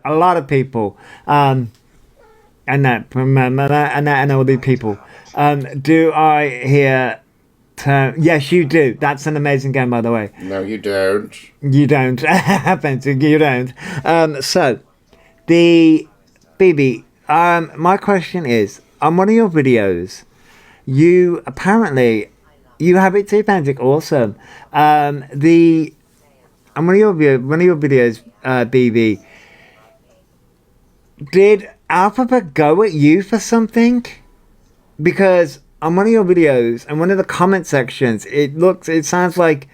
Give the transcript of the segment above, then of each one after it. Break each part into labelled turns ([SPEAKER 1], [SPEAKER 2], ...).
[SPEAKER 1] a lot of people, and all these people. Do I hear? Yes, you do. That's an amazing game, by the way.
[SPEAKER 2] No, you don't.
[SPEAKER 1] You don't. You don't. So, the BB. My question is, on one of your videos, you apparently you have it too, Patrick. Awesome. The on one of your videos, BB. Did Elphaba go at you for something? Because on one of your videos and one of the comment sections, it sounds like,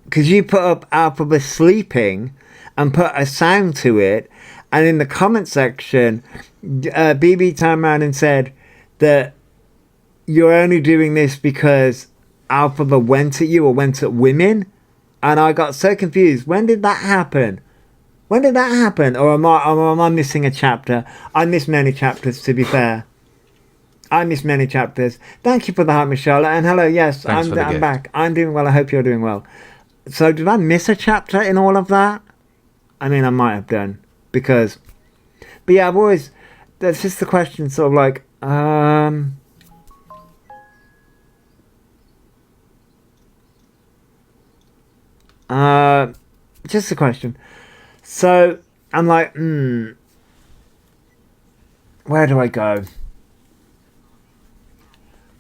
[SPEAKER 1] because you put up Elphaba sleeping and put a sound to it, and in the comment section, BB turned around and said that you're only doing this because Elphaba went at you or went at women, and I got so confused. When did that happen? When did that happen? Or am I missing a chapter? I missed many chapters, to be fair. I missed many chapters. Thank you for the heart, Michelle. And hello, yes, I'm back. I'm doing well. I hope you're doing well. So did I miss a chapter in all of that? I mean, I might have done. Because... But yeah, I've always... That's just the question, sort of like... just a question. So, I'm like, where do I go?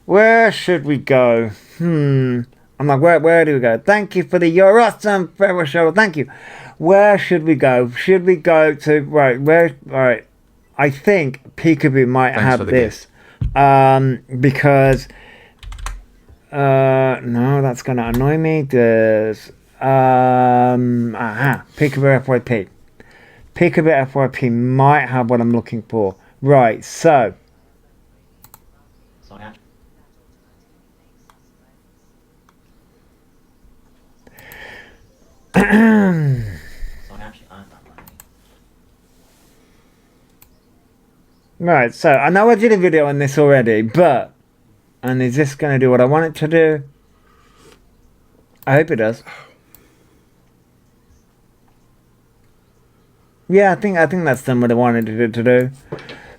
[SPEAKER 1] Where should we go? I'm like, where do we go? Thank you for the you're awesome, Farewell Show. Thank you. Where should we go? Should we go to, right. I think Peekaboo might have this. Because, no, that's going to annoy me. There's, Peekaboo FYP. Peekaboo FYP might have what I'm looking for. Right, so. Right, so I know I did a video on this already, but, and is this going to do what I want it to do? I hope it does. Yeah, I think that's done what I wanted it to do.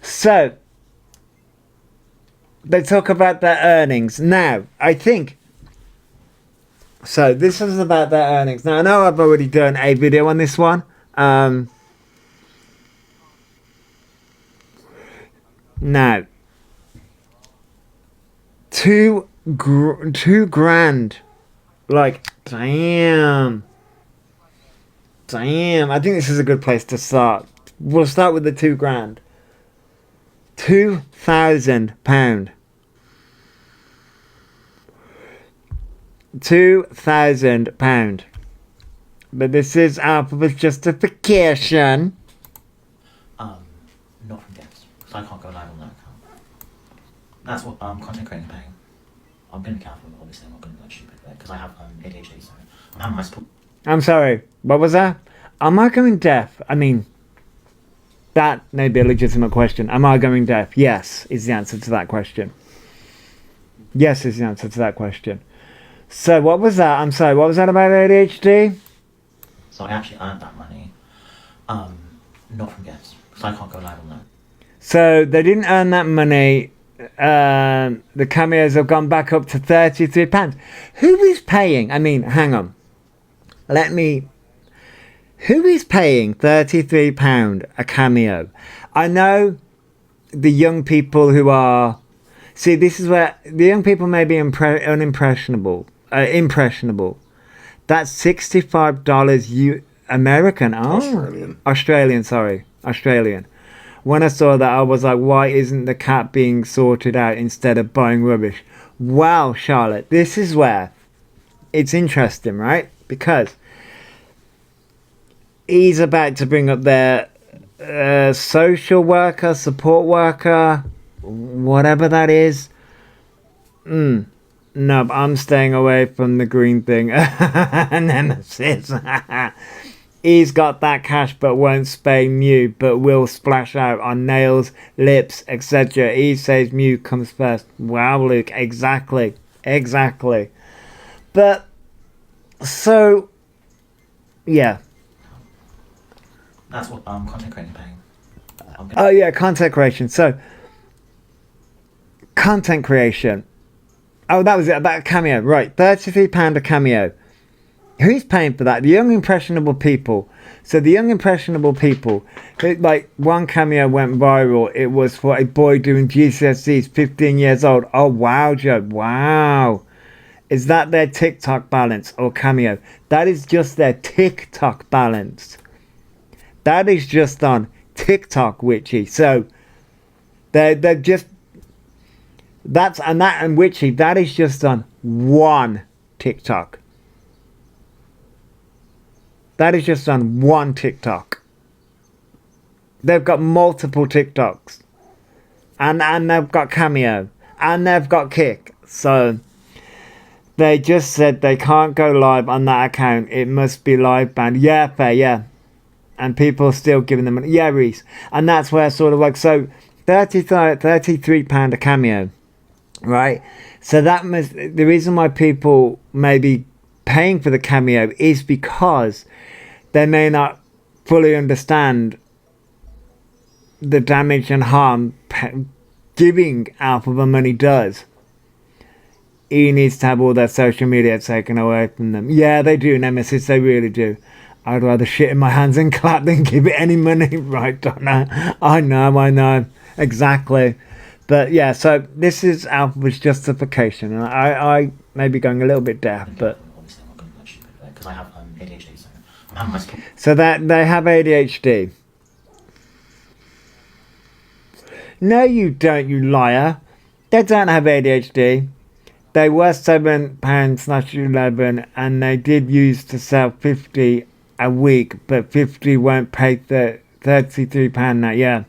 [SPEAKER 1] So, they talk about their earnings. Now, I think, so this is about their earnings. Now, I know I've already done a video on this one. Now, two grand. Like, damn. I think this is a good place to start. We'll start with the 2 grand. £2,000. £2,000. But this is Elphaba's justification.
[SPEAKER 3] Not from guests, because I can't go live on that account. That's what content creating paying. I'm going to be careful, obviously. I'm not going to be like stupid because I have ADHD, so I'm having my support.
[SPEAKER 1] I'm sorry, what was that? Am I going deaf? I mean, that may be a legitimate question. Am I going deaf? Yes, is the answer to that question. Yes, is the answer to that question. So, what was that? I'm sorry, what was that about ADHD?
[SPEAKER 3] So, I actually earned that money, not from guests, because I can't go live on that.
[SPEAKER 1] So, they didn't earn that money. The cameos have gone back up to £33. Who is paying? I mean, hang on. Who is paying £33 a cameo? I know the young people who are... See, this is where the young people may be impressionable. That's $65 American. Oh, Australian. When I saw that, I was like, why isn't the cat being sorted out instead of buying rubbish? Wow, Charlotte, this is where it's interesting, right? Because he's about to bring up their social worker, support worker, whatever that is. No, I'm staying away from the green thing. Nemesis. He's got that cash but won't spay Mew, but will splash out on nails, lips, etc. He says Mew comes first. Wow, Luke, exactly. But, so, yeah.
[SPEAKER 3] That's what content creating paying.
[SPEAKER 1] Oh yeah, content creation. So content creation. Oh, that was it. About Cameo, right? £33 a Cameo. Who's paying for that? The young impressionable people. So the young impressionable people, like one Cameo went viral. It was for a boy doing GCSEs, 15 years old. Oh wow, Joe! Wow, is that their TikTok balance or Cameo? That is just their TikTok balance. That is just on TikTok, Witchy. So they're just and Witchy. That is just on one TikTok. That is just on one TikTok. They've got multiple TikToks. And they've got Cameo. And they've got Kick. So they just said they can't go live on that account. It must be live banned. Yeah, fair, yeah. And people are still giving them money. Yeah, Reese. And that's where sort of like, so £33 a Cameo. Right? So that must, the reason why people may be paying for the Cameo is because they may not fully understand the damage and harm giving Elphaba money does. He needs to have all their social media taken away from them. Yeah, they do, Nemesis, they really do. I'd rather shit in my hands and clap than give it any money. Right, Donna? I know. Exactly. But yeah, so this is Elphaba's justification. And I may be going a little bit deaf, but...
[SPEAKER 3] Obviously, I'm not going to be stupid because I have ADHD, so I'm having my...
[SPEAKER 1] So that they have ADHD. No, you don't, you liar. They don't have ADHD. They were £7/11, and they did use to sell 50 a week, but 50 won't pay the £33 now. Yeah,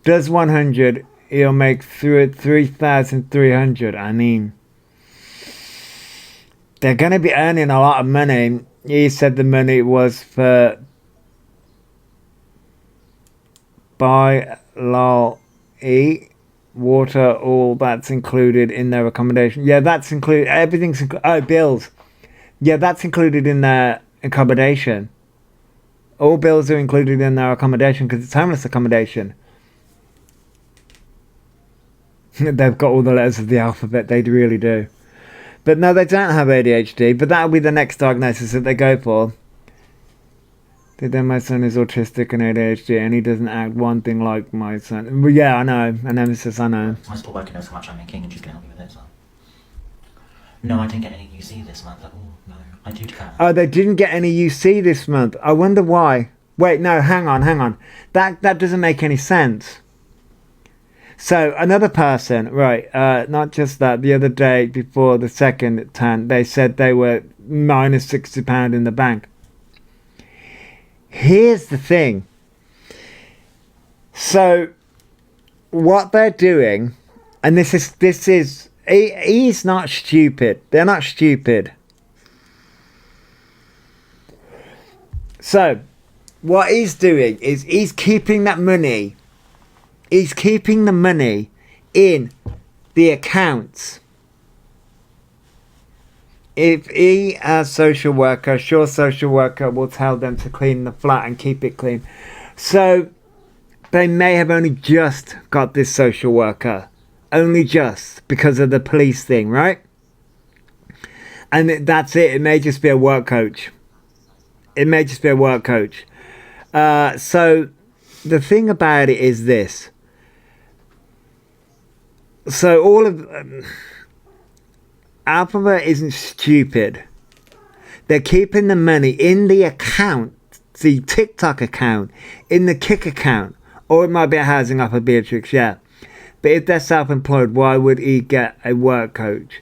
[SPEAKER 1] does 100, he'll make through 3,300. I mean, they're going to be earning a lot of money. He said the money was for buy, lol, eat, water, all that's included in their accommodation. Yeah, that's included. Everything's bills. Yeah, that's included in their accommodation. All bills are included in their accommodation because it's homeless accommodation. They've got all the letters of the alphabet. They really do. But no, they don't have ADHD. But that'll be the next diagnosis that they go for. Then my son is autistic and ADHD, and he doesn't act one thing like my son. Well, yeah, I know. And Nemesis, I know.
[SPEAKER 3] My support worker knows how much I'm making, and she's going to help me with it, so... No, I didn't get any UC this month. Oh, no. I do care.
[SPEAKER 1] Oh, they didn't get any UC this month. I wonder why. Wait, no, hang on. That doesn't make any sense. So, another person, right, not just that, the other day before the second tan, they said they were minus £60 in the bank. Here's the thing. So, what they're doing, and this is, he's not stupid. They're not stupid. So, what he's doing is he's keeping that money. He's keeping the money in the accounts. If he has social worker, sure, social worker will tell them to clean the flat and keep it clean. So they may have only just got this social worker. Only just because of the police thing, right? And that's it. It may just be a work coach. So the thing about it is this. So all of... Elphaba isn't stupid. They're keeping the money in the account, the TikTok account, in the Kick account, or it might be a housing offer, Beatrix, yeah. But if they're self-employed, why would he get a work coach?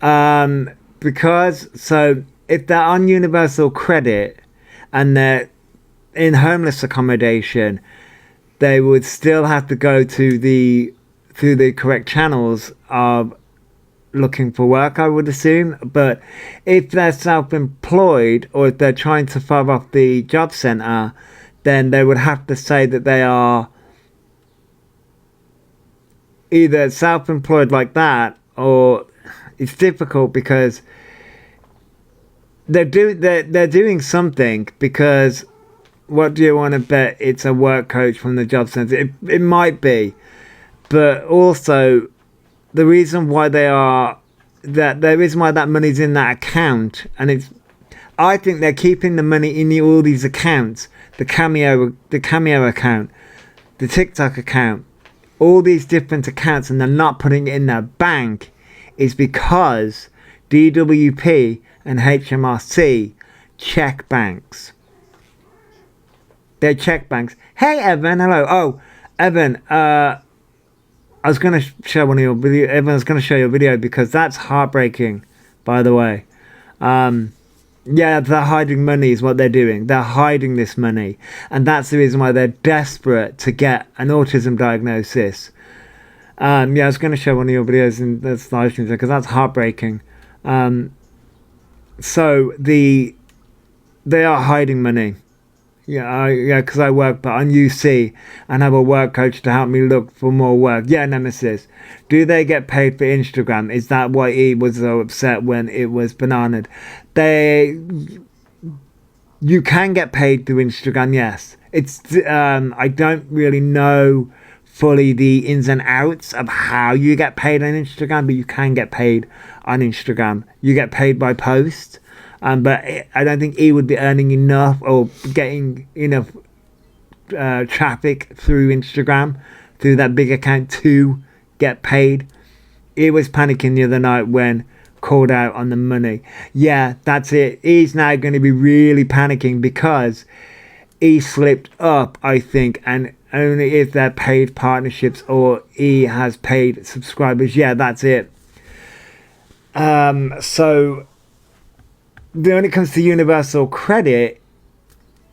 [SPEAKER 1] Because, so, if they're on universal credit and they're in homeless accommodation, they would still have to go through the correct channels of looking for work, I would assume. But if they're self-employed, or if they're trying to fob off the job centre, then they would have to say that they are either self-employed like that, or it's difficult because they're doing something, because what do you want to bet it's a work coach from the job centre? It might be, but also the reason why the reason why that money's in that account, and I think they're keeping the money in all these accounts, the Cameo account, the TikTok account, all these different accounts, and they're not putting it in their bank, is because DWP and HMRC check banks. They're check banks. Hey Evan, hello. Oh, Evan, I was going to show one of your video. Evan was going to show your video because that's heartbreaking, by the way. Yeah, they're hiding money is what they're doing. They're hiding this money. And that's the reason why they're desperate to get an autism diagnosis. Yeah, I was going to show one of your videos in the live stream because that's heartbreaking. So they are hiding money. Yeah, because I work on UC and have a work coach to help me look for more work. Yeah, Nemesis. Do they get paid for Instagram? Is that why he was so upset when it was bananaed? You can get paid through Instagram, yes. It's I don't really know fully the ins and outs of how you get paid on Instagram, but you can get paid on Instagram. You get paid by post. But I don't think he would be earning enough or getting enough traffic through Instagram, through that big account to get paid. He was panicking the other night when called out on the money. Yeah, that's it. He's now going to be really panicking because he slipped up, I think, and only if they're paid partnerships or he has paid subscribers. Yeah, that's it. So when it comes to universal credit,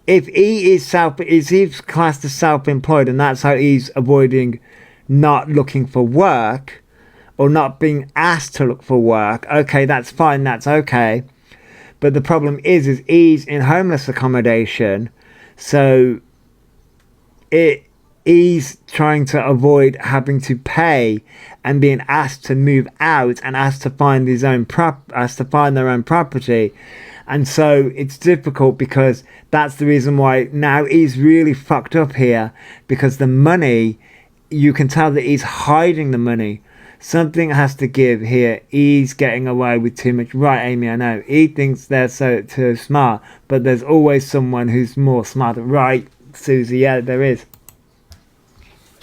[SPEAKER 1] if he is he's classed as self-employed and that's how he's avoiding not looking for work or not being asked to look for work, okay, that's fine, that's okay. But the problem is he's in homeless accommodation, so he's trying to avoid having to pay and being asked to move out and asked to find their own property. And so it's difficult because that's the reason why now he's really fucked up here, because the money, you can tell that he's hiding the money. Something has to give here. He's getting away with too much. Right, Amy, I know. He thinks they're so smart, but there's always someone who's more smart. Right, Susie, yeah, there is.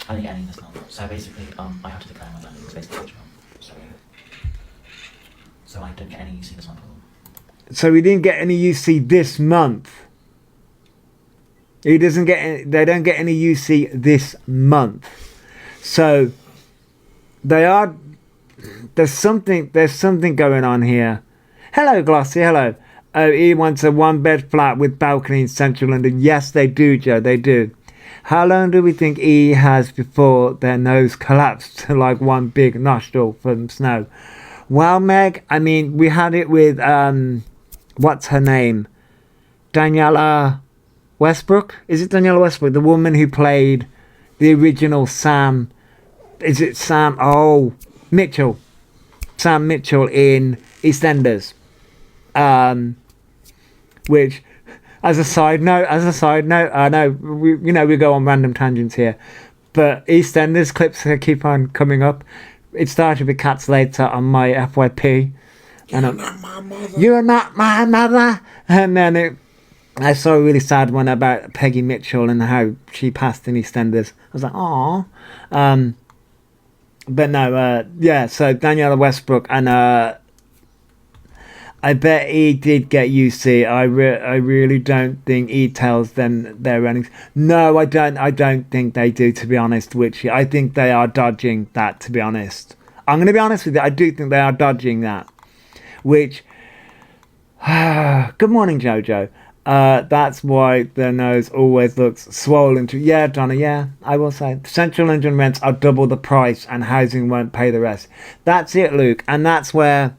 [SPEAKER 3] I didn't get any this month. So basically, I have to declare my earnings basically each month. So I didn't get any UC this month.
[SPEAKER 1] So we didn't get any UC this month. They don't get any UC this month. So there's something going on here. Hello, Glossy, hello. Oh, he wants a 1-bed flat with balcony in central London. Yes, they do, Joe, they do. How long do we think he has before their nose collapsed to like one big nostril from snow? Well, Meg, I mean, we had it with, what's her name? Daniela Westbrook? Is it Daniela Westbrook? The woman who played the original Sam. Is it Sam? Oh, Mitchell. Sam Mitchell in EastEnders. Which... As a side note, I know we go on random tangents here, but EastEnders clips keep on coming up. It started with Cat Slater on my FYP, and you're not my mother, and then I saw a really sad one about Peggy Mitchell and how she passed in EastEnders. I was like, aww. But no, yeah. So Daniela Westbrook and I bet he did get UC. I really don't think he tells them their earnings. No, I don't think they do, to be honest, Witchy. I think they are dodging that, to be honest. I'm going to be honest with you. I do think they are dodging that. Which... good morning, Jojo. That's why their nose always looks swollen to... Yeah, Donna, yeah, I will say. Central London rents are double the price and housing won't pay the rest. That's it, Luke. And that's where...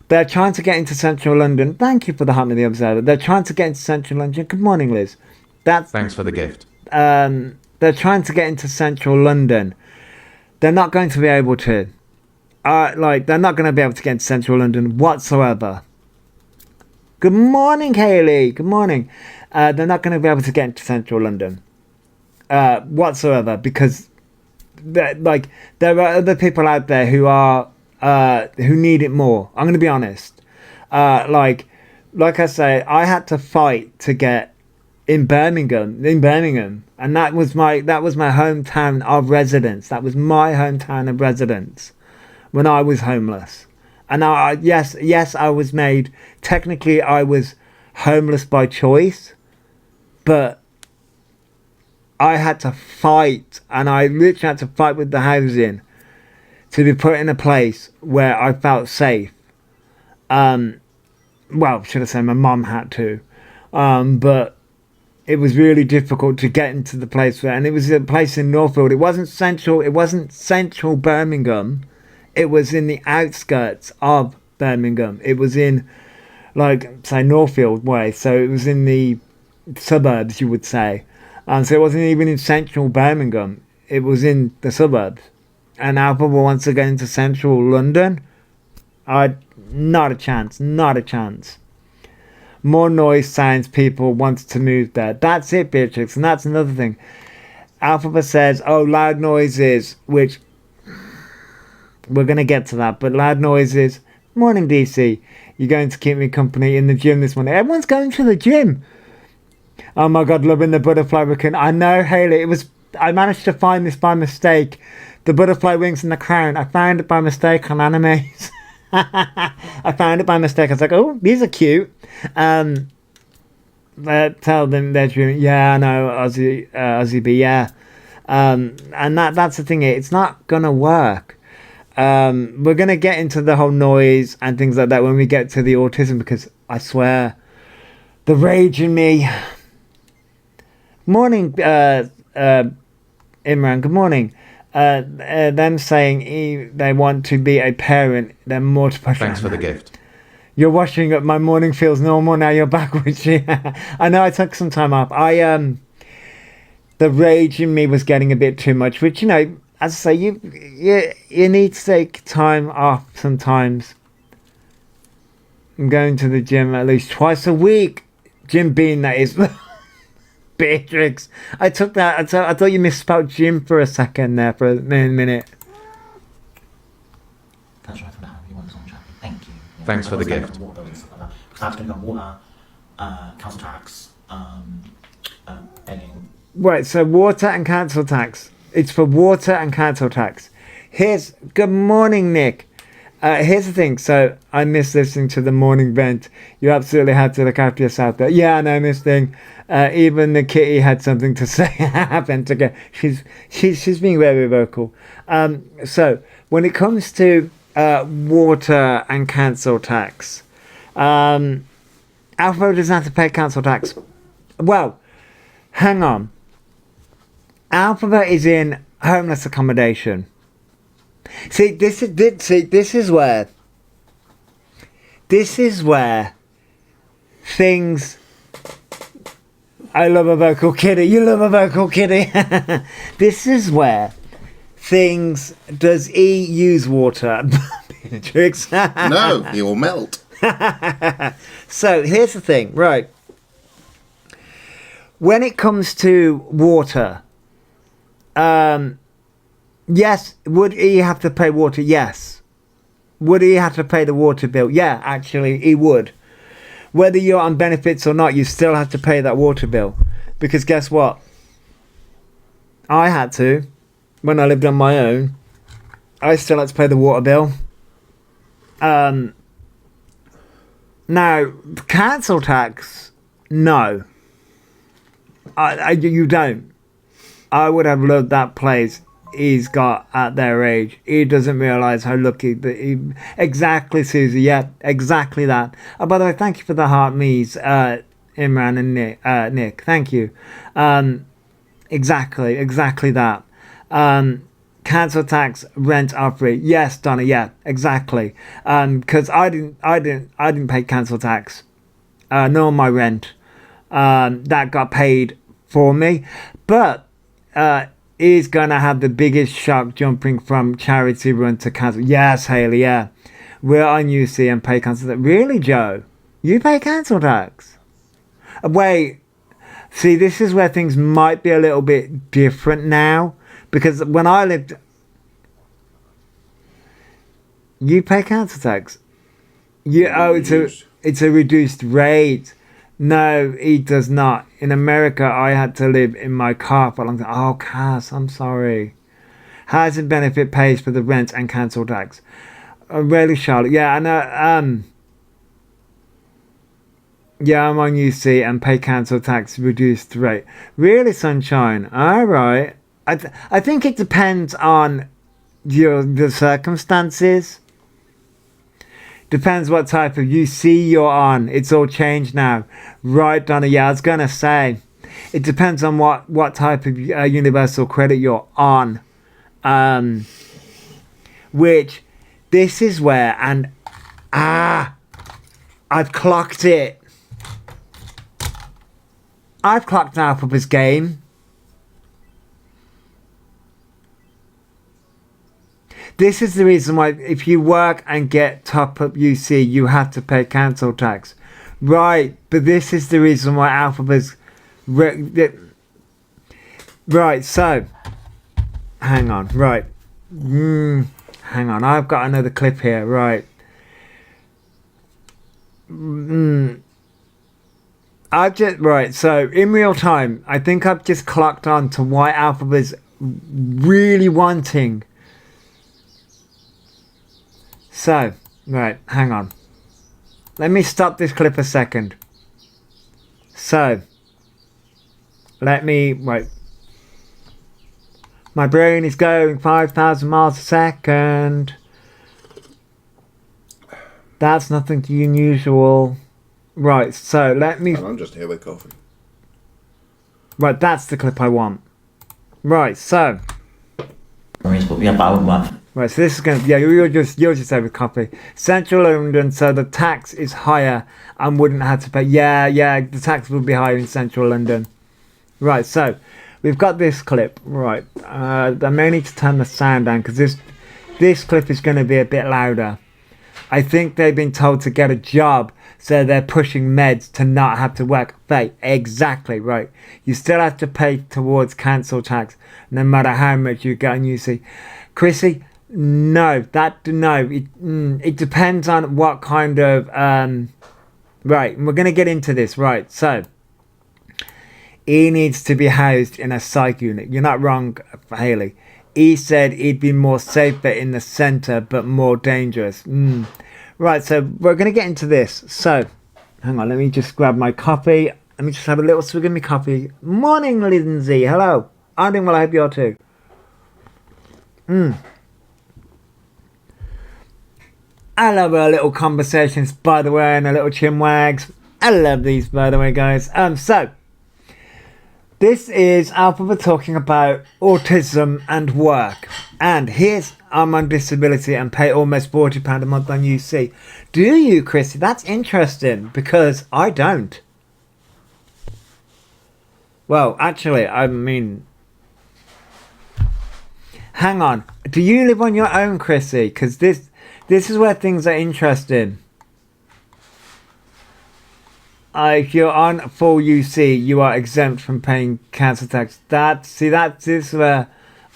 [SPEAKER 1] They're trying to get into central London. Thank you for the Hunt of the Observer. They're trying to get into central London. Good morning, Liz.
[SPEAKER 2] Thanks for the gift.
[SPEAKER 1] They're trying to get into central London. They're not going to be able to. They're not going to be able to get into central London whatsoever. Good morning, Hayley. Good morning. They're not going to be able to get into central London whatsoever because there are other people out there who are who need it more. I'm going to be honest. Like I say, I had to fight to get in Birmingham, and that was my hometown of residence. That was my hometown of residence when I was homeless. And yes, I was made. Technically, I was homeless by choice, but I had to fight, and I literally had to fight with the housing to be put in a place where I felt safe. Well, should I say my mum had to, but it was really difficult to get into the place where, and it was a place in Northfield. It wasn't central Birmingham. It was in the outskirts of Birmingham. It was in, say, Northfield way. So it was in the suburbs, you would say. So it wasn't even in central Birmingham. It was in the suburbs. And Elphaba wants to get into central London. Not a chance. Not a chance. More noise signs people want to move there. That's it, Beatrix. And that's another thing. Elphaba says, loud noises, which... we're going to get to that, but loud noises. Morning, DC. You're going to keep me company in the gym this morning. Everyone's going to the gym. Oh my God, loving the butterfly raccoon. I know, Hayley. I managed to find this by mistake. The butterfly wings and the crown. I found it by mistake on Animes. I found it by mistake. I was like, oh, these are cute. Tell them they're dreaming. Yeah, I know, Aussie B. Yeah. And that's the thing. It's not gonna work. We're going to get into the whole noise and things like that when we get to the autism, because I swear the rage in me. Morning, Imran. Good morning. Them saying they want to be a parent, they're more to push.
[SPEAKER 2] Thanks for the gift.
[SPEAKER 1] You're washing up. My morning feels normal now. You're back with you. I know I took some time off. The rage in me was getting a bit too much, which, as I say, you need to take time off sometimes. I'm going to the gym at least twice a week. Jim Bean, that is. Beatrix. I took that. I thought you misspelled Jim for a second there, for a minute.
[SPEAKER 3] That's right, for that. You want this on chat. Thank you.
[SPEAKER 2] Thanks for the gift.
[SPEAKER 3] Because I was going to go water, council tax, begging.
[SPEAKER 1] Right, so water and council tax. It's for water and council tax. Good morning, Nick. Here's the thing. So I miss listening to the morning vent. You absolutely have to look after yourself there. Yeah, I know, Miss Thing. Even the kitty had something to say. Happened to she's being very vocal. So when it comes to water and council tax, Elphaba doesn't have to pay council tax. Well, hang on. Elphaba is in homeless accommodation. See, this is where things. I love a vocal kitty. You love a vocal kitty. This is where things. Does he use water? Beatrix.
[SPEAKER 4] No, he will melt.
[SPEAKER 1] So here's the thing, right? When it comes to water. Yes, would he have to pay water? Yes. Would he have to pay the water bill? Yeah, actually, he would. Whether you're on benefits or not, you still have to pay that water bill. Because guess what? I had to. When I lived on my own, I still had to pay the water bill. Now, council tax, no. You don't. I would have loved that place he's got at their age. He doesn't realise how lucky that he... Exactly, Susie. Yeah, exactly that. Oh, by the way, thank you for the heart me's, Imran and Nick. Thank you. Exactly that. Council tax, rent are free. Yes, Donna. Yeah, exactly. Because I didn't pay council tax, nor my rent. That got paid for me, but is gonna have the biggest shock jumping from charity run to council. Yes, Hayley. Yeah, we're on UC and pay council tax. Really, Joe? You pay council tax. Wait, see, this is where things might be a little bit different now. Because when I lived... You pay council tax. It's a reduced rate. No, it does not. In America, I had to live in my car for a long time. Oh, Cass, I'm sorry. Housing benefit pays for the rent and council tax. Really, Charlotte? Yeah, I know. Yeah, I'm on UC and pay council tax reduced rate. Really, Sunshine? All right. I think it depends on the circumstances. Depends what type of UC you're on. It's all changed now. Right, Donna? Yeah, I was going to say. It depends on what type of universal credit you're on. Which, this is where, and I've clocked it. I've clocked Elphaba's game. This is the reason why if you work and get top up UC, you have to pay council tax. Right, but this is the reason why Elphaba's... Right, so... Hang on, right. Hang on, I've got another clip here, right. Right, so in real time, I think I've just clocked on to why Elphaba's really wanting... So, right, hang on. Let me stop this clip a second. So, wait. My brain is going 5,000 miles a second. That's nothing unusual. Right, so let me...
[SPEAKER 4] I'm just here with coffee.
[SPEAKER 1] Right, that's the clip I want. Right, so...
[SPEAKER 3] Yeah, but I would want...
[SPEAKER 1] Right, so this is going to... Yeah, you're just there with copy. Central London, so the tax is higher and wouldn't have to pay... Yeah, the tax would be higher in Central London. Right, so we've got this clip. Right, I may need to turn the sound down because this clip is going to be a bit louder. I think they've been told to get a job, so they're pushing meds to not have to work. Exactly, right. You still have to pay towards council tax, no matter how much you get on UC. Chrissy... No, it depends on what kind of, right, we're going to get into this, right, so, he needs to be housed in a psych unit. You're not wrong, Haley. He said he'd be more safer in the centre, but more dangerous. Right, so we're going to get into this. So, hang on, let me just grab my coffee. Let me just have a little swig of my coffee. Morning, Lindsay, hello. I'm doing well, I hope you are too. I love our little conversations, by the way, and our little chin wags. I love these, by the way, guys. So, this is Elphaba talking about autism and work. And here's, I'm on disability and pay almost £40 a month on UC. Do you, Chrissy? That's interesting, because I don't. Well, actually, I mean... Hang on. Do you live on your own, Chrissy? Because this is where things are interesting. If you're on full UC, you are exempt from paying council tax. This is where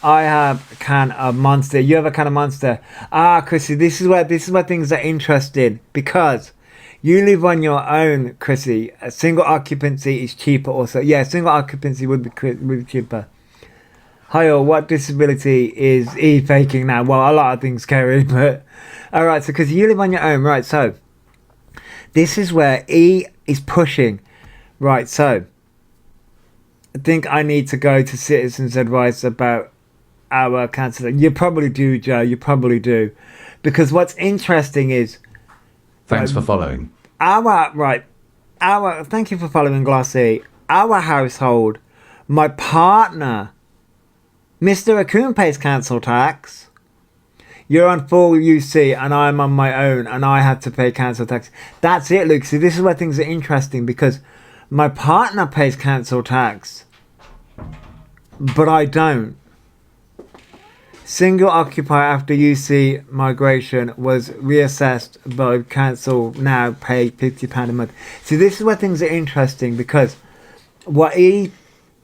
[SPEAKER 1] I have a can of Monster. You have a can of Monster. Chrissy, this is where things are interesting, because you live on your own, Chrissy. A single occupancy is cheaper also. Yeah, single occupancy would be cheaper. Hi all, what disability is he faking now? Well, a lot of things, Kerry, but... Alright, so because you live on your own, right, so... This is where he is pushing. Right, so... I think I need to go to Citizens Advice about our cancer. You probably do, Joe, you probably do. Because what's interesting is...
[SPEAKER 2] Thanks for following.
[SPEAKER 1] Thank you for following, Glossy. Our household, my partner... Mr. Akun pays council tax. You're on full UC and I'm on my own and I have to pay council tax. That's it, Luke. See, this is where things are interesting, because my partner pays council tax, but I don't. Single occupier after UC migration was reassessed by council, now pay £50 a month. See, this is where things are interesting, because the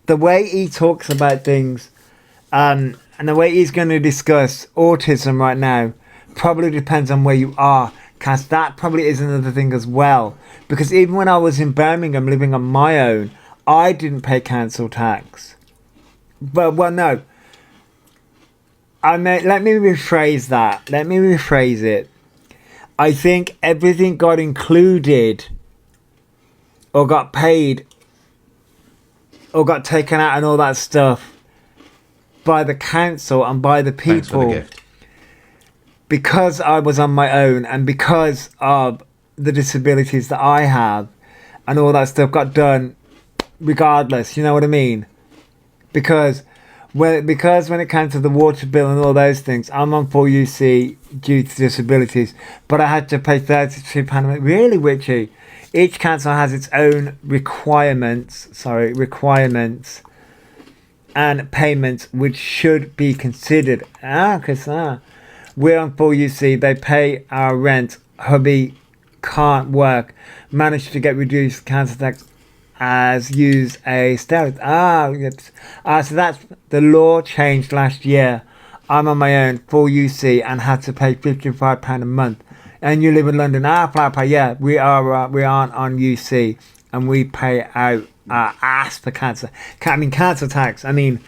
[SPEAKER 1] way he talks about things, and the way he's going to discuss autism right now probably depends on where you are, because that probably is another thing as well. Because even when I was in Birmingham living on my own, I didn't pay council tax. But, well, no. Let me rephrase that. Let me rephrase it. I think everything got included or got paid or got taken out and all that stuff by the council and by the people.
[SPEAKER 2] Thanks for the gift.
[SPEAKER 1] Because I was on my own and because of the disabilities that I have, and all that stuff got done regardless, you know what I mean? Because when it comes to the water bill and all those things, I'm on full UC due to disabilities, but I had to pay £32 a month. Really, Witchy? Each council has its own requirements and payments which should be considered. We're on full UC, they pay our rent, hubby can't work, managed to get reduced council tax as use a steroid. So that's the law changed last year. I'm on my own, full UC, and had to pay £55 a month. And you live in London. Yeah, we aren't on UC, and we pay out our ass for council tax. I mean,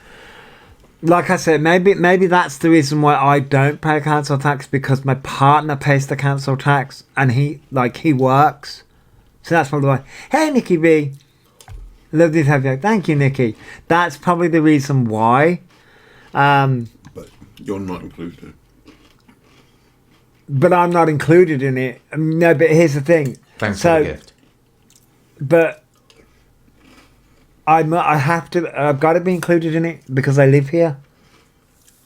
[SPEAKER 1] like I said, maybe that's the reason why I don't pay council tax, because my partner pays the council tax, and he works. So that's probably why. Hey, Nikki B. Lovely to have you. Thank you, Nikki. That's probably the reason why.
[SPEAKER 4] But you're not included.
[SPEAKER 1] But I'm not included in it. No, but here's the thing.
[SPEAKER 2] Thanks for the gift.
[SPEAKER 1] But I've got to be included in it because I live here.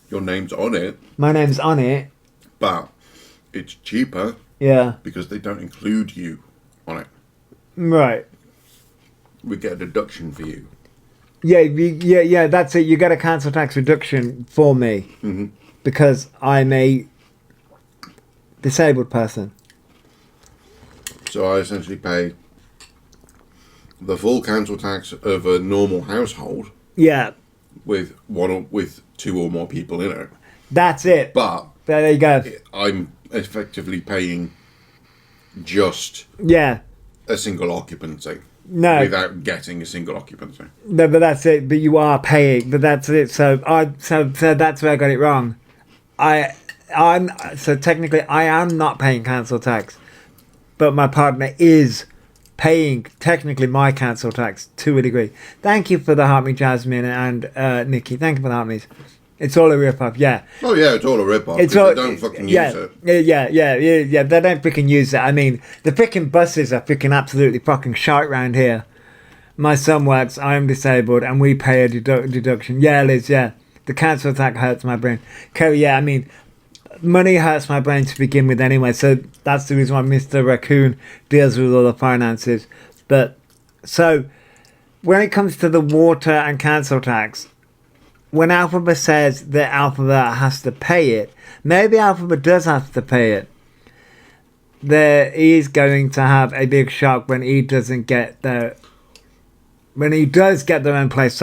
[SPEAKER 4] Your name's on it.
[SPEAKER 1] My name's on it.
[SPEAKER 4] But it's cheaper.
[SPEAKER 1] Yeah.
[SPEAKER 4] Because they don't include you on it.
[SPEAKER 1] Right.
[SPEAKER 4] We get a deduction for you.
[SPEAKER 1] Yeah, that's it. You get a council tax reduction for me.
[SPEAKER 4] Mm-hmm.
[SPEAKER 1] Because I'm a disabled person.
[SPEAKER 4] So I essentially pay the full council tax of a normal household.
[SPEAKER 1] Yeah.
[SPEAKER 4] With two or more people in it.
[SPEAKER 1] That's it.
[SPEAKER 4] But
[SPEAKER 1] there you go.
[SPEAKER 4] I'm effectively paying just a single occupancy.
[SPEAKER 1] No.
[SPEAKER 4] Without getting a single occupancy.
[SPEAKER 1] No, but that's it. But you are paying. But that's it. So that's where I got it wrong. So technically I am not paying council tax, but my partner is paying technically my council tax to a degree. Thank you for the heart me, Jasmine and Nikki. Thank you for the heart me's. It's all a rip-off, yeah.
[SPEAKER 4] Oh yeah, it's all a rip-off. They don't fucking use it.
[SPEAKER 1] Yeah. They don't freaking use it. I mean, the freaking buses are freaking absolutely fucking shite round here. My son works. I am disabled, and we pay a deduction. Yeah, Liz. Yeah, the council tax hurts my brain. Kerry. Yeah, I mean, money hurts my brain to begin with anyway. So that's the reason why Mr. Raccoon deals with all the finances. But so when it comes to the water and council tax, when Elphaba says that Elphaba has to pay it, maybe Elphaba does have to pay it. There is going to have a big shock when he doesn't get when he does get their own place.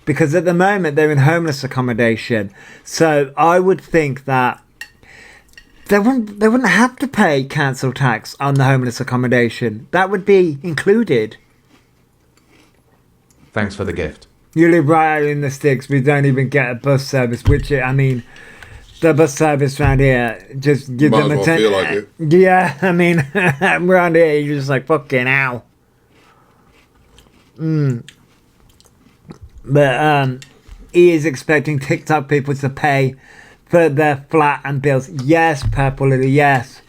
[SPEAKER 1] Because at the moment they're in homeless accommodation. So I would think that they wouldn't have to pay council tax on the homeless accommodation. That would be included.
[SPEAKER 2] Thanks for the gift.
[SPEAKER 1] You live right out in the sticks. We don't even get a bus service, which, I mean, the bus service around here, just give them a
[SPEAKER 4] feel like it.
[SPEAKER 1] Yeah, I mean, around here, you're just like, fucking hell. But he is expecting TikTok people to pay for their flat and bills. Yes, Purple Lily, yes.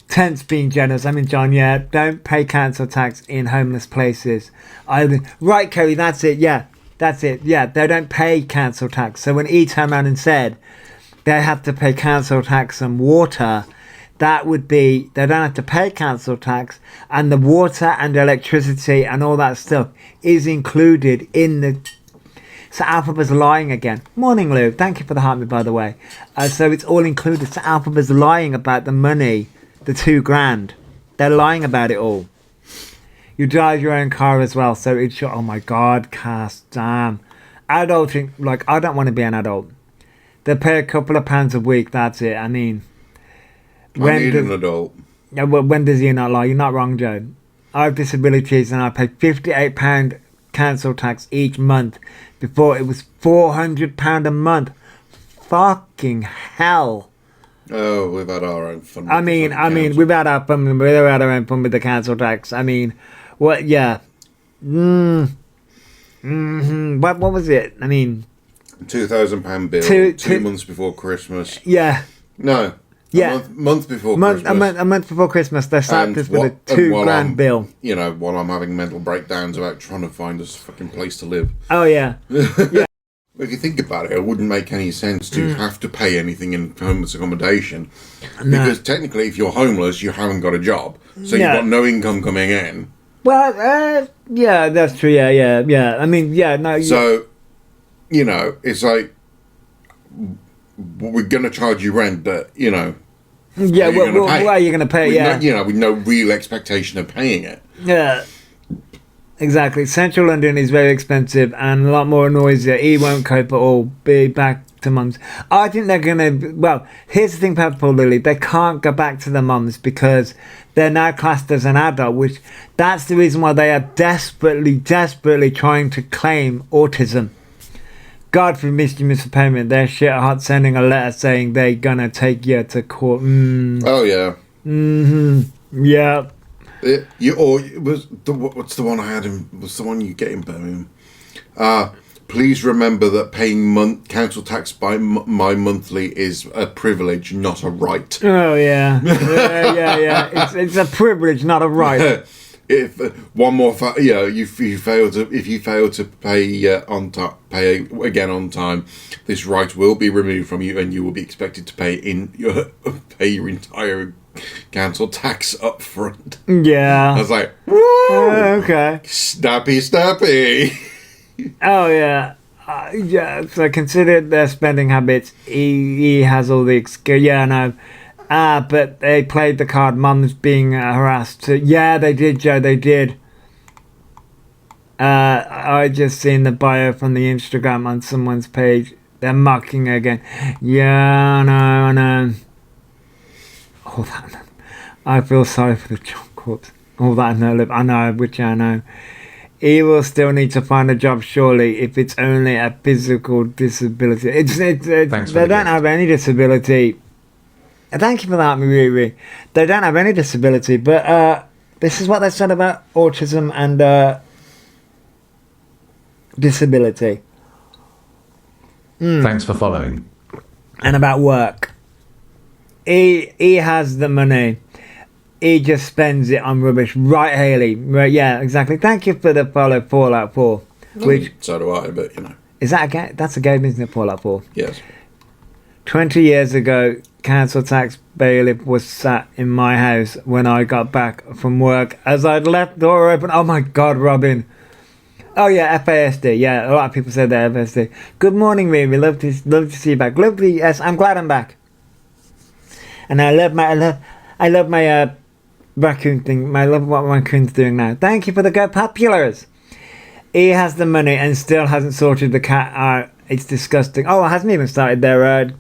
[SPEAKER 1] Tense being generous. I mean, John, yeah, don't pay council tax in homeless places. Right, Kerry, that's it. Yeah, that's it. Yeah, they don't pay council tax. So when he turned around and said they have to pay council tax on water, that would be, they don't have to pay council tax, and the water and electricity and all that stuff is included in the... So Elphaba's lying again. Morning, Lou. Thank you for the heartbeat, by the way. So it's all included. So Elphaba's lying about the money, the $2,000. They're lying about it all. You drive your own car as well, so it's oh my God, Cass, damn. Adulting, like, I don't want to be an adult. They pay a couple of pounds a week, that's it. I mean,
[SPEAKER 4] I need an adult.
[SPEAKER 1] yeah, well, when does he not lie? You're not wrong, Joe. I have disabilities and I pay £58 council tax each month. Before it was £400 a month. Fucking hell.
[SPEAKER 4] Oh, we've had our own fun.
[SPEAKER 1] I mean, we've had our fun. We've had our own fun with the council tax. I mean, what? Yeah. What was it? I mean,
[SPEAKER 4] £2,000 bill.
[SPEAKER 1] Two-
[SPEAKER 4] 2 months before Christmas.
[SPEAKER 1] yeah.
[SPEAKER 4] No.
[SPEAKER 1] Yeah.
[SPEAKER 4] Month before
[SPEAKER 1] A
[SPEAKER 4] Christmas.
[SPEAKER 1] month before Christmas, they slapped us with a £2,000 bill.
[SPEAKER 4] You know, while I'm having mental breakdowns about trying to find us a fucking place to live.
[SPEAKER 1] Oh yeah.
[SPEAKER 4] If you think about it, it wouldn't make any sense to have to pay anything in homeless accommodation.
[SPEAKER 1] No.
[SPEAKER 4] Because technically, if you're homeless, you haven't got a job. So
[SPEAKER 1] Yeah.
[SPEAKER 4] you've got no income coming in.
[SPEAKER 1] Well, yeah, that's true. Yeah. I mean, yeah, no.
[SPEAKER 4] So, you know, it's like, we're going to charge you rent, but, you know,
[SPEAKER 1] yeah.
[SPEAKER 4] how are you gonna pay?
[SPEAKER 1] Where are you going to pay?
[SPEAKER 4] with
[SPEAKER 1] Yeah.
[SPEAKER 4] no, you know, with no real expectation of paying it.
[SPEAKER 1] Yeah, exactly. Central London is very expensive and a lot more noisy. He won't cope at all. Be back to mums. I think they're gonna. Well, here's the thing about Paul Lilly. They can't go back to the mums because they're now classed as an adult. Which that's the reason why they are desperately trying to claim autism. God for misdemeanor payment. They're shit hot sending a letter saying they're gonna take you to court.
[SPEAKER 4] Oh, yeah.
[SPEAKER 1] Yeah.
[SPEAKER 4] What's the one I had was the one you get in Birmingham. Please remember that paying council tax by my monthly is a privilege, not a right.
[SPEAKER 1] Oh yeah. It's a privilege, not a right.
[SPEAKER 4] If one more, if you fail to pay pay again on time, this right will be removed from you, and you will be expected to pay your entire council tax up front.
[SPEAKER 1] Yeah.
[SPEAKER 4] I was like, woo!
[SPEAKER 1] Okay.
[SPEAKER 4] Snappy.
[SPEAKER 1] Oh yeah. Yeah. So consider their spending habits. He has all the yeah, no. But they played the card. Mum's being harassed. Yeah, they did, Joe. They did. I just seen the bio from the Instagram on someone's page. They're mocking her again. Yeah, I know. All that. I feel sorry for the job corps. All that no lip. I know, which I know. He will still need to find a job, surely, if it's only a physical disability. They don't have any disability. Thank you for that, Riri. They don't have any disability, but this is what they said about autism and disability.
[SPEAKER 2] Thanks for following.
[SPEAKER 1] And about work. He has the money. He just spends it on rubbish. Right, Haley? Right, yeah, exactly. Thank you for the follow, Fallout 4. Which,
[SPEAKER 4] so do I, but you know.
[SPEAKER 1] is that a game? That's a game, isn't it, Fallout 4?
[SPEAKER 4] Yes.
[SPEAKER 1] 20 years ago, council tax bailiff was sat in my house when I got back from work as I'd left the door open. Oh my God, Robin. Oh yeah, FASD. Yeah, a lot of people said that, FASD. Good morning, Mimi. Love to see you back. Lovely. Yes, I'm glad I'm back. And I love my raccoon thing. I love what my raccoon's doing now. Thank you for the Go Populars. He has the money and still hasn't sorted the cat out. It's disgusting. Oh, it hasn't even started their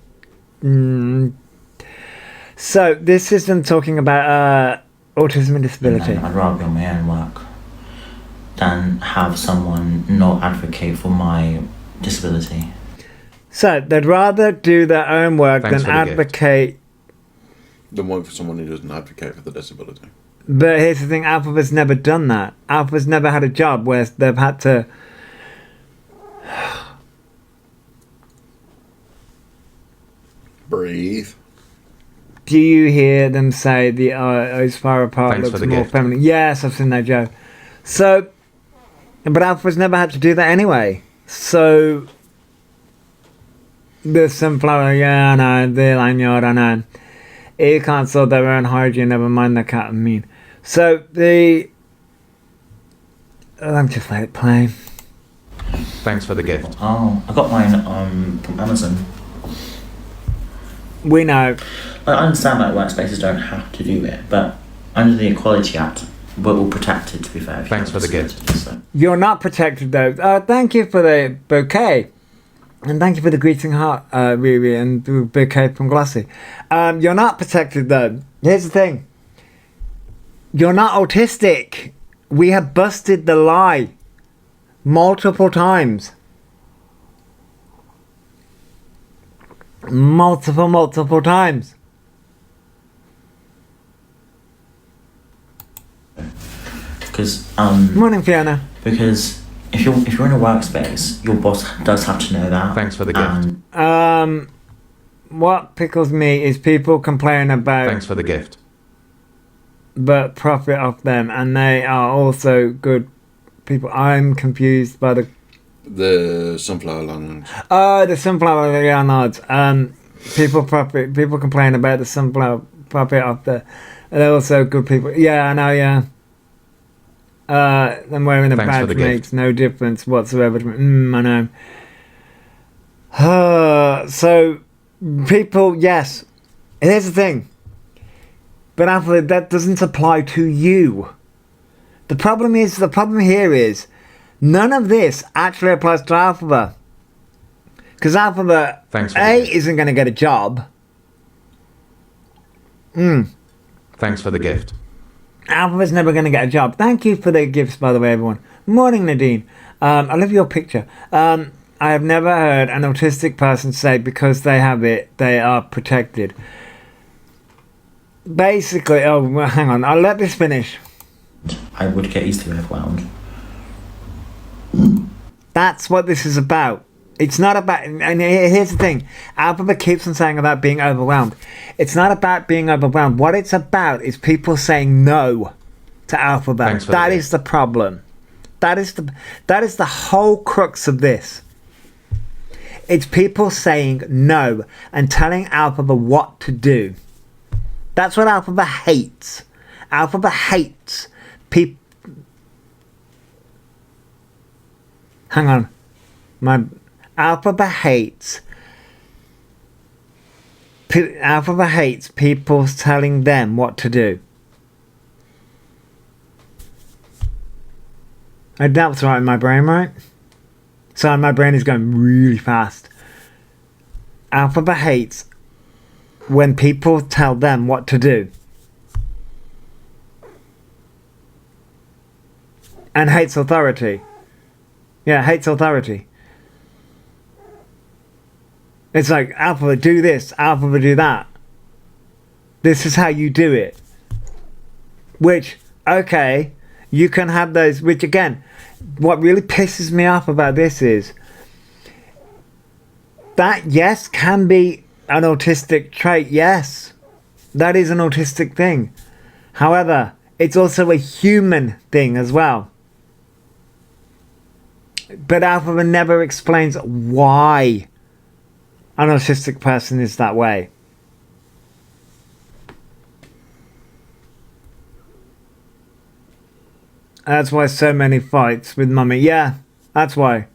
[SPEAKER 1] So this is them talking about autism and disability.
[SPEAKER 3] And I'd rather be on my own work than have someone not advocate for my disability.
[SPEAKER 1] So they'd rather do their own work
[SPEAKER 2] Thanks
[SPEAKER 1] than
[SPEAKER 2] for the
[SPEAKER 1] advocate.
[SPEAKER 4] The one for someone who doesn't advocate for the disability.
[SPEAKER 1] But here's the thing: Alphaba's never done that. Alphaba's never had a job where they've had to.
[SPEAKER 4] Breathe.
[SPEAKER 1] Do you hear them say the as far apart
[SPEAKER 2] Thanks for
[SPEAKER 1] looks
[SPEAKER 2] the
[SPEAKER 1] more
[SPEAKER 2] gift.
[SPEAKER 1] feminine? Yes, I've seen that joke. So, but Alpha's never had to do that anyway. So, the sunflower, yeah, I know, the lanyard, I know. He can't sort their own hygiene, never mind the cat and mean. So, I'm just let it play.
[SPEAKER 2] Thanks for the gift.
[SPEAKER 3] Oh, I got mine from Amazon.
[SPEAKER 1] We know.
[SPEAKER 3] I understand that workspaces don't have to do it, but under the Equality Act, we're all protected, to be fair.
[SPEAKER 2] Thanks for the gift.
[SPEAKER 3] So.
[SPEAKER 1] You're not protected though. Thank you for the bouquet. And thank you for the greeting heart, Riri, and the bouquet from Glossy. You're not protected though. Here's the thing. You're not autistic. We have busted the lie multiple times. Multiple times.
[SPEAKER 3] Because
[SPEAKER 1] Morning, Fiona.
[SPEAKER 3] Because if you're in a workspace, your boss does have to know that.
[SPEAKER 2] Thanks for the gift.
[SPEAKER 1] What pickles me is people complaining about
[SPEAKER 2] Thanks for the gift.
[SPEAKER 1] but profit off them, and they are also good people. I'm confused by
[SPEAKER 4] The sunflower long.
[SPEAKER 1] the sunflower yards. People complain about the sunflower profit off they're also good people. Yeah, I know, yeah. Them wearing a
[SPEAKER 2] Thanks for
[SPEAKER 1] badge
[SPEAKER 2] the gift.
[SPEAKER 1] makes no difference whatsoever to me. I know. So people, yes. Here's the thing. But Alpha, that doesn't apply to you. The problem here is none of this actually applies to Alphaba. Because Alphaba
[SPEAKER 2] Thanks for
[SPEAKER 1] A
[SPEAKER 2] the gift.
[SPEAKER 1] isn't going to get a job.
[SPEAKER 2] Thanks for the gift.
[SPEAKER 1] Alphaba's never going to get a job. Thank you for the gifts, by the way, everyone. Morning, Nadine. I love your picture. I have never heard an autistic person say because they have it, they are protected. Basically, well, hang on. I'll let this finish.
[SPEAKER 3] I would get easily overwhelmed.
[SPEAKER 1] That's what this is about. It's not about, and here's the thing. Alphaba keeps on saying about being overwhelmed. It's not about being overwhelmed. What it's about is people saying no to Alphaba.
[SPEAKER 2] Thanks for
[SPEAKER 1] That
[SPEAKER 2] the
[SPEAKER 1] is the problem. That is the whole crux of this. It's people saying no and telling Alphaba what to do. That's what Alphaba hates. Alphaba hates people. Hang on. Alphaba hates people telling them what to do. That's right in my brain, right? So my brain is going really fast. Alphaba hates when people tell them what to do. And hates authority. Yeah, hates authority. It's like, Alphaba, do this, Alphaba, do that. This is how you do it. Which, okay, you can have those, which again, what really pisses me off about this is that, yes, can be an autistic trait, yes. That is an autistic thing. However, it's also a human thing as well. But Alphaba never explains why an autistic person is that way. That's why so many fights with Mummy. Yeah, that's why.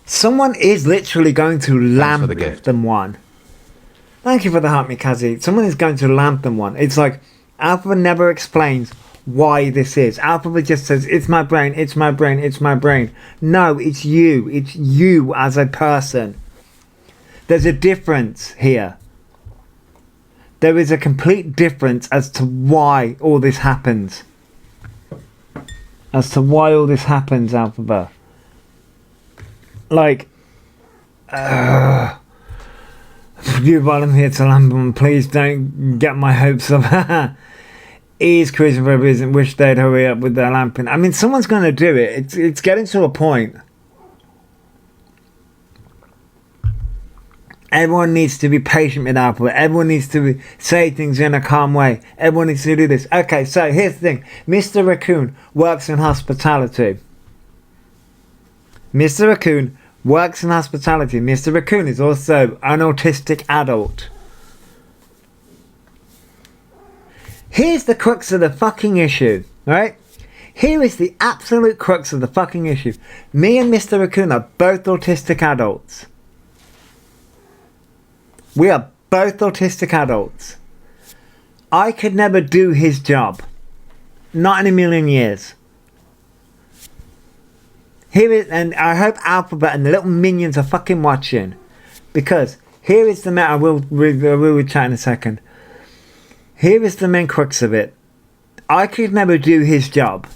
[SPEAKER 1] Someone is literally going to lamp
[SPEAKER 2] the gift.
[SPEAKER 1] them one. Thank you for the heart, Mikazi. Someone is going to lamp them one. It's like Alphaba never explains why this is. Alphaba just says, it's my brain, it's my brain, it's my brain. No, it's you. It's you as a person. There's a difference here. There is a complete difference as to why all this happens. As to why all this happens, Alphaba. Like, you volunteer to Lambon, please don't get my hopes up. Is cruising for a reason, wish they'd hurry up with their lamping. I mean, someone's going to do it. It's getting to a point. Everyone needs to be patient with Alphaba. Everyone needs to say things in a calm way. Everyone needs to do this. Okay, so here's the thing. Mr. Raccoon works in hospitality. Mr. Raccoon works in hospitality. Mr. Raccoon is also an autistic adult. Here's the crux of the fucking issue, right? Here is the absolute crux of the fucking issue. Me and Mr. Raccoon are both autistic adults. We are both autistic adults. I could never do his job. Not in a million years. Here is, and I hope Elphaba and the little minions are fucking watching. Because here is the matter. We'll chat in a second. Here is the main crux of it. I could never do his job.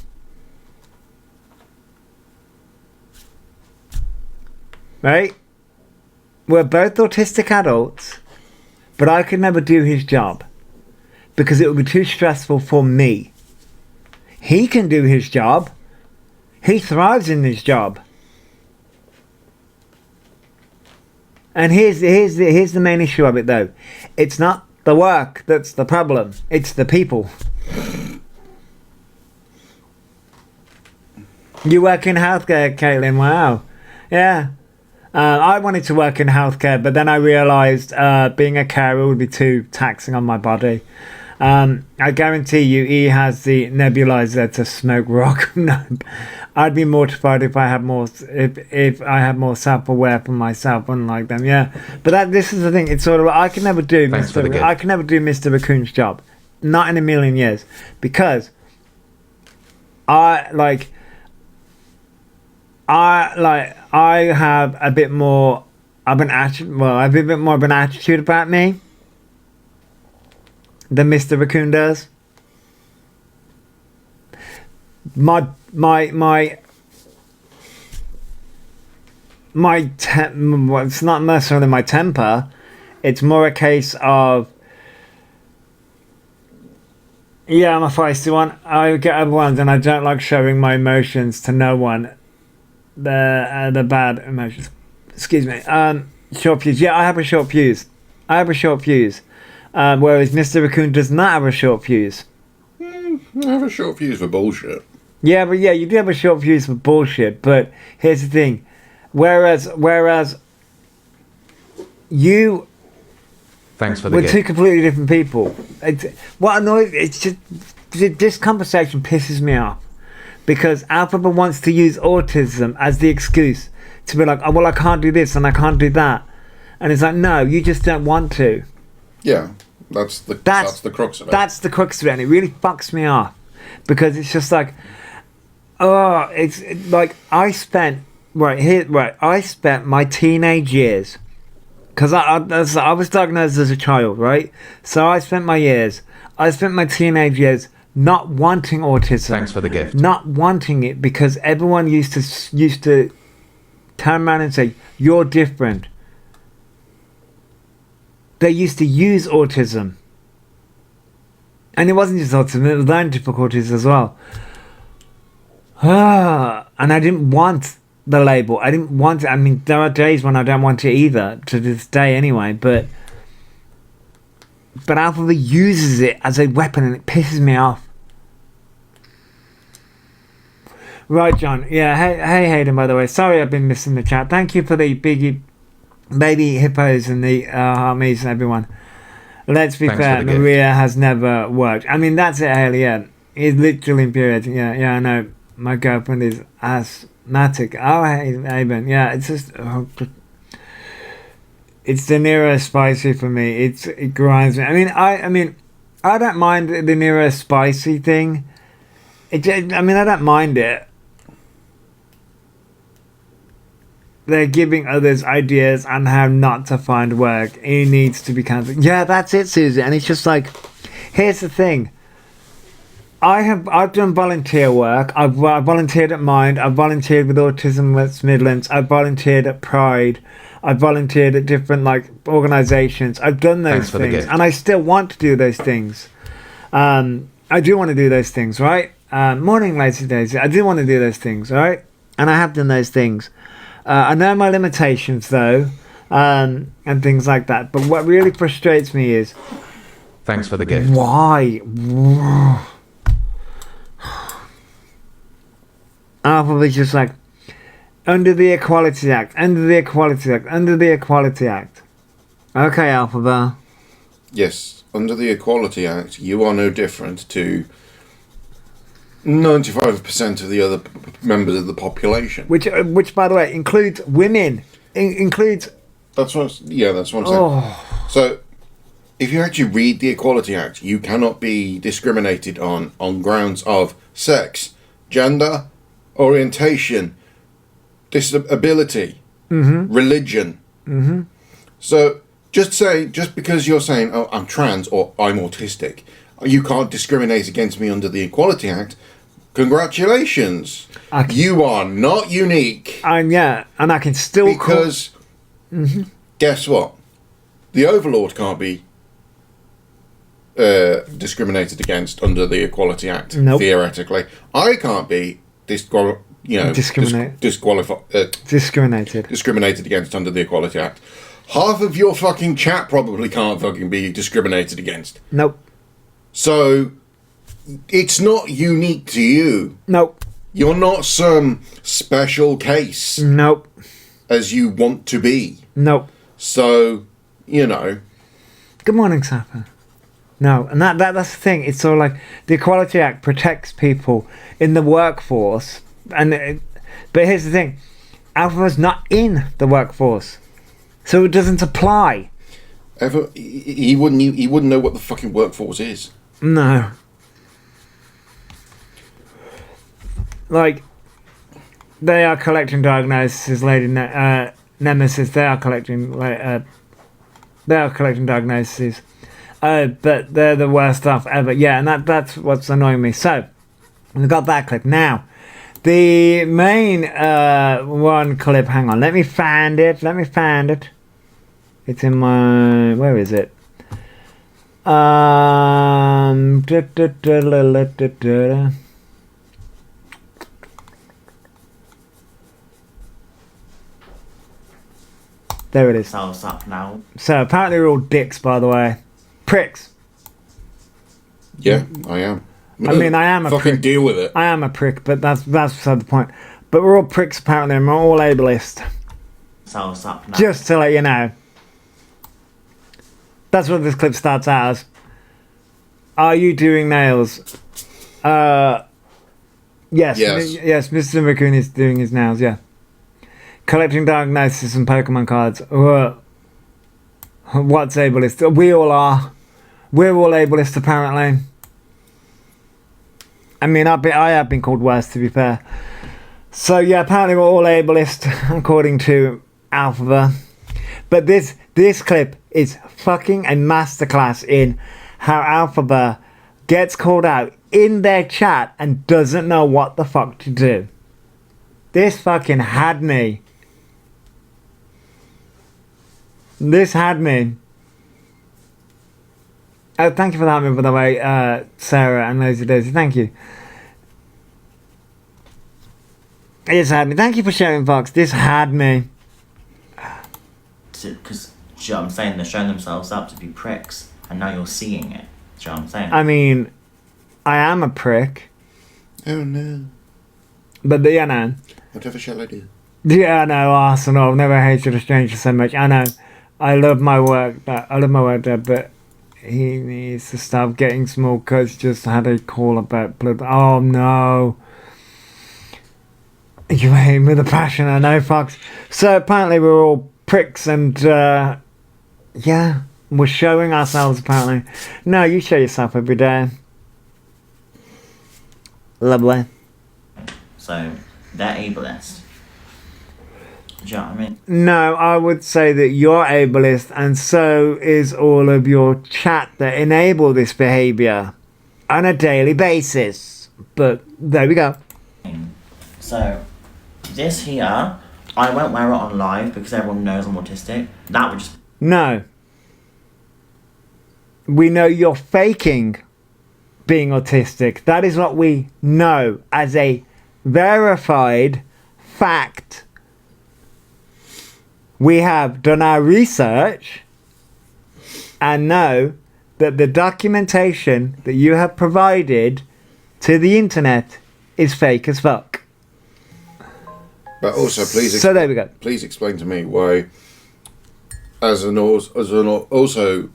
[SPEAKER 1] Right? We're both autistic adults, but I could never do his job because it would be too stressful for me. He can do his job. He thrives in his job. And here's the main issue of it though. It's not the work that's the problem. It's the people. You work in healthcare, Caitlin. Wow. Yeah. I wanted to work in healthcare, but then I realised being a carer would be too taxing on my body. I guarantee you, he has the nebulizer to smoke rock. No, I'd be mortified if I had more. If I had more self-aware for myself, unlike them. Yeah, but this is the thing. It's sort of I can never do Mr. Raccoon's job, not in a million years, because I have a bit more of an attitude. Well, I have a bit more of an attitude about me than Mr. Raccoon does. It's not necessarily my temper. It's more a case of, yeah, I'm a feisty one. I get overwhelmed and I don't like showing my emotions to no one. The bad emotions. Excuse me. Short fuse. Yeah, I have a short fuse. Whereas Mr. Raccoon does not have a short fuse.
[SPEAKER 4] I have a short fuse for bullshit.
[SPEAKER 1] Yeah, but yeah, you do have a short fuse for bullshit. But here's the thing. Whereas you
[SPEAKER 2] Thanks for the
[SPEAKER 1] we're
[SPEAKER 2] gift.
[SPEAKER 1] two completely different people. It's just this conversation pisses me off. Because Elphaba wants to use autism as the excuse to be like, oh, well, I can't do this and I can't do that. And it's like, no, you just don't want to.
[SPEAKER 4] Yeah, that's the crux of it.
[SPEAKER 1] That's the crux of it, and it really fucks me off. Because it's just like, it's like I spent my teenage years, because I was diagnosed as a child, right? So I spent my teenage years not wanting autism.
[SPEAKER 2] Thanks for the gift.
[SPEAKER 1] Not wanting it because everyone used to turn around and say, you're different. They used to use autism. And it wasn't just autism, it was learning difficulties as well. And I didn't want the label. I didn't want it. I mean, there are days when I don't want it either, to this day anyway, but Elphaba uses it as a weapon and it pisses me off. Right, John. Yeah, hey Hayden, by the way. Sorry I've been missing the chat. Thank you for the baby hippos and the armies and everyone. Let's be fair, Maria has never worked. I mean, that's it, Haley, yeah. It's literally infuriating. Yeah, I know. My girlfriend is asthmatic. Oh, hey, Ben. Yeah, it's just... it's the Nero spicy for me. It grinds me. I mean, I don't mind the Nero spicy thing. I don't mind it. They're giving others ideas on how not to find work. It needs to be cancelled. Yeah, that's it, Susie. And it's just like, here's the thing. I've done volunteer work. I've volunteered at Mind. I've volunteered with Autism West Midlands. I've volunteered at Pride. I've volunteered at different organisations. I've done those things, and I still want to do those things. I do want to do those things, right? Morning, Lazy Daisy. I do want to do those things, right? And I have done those things. I know my limitations, though, and things like that. But what really frustrates me is...
[SPEAKER 2] Thanks for the gift.
[SPEAKER 1] Why? Elphaba is just like, under the Equality Act, under the Equality Act, under the Equality Act. Okay, Elphaba.
[SPEAKER 4] Yes, under the Equality Act, you are no different to 95% of the other members of the population.
[SPEAKER 1] which by the way includes women, includes.
[SPEAKER 4] That's what I'm saying. So, if you actually read the Equality Act, you cannot be discriminated on grounds of sex, gender, orientation, disability, religion. So, just because you're saying, oh, I'm trans or I'm autistic, you can't discriminate against me under the Equality Act. Congratulations. You are not unique.
[SPEAKER 1] And I can still
[SPEAKER 4] Because, guess what? The Overlord can't be discriminated against under the Equality Act, theoretically. I can't be discriminated against under the Equality Act. Half of your fucking chat probably can't fucking be discriminated against.
[SPEAKER 1] Nope.
[SPEAKER 4] So, it's not unique to you.
[SPEAKER 1] Nope.
[SPEAKER 4] You're not some special case.
[SPEAKER 1] Nope.
[SPEAKER 4] As you want to be.
[SPEAKER 1] Nope.
[SPEAKER 4] So, you know.
[SPEAKER 1] Good morning, Sapper. No, and that's the thing. It's sort of like the Equality Act protects people in the workforce, but here's the thing: Alphaba's not in the workforce, so it doesn't apply.
[SPEAKER 4] He wouldn't know what the fucking workforce is.
[SPEAKER 1] No. Like, they are collecting diagnoses, Lady Nemesis. They are collecting diagnoses. But they're the worst stuff ever. Yeah, and that's what's annoying me. So, we've got that clip. Now, the main one clip, hang on, let me find it. It's in my, where is it? There it is.
[SPEAKER 3] Selves up now.
[SPEAKER 1] So, apparently we're all dicks, by the way. Pricks.
[SPEAKER 4] Yeah, I am.
[SPEAKER 1] I mean, I am a
[SPEAKER 4] fucking
[SPEAKER 1] prick.
[SPEAKER 4] deal with it.
[SPEAKER 1] I am a prick, but that's beside the point. But we're all pricks apparently, and we're all ableist.
[SPEAKER 3] Selves up now.
[SPEAKER 1] Just to let you know. That's what this clip starts out as. Are you doing nails? Yes. Yes, Mr. McCoon is doing his nails, yeah. Collecting diagnoses and Pokemon cards. What's ableist? We all are. We're all ableist, apparently. I mean, I have been called worse, to be fair. So, yeah, apparently we're all ableist, according to Elphaba. But this clip is fucking a masterclass in how Elphaba gets called out in their chat and doesn't know what the fuck to do. This fucking had me. This had me. Oh, thank you for that, by the way, Sarah and Lazy Daisy. Thank you. This had me. Thank you for sharing, Fox. This had me.
[SPEAKER 3] Because, you know what I'm saying? They're showing themselves up to be pricks, and now you're seeing it. Do you know what I'm saying?
[SPEAKER 1] I mean, I am a prick.
[SPEAKER 4] Oh, no.
[SPEAKER 1] But, you know.
[SPEAKER 4] Whatever shall I do?
[SPEAKER 1] Yeah, I know, Arsenal. I've never hated a stranger so much. I know. I love my work there, but he needs to stop getting small cuts. Just had a call about blood. Oh, no. You hate me with a passion, I know, Fox. So, apparently we're all pricks and, yeah, we're showing ourselves, apparently. No, you show yourself every day. Lovely.
[SPEAKER 3] So, they're ableist. Do you know what I mean?
[SPEAKER 1] No, I would say that you're ableist, and so is all of your chat that enable this behaviour on a daily basis. But there we go.
[SPEAKER 3] So, this here, I won't wear it on live because everyone knows I'm autistic. That would just...
[SPEAKER 1] No. We know you're faking being autistic. That is what we know as a verified fact. We have done our research and know that the documentation that you have provided to the internet is fake as fuck.
[SPEAKER 4] But also,
[SPEAKER 1] so there we go.
[SPEAKER 4] Please explain to me why, as an also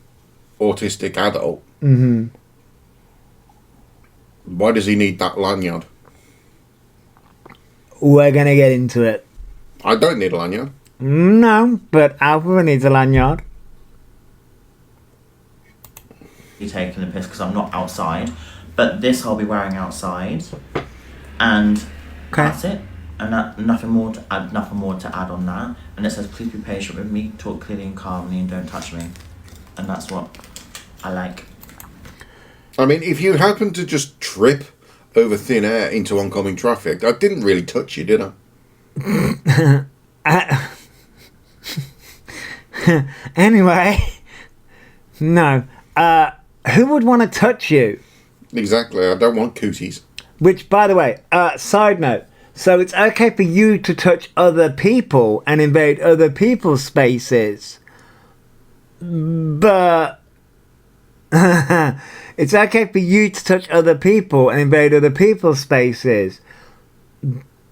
[SPEAKER 4] autistic adult, Why does he need that lanyard?
[SPEAKER 1] We're going to get into it.
[SPEAKER 4] I don't need a lanyard.
[SPEAKER 1] No, but Elphaba needs a lanyard.
[SPEAKER 3] Be taking the piss because I'm not outside, but this I'll be wearing outside, and that's it. And nothing more to add on that. And it says, please be patient with me, talk clearly and calmly, and don't touch me. And that's what I like.
[SPEAKER 4] I mean, if you happen to just trip over thin air into oncoming traffic, I didn't really touch you, did I?
[SPEAKER 1] Anyway, no. Who would want to touch you?
[SPEAKER 4] Exactly, I don't want cooties.
[SPEAKER 1] Which, by the way, side note, so it's okay for you to touch other people and invade other people's spaces, but it's okay for you to touch other people and invade other people's spaces,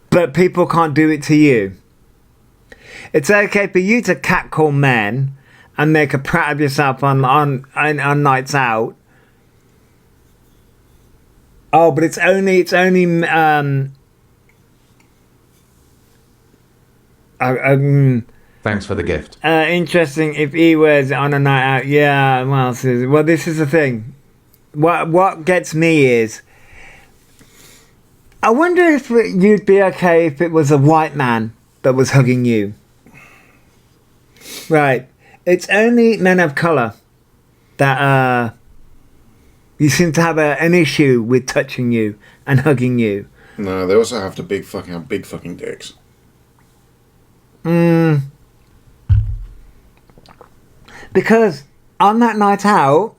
[SPEAKER 1] but people can't do it to you. It's okay for you to catcall men and make a prat of yourself on nights out. Oh, but it's only
[SPEAKER 2] Thanks for the gift.
[SPEAKER 1] interesting if he wears it on a night out. Yeah, well, this is the thing. What gets me is, I wonder if you'd be okay if it was a white man that was hugging you. Right. It's only men of colour that you seem to have an issue with touching you and hugging you.
[SPEAKER 4] No, they also have to have big fucking dicks.
[SPEAKER 1] Because on that night out,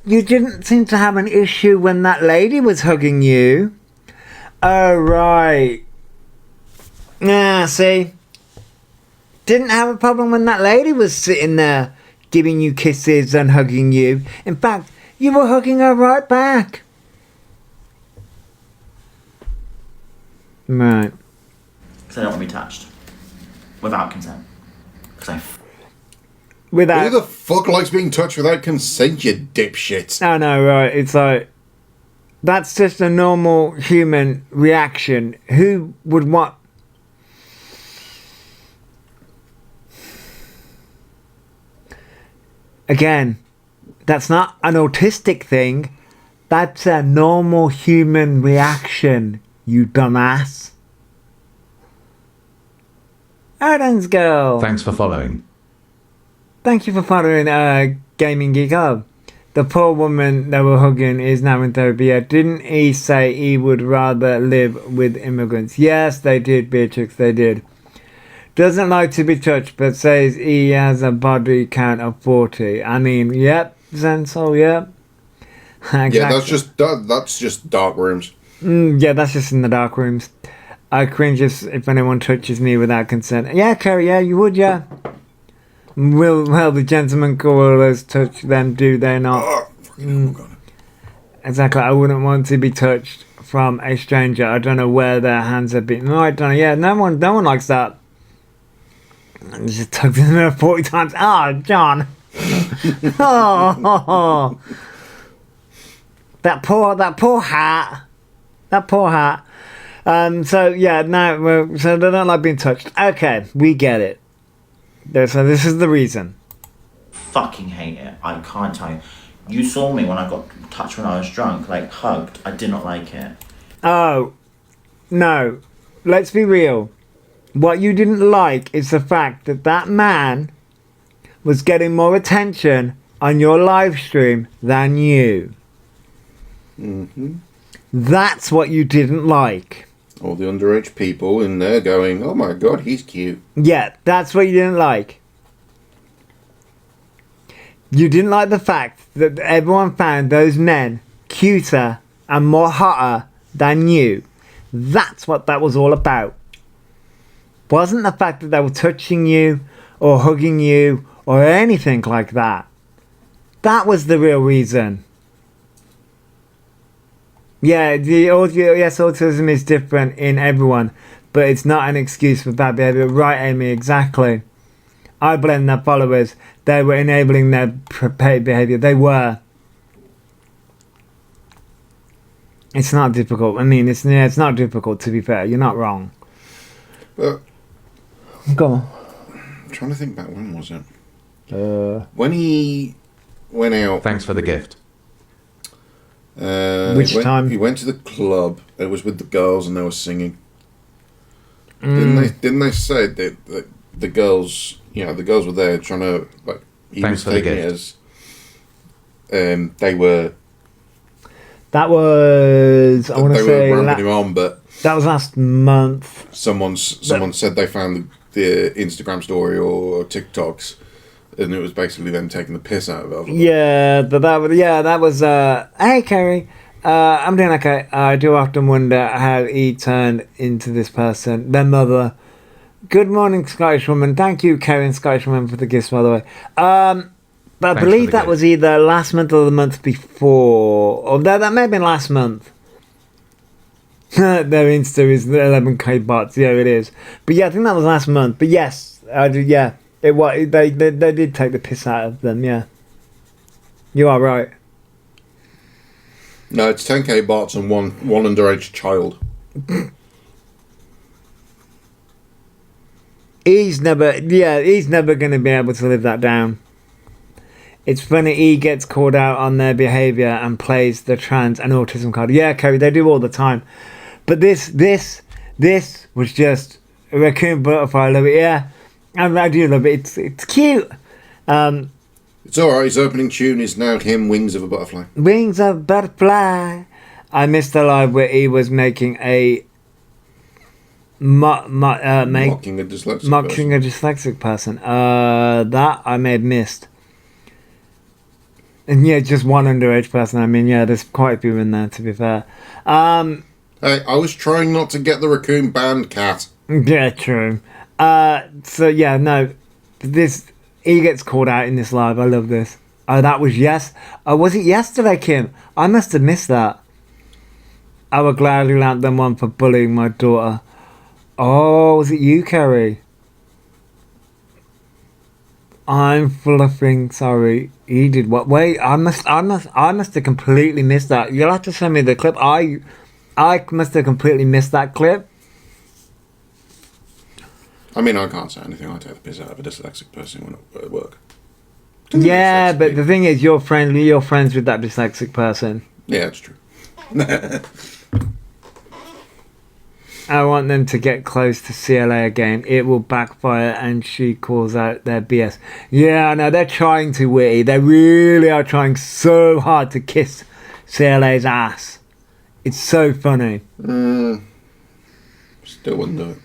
[SPEAKER 1] you didn't seem to have an issue when that lady was hugging you. Oh, right. Yeah, see? Didn't have a problem when that lady was sitting there giving you kisses and hugging you. In fact, you were hugging her right back. Right.
[SPEAKER 3] Because I don't want to be touched without consent.
[SPEAKER 1] Without...
[SPEAKER 4] Who the fuck likes being touched without consent, you dipshit?
[SPEAKER 1] I know, right? It's like, that's just a normal human reaction. Who would want... Again, that's not an autistic thing. That's a normal human reaction, you dumbass. Odin's girl.
[SPEAKER 2] Thanks for following.
[SPEAKER 1] Thank you for following Gaming Geek Hub. The poor woman they were hugging is now in therapy. Didn't he say he would rather live with immigrants? Yes, they did, Beatrix, they did. Doesn't like to be touched, but says he has a body count of 40. I mean, yep, Zenso, yep. Exactly.
[SPEAKER 4] Yeah, that's just dark rooms.
[SPEAKER 1] Yeah, that's just in the dark rooms. I cringe if anyone touches me without consent. Yeah, Kerry, yeah, you would, yeah. Well, the gentlemen gorillas touch them, do they not? Exactly, I wouldn't want to be touched from a stranger. I don't know where their hands have been. No, I don't know. Yeah, no one likes that. I just tugged in there 40 times. Oh, John. Oh. That poor hat. That poor hat. So yeah, no, so they don't like being touched. Okay, we get it. So this is the reason.
[SPEAKER 3] Fucking hate it. I can't tell you. You saw me when I got touched when I was drunk, like hugged. I did not like it.
[SPEAKER 1] Oh, no. Let's be real. What you didn't like is the fact that that man was getting more attention on your live stream than you.
[SPEAKER 4] Mm-hmm.
[SPEAKER 1] That's what you didn't like.
[SPEAKER 4] All the underage people in there going, oh my god, he's cute.
[SPEAKER 1] Yeah, that's what you didn't like. You didn't like the fact that everyone found those men cuter and more hotter than you. That's what that was all about. Wasn't the fact that they were touching you or hugging you or anything like that. That was the real reason. Yeah, yes, autism is different in everyone, but it's not an excuse for bad behaviour. Right, Amy, exactly. I blame their followers. They were enabling their paid behaviour. They were. It's not difficult. I mean, it's not difficult, to be fair. You're not wrong.
[SPEAKER 4] But
[SPEAKER 1] Go on.
[SPEAKER 4] I'm trying to think back, when was it? When he went out.
[SPEAKER 2] Thanks for the gift.
[SPEAKER 1] Which time?
[SPEAKER 4] He went to the club. It was with the girls, and they were singing. Didn't they say that the girls, the girls were there trying to, like, he
[SPEAKER 2] Thanks
[SPEAKER 4] was
[SPEAKER 2] for the
[SPEAKER 4] taking it
[SPEAKER 2] gift.
[SPEAKER 4] as, they were.
[SPEAKER 1] That was, I want to
[SPEAKER 4] they
[SPEAKER 1] say,
[SPEAKER 4] were ramping him on, but
[SPEAKER 1] that was last month.
[SPEAKER 4] someone said they found the Instagram story or TikToks, and it was basically them taking the piss out of Elphaba.
[SPEAKER 1] Yeah, that was. Hey, Kerry. I'm doing okay. I do often wonder how he turned into this person, their mother. Good morning, Scottish woman. Thank you, Kerry, Scottish woman, for the gifts, by the way. But I
[SPEAKER 2] Thanks
[SPEAKER 1] believe
[SPEAKER 2] for the
[SPEAKER 1] that
[SPEAKER 2] gift.
[SPEAKER 1] was either last month or the month before. Or that may have been last month. Their Insta is 11k bots. Yeah, it is. But yeah, I think that was last month. But yes, I do. Yeah, it was. They did take the piss out of them. Yeah, you are right.
[SPEAKER 4] No, it's 10k bots and one underage child.
[SPEAKER 1] He's never going to be able to live that down. It's funny, he gets called out on their behaviour and plays the trans and autism card. Yeah, Kerry, they do all the time. But this was just a raccoon butterfly. I love it. Yeah, I do love it. It's cute.
[SPEAKER 4] It's alright, his opening tune is now him, Wings of a Butterfly.
[SPEAKER 1] Wings of butterfly. I missed the live where he was making a
[SPEAKER 4] Mocking a dyslexic
[SPEAKER 1] mocking
[SPEAKER 4] person.
[SPEAKER 1] a dyslexic person. That I may have missed. And yeah, just one underage person. I mean, yeah, there's quite a few in there, to be fair.
[SPEAKER 4] Hey, I was trying not to get the raccoon banned, Cat.
[SPEAKER 1] Yeah, true. So yeah, no, he gets called out in this live. I love this. Oh, that was was it yesterday, Kim? I must have missed that. I would gladly lamp them one for bullying my daughter. Oh, was it you, Kerry? I'm fluffing. Sorry, he did what? Wait, I must have completely missed that. You'll have to send me the clip. I must have completely missed that clip.
[SPEAKER 4] I mean, I can't say anything. I take the piss out of a dyslexic person when at work.
[SPEAKER 1] Yeah,
[SPEAKER 4] Dyslexic
[SPEAKER 1] but
[SPEAKER 4] people.
[SPEAKER 1] the thing is, you're friends with that dyslexic person.
[SPEAKER 4] Yeah, it's true.
[SPEAKER 1] I want them to get close to CLA again. It will backfire, and she calls out their BS. Yeah, I know, they're trying to, witty. They really are trying so hard to kiss CLA's ass. It's so funny.
[SPEAKER 4] Still wouldn't do it.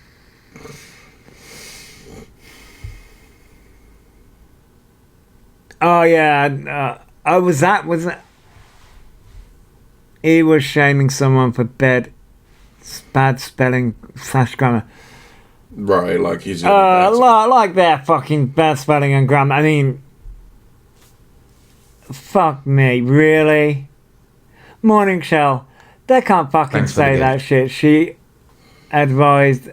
[SPEAKER 1] Oh, yeah. Was that... He was shaming someone for bad spelling / grammar.
[SPEAKER 4] Right, like he's...
[SPEAKER 1] Like that fucking bad spelling and grammar. I mean... Fuck me, really? Morning, Shell. They can't fucking
[SPEAKER 2] Thanks for the
[SPEAKER 1] say that
[SPEAKER 2] gift.
[SPEAKER 1] shit. She advised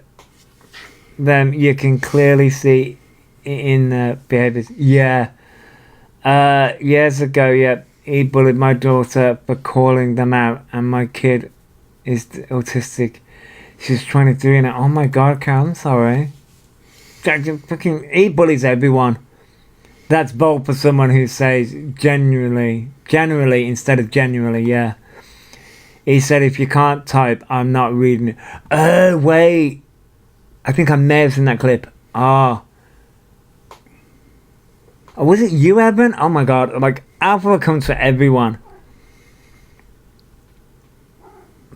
[SPEAKER 1] them, you can clearly see in the behaviours. Yeah. Years ago, he bullied my daughter for calling them out, and my kid is autistic. She's 23 and oh my god, Carl, I'm sorry. He bullies everyone. That's bold for someone who says generally instead of genuinely, yeah. He said, if you can't type, I'm not reading it. Oh, wait. I think I may have seen that clip. Oh, was it you, Evan? Oh my god, like, Alpha comes for everyone.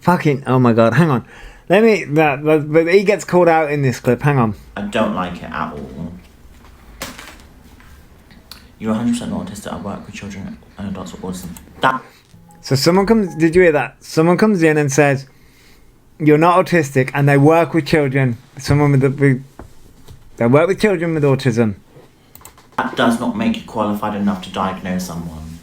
[SPEAKER 1] Fucking, oh my god, hang on. But he gets called out in this clip, hang on.
[SPEAKER 3] I don't like it at all. You're 100% not autistic. I work with children and adults with autism.
[SPEAKER 1] So someone comes, did you hear that? Someone comes in and says, you're not autistic, and they work with children. They work with children with autism.
[SPEAKER 3] That does not make you qualified enough to diagnose someone.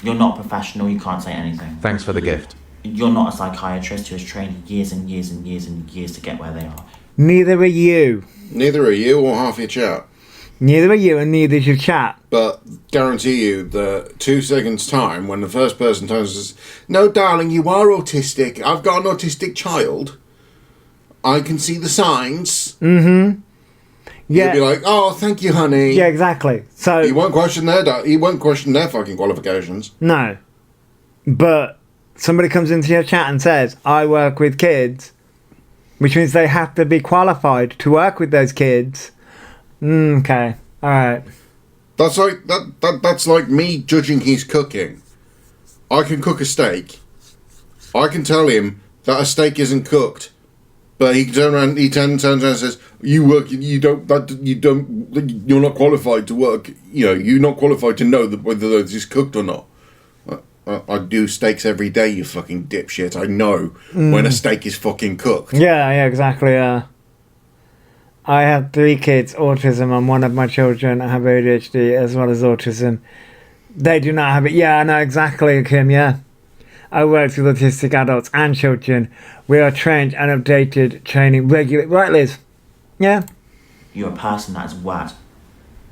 [SPEAKER 3] You're not professional, you can't say anything.
[SPEAKER 2] Thanks for the gift.
[SPEAKER 3] You're not a psychiatrist who has trained years and years and years and years to get where they are.
[SPEAKER 1] Neither are you.
[SPEAKER 4] Neither are you or half your chat.
[SPEAKER 1] Neither are you, and neither is your chat.
[SPEAKER 4] But guarantee you that 2 seconds time, when the first person turns and says, "No, darling, you are autistic. I've got an autistic child. I can see the signs."
[SPEAKER 1] Mm-hmm. Yeah.
[SPEAKER 4] You'll be like, "Oh, thank you, honey."
[SPEAKER 1] Yeah, exactly. So
[SPEAKER 4] He won't question their fucking qualifications.
[SPEAKER 1] no, but somebody comes into your chat and says, "I work with kids," which means they have to be qualified to work with those kids. Okay, all right.
[SPEAKER 4] That's like that's like me judging his cooking. I can cook a steak. I can tell him that a steak isn't cooked, but he turns around and says, "You work. You don't. You're not qualified to work. You know, you're not qualified to know whether this is cooked or not." I do steaks every day, you fucking dipshit. I know when a steak is fucking cooked.
[SPEAKER 1] Yeah, exactly. I have 3 kids, autism, and one of my children have ADHD as well as autism. They do not have it. Yeah, I know exactly, Kim, yeah. I work with autistic adults and children. We are trained and updated training regularly. Right, Liz? Yeah?
[SPEAKER 3] You're a person that's worked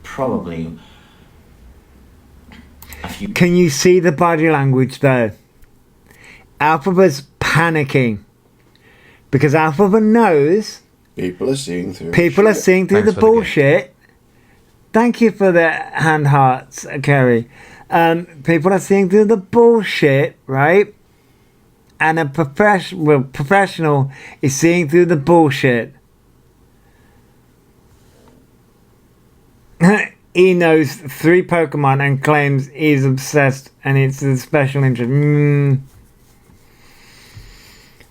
[SPEAKER 3] probably a few...
[SPEAKER 1] Can you see the body language, though? Elphaba's panicking. Because Elphaba knows...
[SPEAKER 4] People are seeing through
[SPEAKER 1] the
[SPEAKER 2] Thanks for the
[SPEAKER 1] bullshit. Thank you for the hand hearts, Kerry. People are seeing through the bullshit, right? And a professional is seeing through the bullshit. He knows 3 Pokemon and claims he's obsessed and it's a special interest.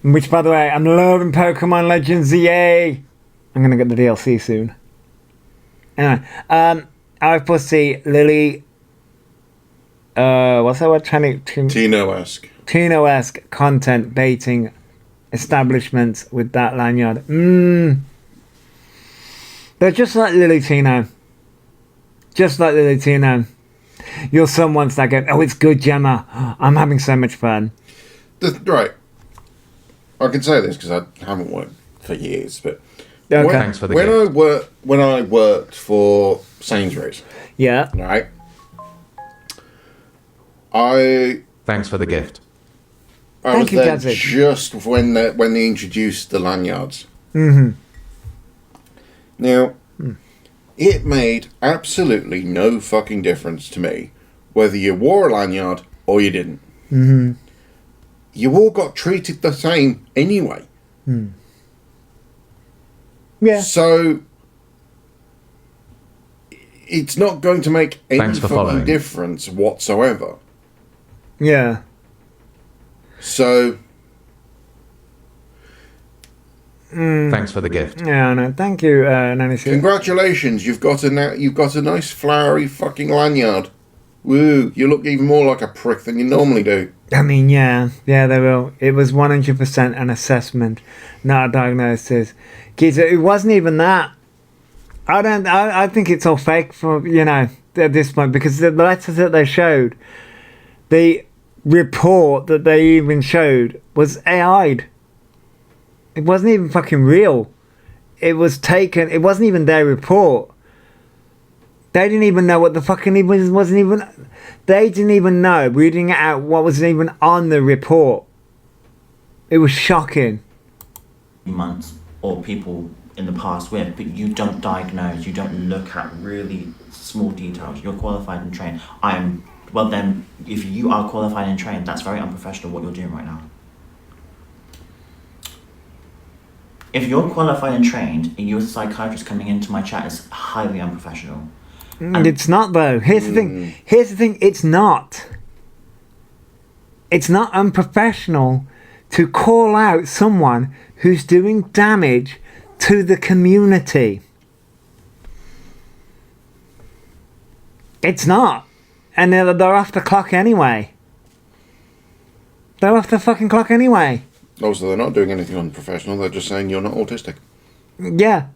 [SPEAKER 1] Which, by the way, I'm loving Pokemon Legends, yay! I'm gonna get the DLC soon. Anyway, I foresee Lily... what's that word?
[SPEAKER 4] Tino-esque.
[SPEAKER 1] Tino-esque content baiting establishments with that lanyard. They're just like Lily Tino. Just like Lily Tino. You're someone's that go, "Oh, it's good, Gemma. I'm having so much fun."
[SPEAKER 4] Right. I can say this because I haven't worked for years, but
[SPEAKER 1] Okay.
[SPEAKER 2] Thanks for the gift.
[SPEAKER 4] when I worked for Sainsbury's,
[SPEAKER 1] Yeah.
[SPEAKER 4] right?
[SPEAKER 2] Thanks for the gift.
[SPEAKER 4] I
[SPEAKER 1] Thank
[SPEAKER 4] was
[SPEAKER 1] you,
[SPEAKER 4] there
[SPEAKER 1] Jazzy.
[SPEAKER 4] just when they introduced the lanyards.
[SPEAKER 1] Mm-hmm.
[SPEAKER 4] Now, it made absolutely no fucking difference to me whether you wore a lanyard or you didn't.
[SPEAKER 1] Mm-hmm.
[SPEAKER 4] You all got treated the same anyway.
[SPEAKER 1] Yeah.
[SPEAKER 4] So it's not going to make any
[SPEAKER 2] Thanks for
[SPEAKER 4] fucking
[SPEAKER 2] following.
[SPEAKER 4] difference whatsoever.
[SPEAKER 1] Yeah.
[SPEAKER 4] So
[SPEAKER 2] Thanks for the gift.
[SPEAKER 1] Yeah, no, thank you, Nanny Sue.
[SPEAKER 4] congratulations, you've got a nice flowery fucking lanyard. Woo! You look even more like a prick than you normally do.
[SPEAKER 1] I mean, yeah, they will. It was 100% an assessment, not a diagnosis. Kids, it wasn't even that. I think it's all fake for, at this point, because the letters that they showed, the report that they even showed was AI'd. It wasn't even fucking real. It was taken, it wasn't even their report. They didn't even know what the fucking they didn't even know, reading it out, what was even on the report. It was shocking.
[SPEAKER 3] months or people in the past with, but you don't diagnose, you don't look at really small details. You're qualified and trained. Well then, if you are qualified and trained, that's very unprofessional what you're doing right now. If you're qualified and trained and you're a psychiatrist coming into my chat, is highly unprofessional.
[SPEAKER 1] It's not, though. Here's the thing. It's not. It's not unprofessional to call out someone who's doing damage to the community. It's not. And they're off the clock anyway. They're off the fucking clock anyway.
[SPEAKER 4] Also, they're not doing anything unprofessional, they're just saying you're not autistic.
[SPEAKER 1] Yeah.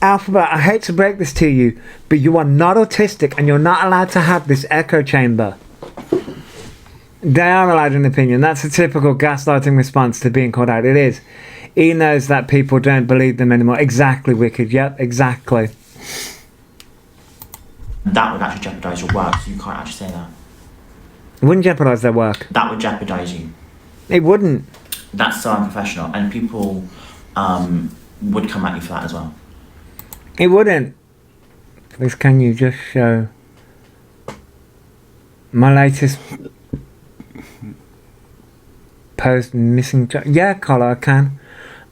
[SPEAKER 1] Elphaba, I hate to break this to you, but you are not autistic and you're not allowed to have this echo chamber. They are allowed an opinion. That's a typical gaslighting response to being called out. It is. He knows that people don't believe them anymore. Exactly, Wicked. Yep, exactly.
[SPEAKER 3] That would actually jeopardise your work, so you can't actually say that.
[SPEAKER 1] It wouldn't jeopardise their work.
[SPEAKER 3] That would jeopardise you.
[SPEAKER 1] It wouldn't.
[SPEAKER 3] That's so unprofessional, and people would come at you for that as well.
[SPEAKER 1] It wouldn't. Please, can you just show my latest post missing? Yeah, Carla, I can.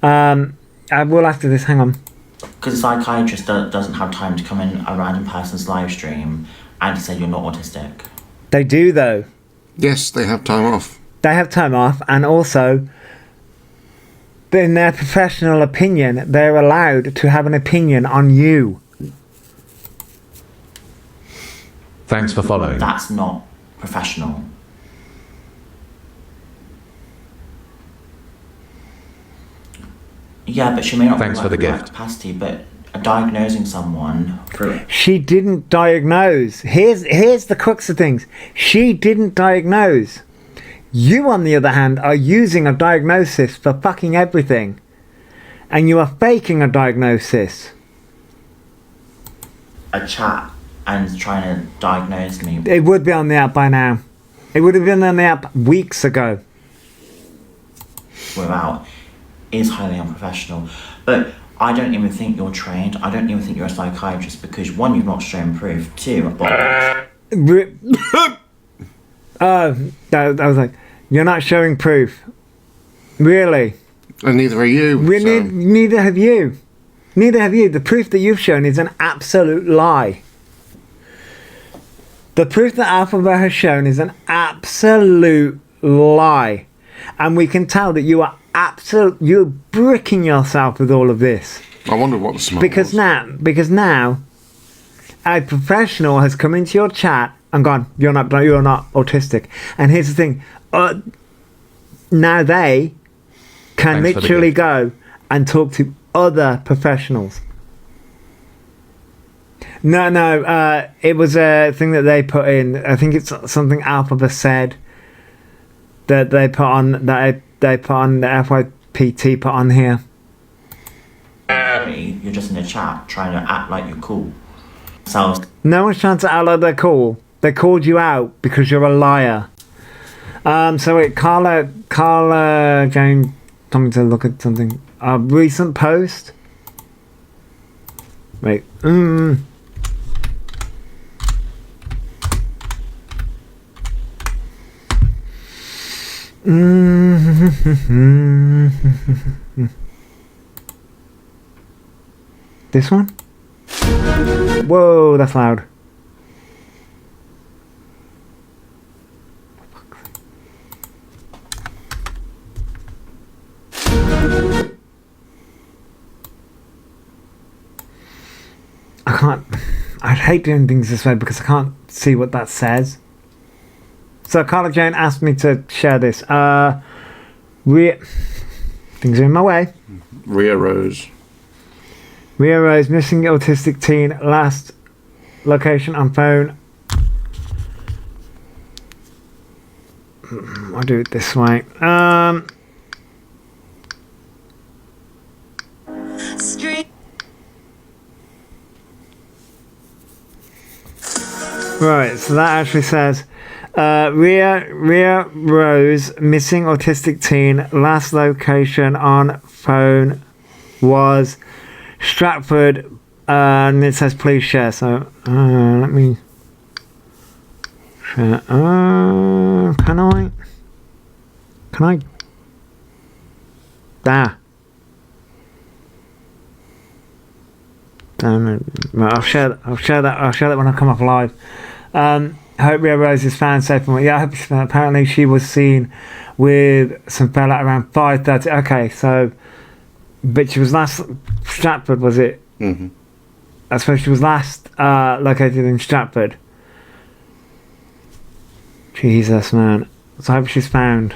[SPEAKER 1] I will after this. Hang on.
[SPEAKER 3] Because a psychiatrist doesn't have time to come in a random person's live stream and say you're not autistic.
[SPEAKER 1] They do, though.
[SPEAKER 4] Yes, they have time off.
[SPEAKER 1] They have time off, and also, in their professional opinion, they're allowed to have an opinion on you.
[SPEAKER 2] Thanks for following.
[SPEAKER 3] That's not professional. Yeah, but she may not
[SPEAKER 2] Thanks for the
[SPEAKER 3] work in
[SPEAKER 2] gift.
[SPEAKER 3] capacity, but diagnosing someone through
[SPEAKER 1] She didn't diagnose. Here's the crux of things. She didn't diagnose. You, on the other hand, are using a diagnosis for fucking everything. And you are faking a diagnosis.
[SPEAKER 3] a chat and trying to diagnose me.
[SPEAKER 1] It would be on the app by now. It would have been on the app weeks ago.
[SPEAKER 3] Without is highly unprofessional. But I don't even think you're trained. I don't even think you're a psychiatrist because one, you've not shown proof. Two,
[SPEAKER 1] I was like, you're not showing proof. Really?
[SPEAKER 4] And neither are you.
[SPEAKER 1] Neither have you. Neither have you. The proof that you've shown is an absolute lie. The proof that Elphaba has shown is an absolute lie. And we can tell that you're bricking yourself with all of this.
[SPEAKER 4] I wonder what the smell
[SPEAKER 1] Because
[SPEAKER 4] was.
[SPEAKER 1] now a professional has come into your chat and gone, you're not autistic. And here's the thing, now they can
[SPEAKER 2] Thanks for the
[SPEAKER 1] literally
[SPEAKER 2] gift.
[SPEAKER 1] go and talk to other professionals. No, it was a thing that they put in. I think it's something Elphaba said that they put on, the FYPT put on here.
[SPEAKER 3] You're just in a chat trying to act like you're cool. So
[SPEAKER 1] No one's trying to act like they're cool. They called you out because you're a liar. So wait, Carla Jane told me to look at something. A recent post. Wait. This one? Whoa, that's loud. I can't. I'd hate doing things this way because I can't see what that says. So Carla Jane asked me to share this. Things are in my way.
[SPEAKER 4] Rhea Rose.
[SPEAKER 1] Rhea Rose, missing autistic teen, last location on phone. I'll do it this way. Right, so that actually says Rhea Rose, missing autistic teen, last location on phone was Stratford, and it says please share. So let me share. Can I? I'll share that when I come off live. I hope Rhea Rose is found safe and well. Yeah, I hope she's found. Apparently she was seen with some fella around 5:30. Okay, so but she was last Stratford, was it?
[SPEAKER 4] Mm-hmm.
[SPEAKER 1] I suppose she was last located in Stratford. Jesus, man. So I hope she's found.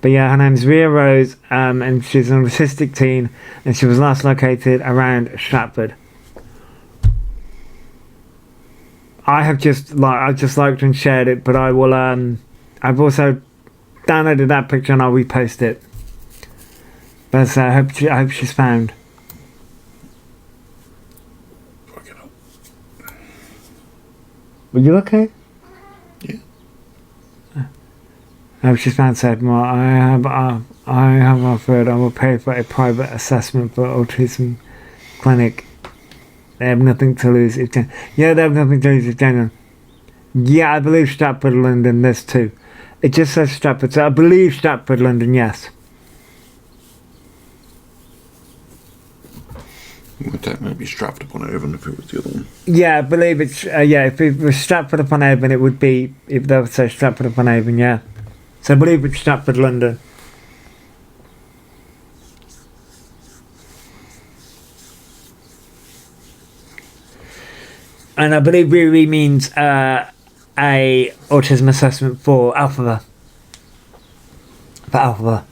[SPEAKER 1] But yeah, her name's Rhea Rose, and she's an autistic teen, and she was last located around Stratford. I just liked and shared it, but I will I've also downloaded that picture and I'll repost it. But I hope she's found.
[SPEAKER 4] Fucking hell.
[SPEAKER 1] Were you okay?
[SPEAKER 4] Yeah.
[SPEAKER 1] I hope she's found, said more. I have offered, I will pay for a private assessment for autism clinic. They have nothing to lose. They have nothing to lose if genuine. Yeah, I believe Stratford, London, there's two. It just says Stratford, so I believe Stratford, London, yes.
[SPEAKER 4] That might be Stratford upon Avon if it was the other one.
[SPEAKER 1] Yeah, I believe it's, if it was Stratford upon Avon, it would be, if they would say Stratford upon Avon, yeah. So I believe it's Stratford, London. And I believe Riri means a autism assessment for Elphaba. For Elphaba.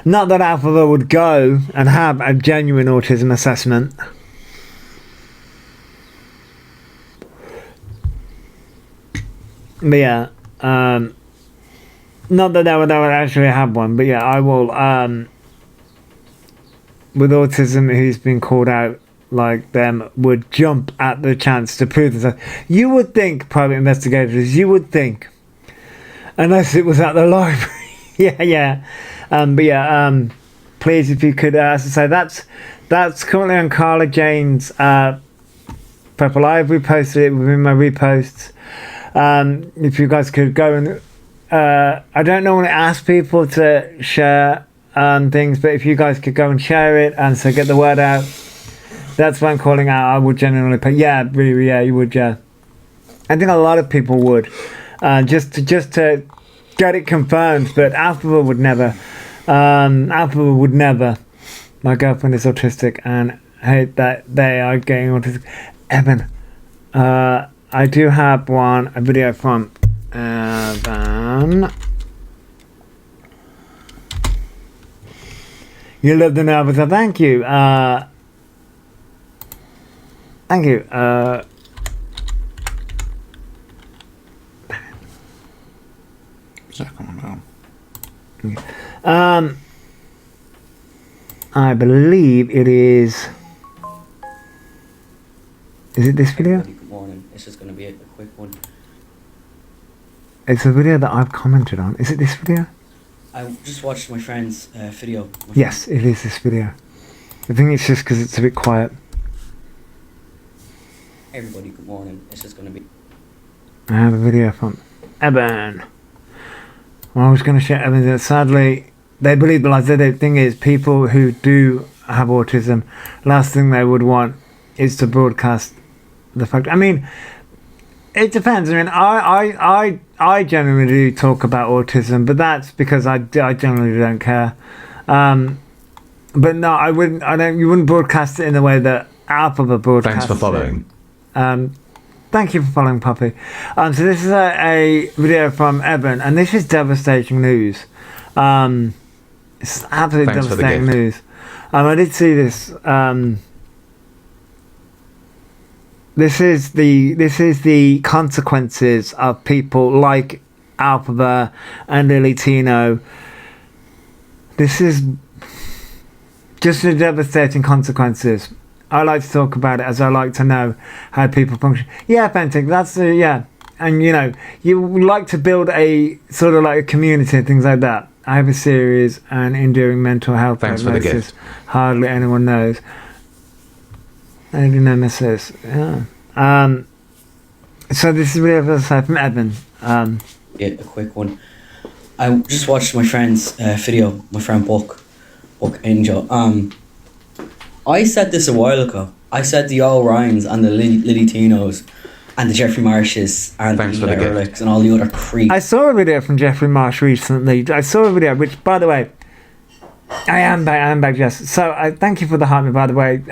[SPEAKER 1] Not that Elphaba would go and have a genuine autism assessment. But yeah, not that they would actually have one, but yeah, I will, with autism, who's been called out like them, would jump at the chance to prove this. You would think, private investigators, you would think, unless it was at the library. yeah. But yeah, please, if you could, as I say, that's currently on Carla Jane's Purple. I've reposted it within my reposts. If you guys could go and, I don't normally ask people to share things, but if you guys could go and share it and so get the word out, that's what I'm calling out. I would genuinely pay. Yeah, really, yeah, you would, yeah. I think a lot of people would, just to get it confirmed. But Elphaba would never. Elphaba would never. My girlfriend is autistic and hate that they are getting autistic. Evan, I do have a video from Evan. You love the nervous. Thank you. Thank you.
[SPEAKER 4] Is that coming down?
[SPEAKER 1] I believe it is. Is it this video?
[SPEAKER 5] Good morning. This is going to be a quick one.
[SPEAKER 1] It's a video that I've commented on. Is it this video?
[SPEAKER 5] I just watched my friend's video.
[SPEAKER 1] Yes, it is this video. I think it's just because it's a bit quiet.
[SPEAKER 5] Hey everybody, good morning. This is going to be...
[SPEAKER 1] I have a video from Evan. Well, I was going to share Evan. Sadly, they believe the lies. The thing is, people who do have autism, last thing they would want is to broadcast the fact. I mean, it depends. I mean, I generally do talk about autism, but that's because I generally don't care. But no, I wouldn't. You wouldn't broadcast it in the way that Elphaba broadcasts.
[SPEAKER 2] Thanks for following.
[SPEAKER 1] Thank you for following, Poppy. So this is a video from Evan, and this is devastating news. It's absolutely
[SPEAKER 2] Thanks
[SPEAKER 1] devastating news. I did see this. This is the consequences of people like Elphaba and Lily Tino. This is just the devastating consequences. I like to talk about it as I like to know how people function. Yeah, Fentic, that's yeah. And you know, you like to build a sort of like a community and things like that. I have a serious and enduring mental health
[SPEAKER 2] Thanks for the
[SPEAKER 1] diagnosis.
[SPEAKER 2] gift.
[SPEAKER 1] Hardly anyone knows. I do nemesis. Yeah. So this is really from Evan.
[SPEAKER 5] Yeah, a quick one. I just watched my friend's video, my friend Book Angel. I said this a while ago. I said the O'Ryans and the Lily Tinos and the Jeffrey Marshes and
[SPEAKER 2] Thanks
[SPEAKER 5] the
[SPEAKER 2] for the gift.
[SPEAKER 5] Ehrlichs and all the other creeps.
[SPEAKER 1] I saw a video from Jeffrey Marsh recently. I saw a video, which, by the way, I am back, Jess. So I thank you for the hype, by the way,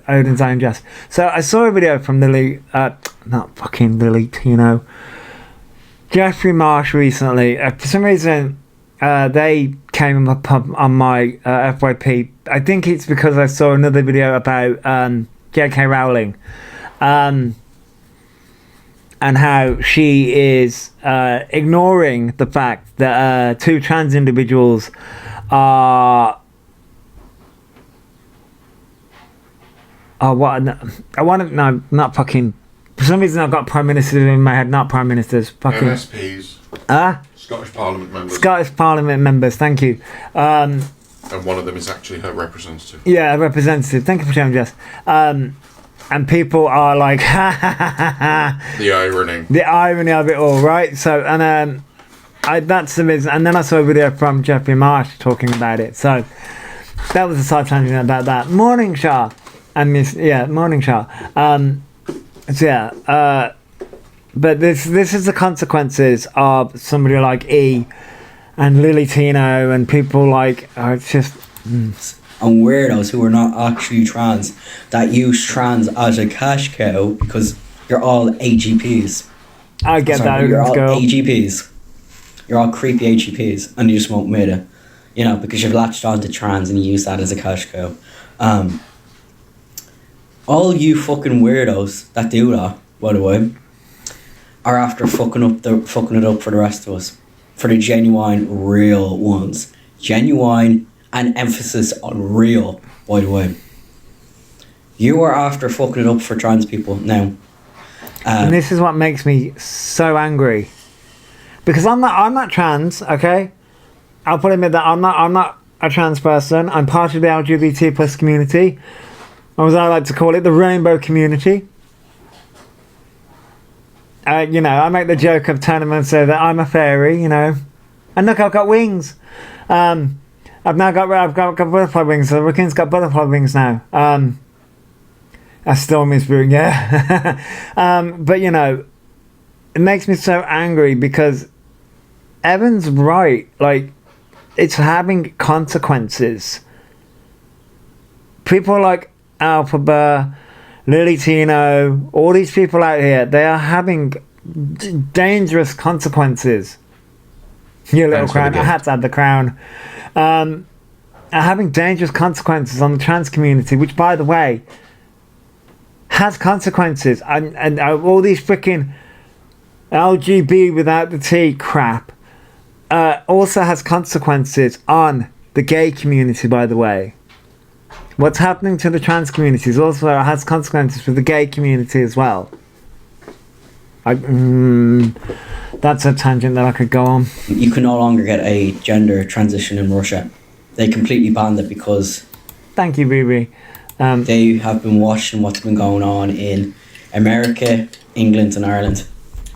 [SPEAKER 1] Odin's own Jess. So I saw a video from Lily, not fucking Lily Tino, Jeffrey Marsh recently. For some reason, they came up on my FYP. I think it's because I saw another video about J.K. Rowling. and how she is ignoring the fact that two trans individuals are. Oh, what? I want to. No, not fucking. For some reason, I've got prime ministers in my head, not prime ministers. Fucking.
[SPEAKER 4] MSPs. Scottish Parliament members.
[SPEAKER 1] Scottish Parliament members, thank you.
[SPEAKER 4] And one of them is actually her representative.
[SPEAKER 1] Yeah, representative. Thank you for sharing, Jess. And people are like, ha ha ha ha ha.
[SPEAKER 4] The irony.
[SPEAKER 1] The irony of it all, right? So, and that's the reason. And then I saw a video from Jeffrey Marsh talking about it. So that was a side tangent about that. Morning, Shah. And Miss, yeah, morning, Shah. So yeah, but this is the consequences of somebody like E and Lily Tino and people like it's just
[SPEAKER 5] And weirdos who are not actually trans that use trans as a cash cow because you're all AGPs.
[SPEAKER 1] I get that,
[SPEAKER 5] you're all
[SPEAKER 1] girl.
[SPEAKER 5] AGPs. You're all creepy AGPs and you just won't admit it. You know, because you've latched on to trans and you use that as a cash cow. All you fucking weirdos that do that, by the way, are after fucking it up for the rest of us. For the genuine, real ones. Genuine and emphasis on real, by the way. You are after fucking it up for trans people now.
[SPEAKER 1] And this is what makes me so angry. Because I'm not trans, okay? I'll put admit that I'm not a trans person. I'm part of the LGBT plus community. Or as I like to call it, the rainbow community. You know, I make the joke of turning them and say that I'm a fairy, you know. And look, I've got wings. I've got butterfly wings. So Rakin's got butterfly wings now. I still miss brewing, yeah. But you know, it makes me so angry because Evan's right. Like, it's having consequences. People like Elphaba, Lily Tino, all these people out here, they are having dangerous consequences. Your little crown, I had to add the crown. Are having dangerous consequences on the trans community, which, by the way, has consequences. And all these freaking LGB without the T crap also has consequences on the gay community, by the way. What's happening to the trans communities also has consequences for the gay community as well. That's a tangent that I could go on.
[SPEAKER 5] You can no longer get a gender transition in Russia. They completely banned it because...
[SPEAKER 1] Thank you, Bibi.
[SPEAKER 5] They have been watching what's been going on in America, England and Ireland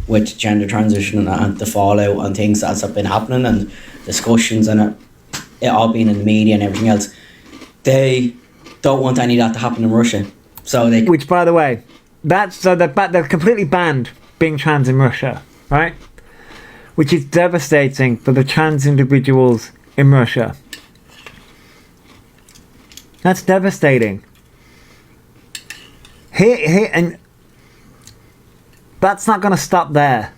[SPEAKER 5] with gender transition and the fallout and things that's been happening and discussions and it all being in the media and everything else. They don't want any of that to happen in Russia. So they...
[SPEAKER 1] Which, by the way, they're completely banned being trans in Russia, right? Which is devastating for the trans individuals in Russia. That's devastating. Here, and that's not going to stop there.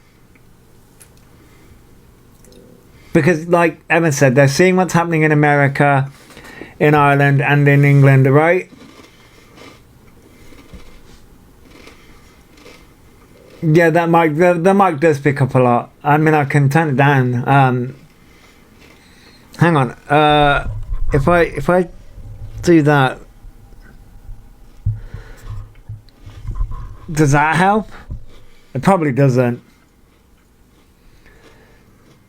[SPEAKER 1] Because, like Emma said, they're seeing what's happening in America, in Ireland, and in England, right? Yeah, the mic does pick up a lot. I mean, I can turn it down. Hang on. If I do that, does that help? It probably doesn't.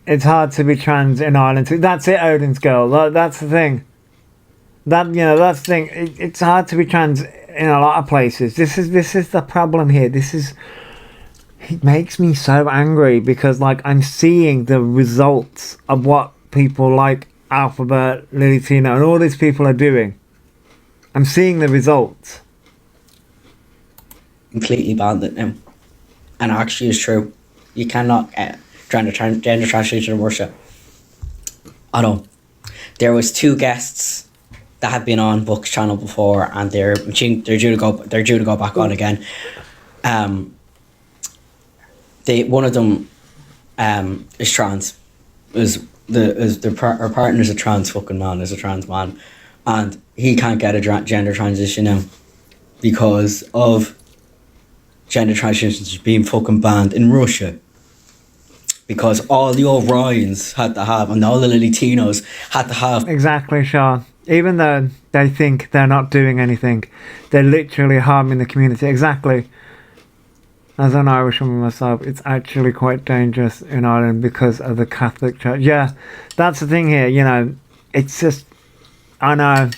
[SPEAKER 1] It's hard to be trans in Ireland. That's it, Odin's girl. That's the thing. That's the thing. It's hard to be trans in a lot of places. This is the problem here. It makes me so angry because, like, I'm seeing the results of what people like Elphaba, Lily Tino, and all these people are doing. I'm seeing the results.
[SPEAKER 5] Completely banned it now. And actually it's true. You cannot gender translation in Russia at all. There was 2 guests that have been on Book's channel before and they're due to go back on again. One of them is trans. Her partner's a trans fucking man, is a trans man, and he can't get a gender transition now because of gender transitions being fucking banned in Russia. Because all the Orions had to have, and all the Latinos had to have.
[SPEAKER 1] Exactly, Sean. Even though they think they're not doing anything, they're literally harming the community. Exactly. As an Irishwoman myself, it's actually quite dangerous in Ireland because of the Catholic Church. Yeah, that's the thing here, you know. It's just, I know.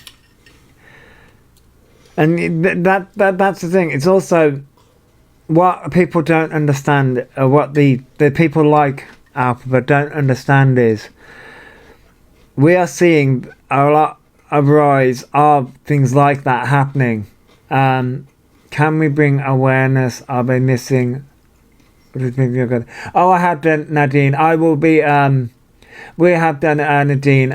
[SPEAKER 1] And that's the thing. It's also what people don't understand, what the people like Elphaba don't understand is we are seeing a lot of rise of things like that happening. Can we bring awareness? Are they missing? Oh, I have done, Nadine. I will be. We have done, Nadine.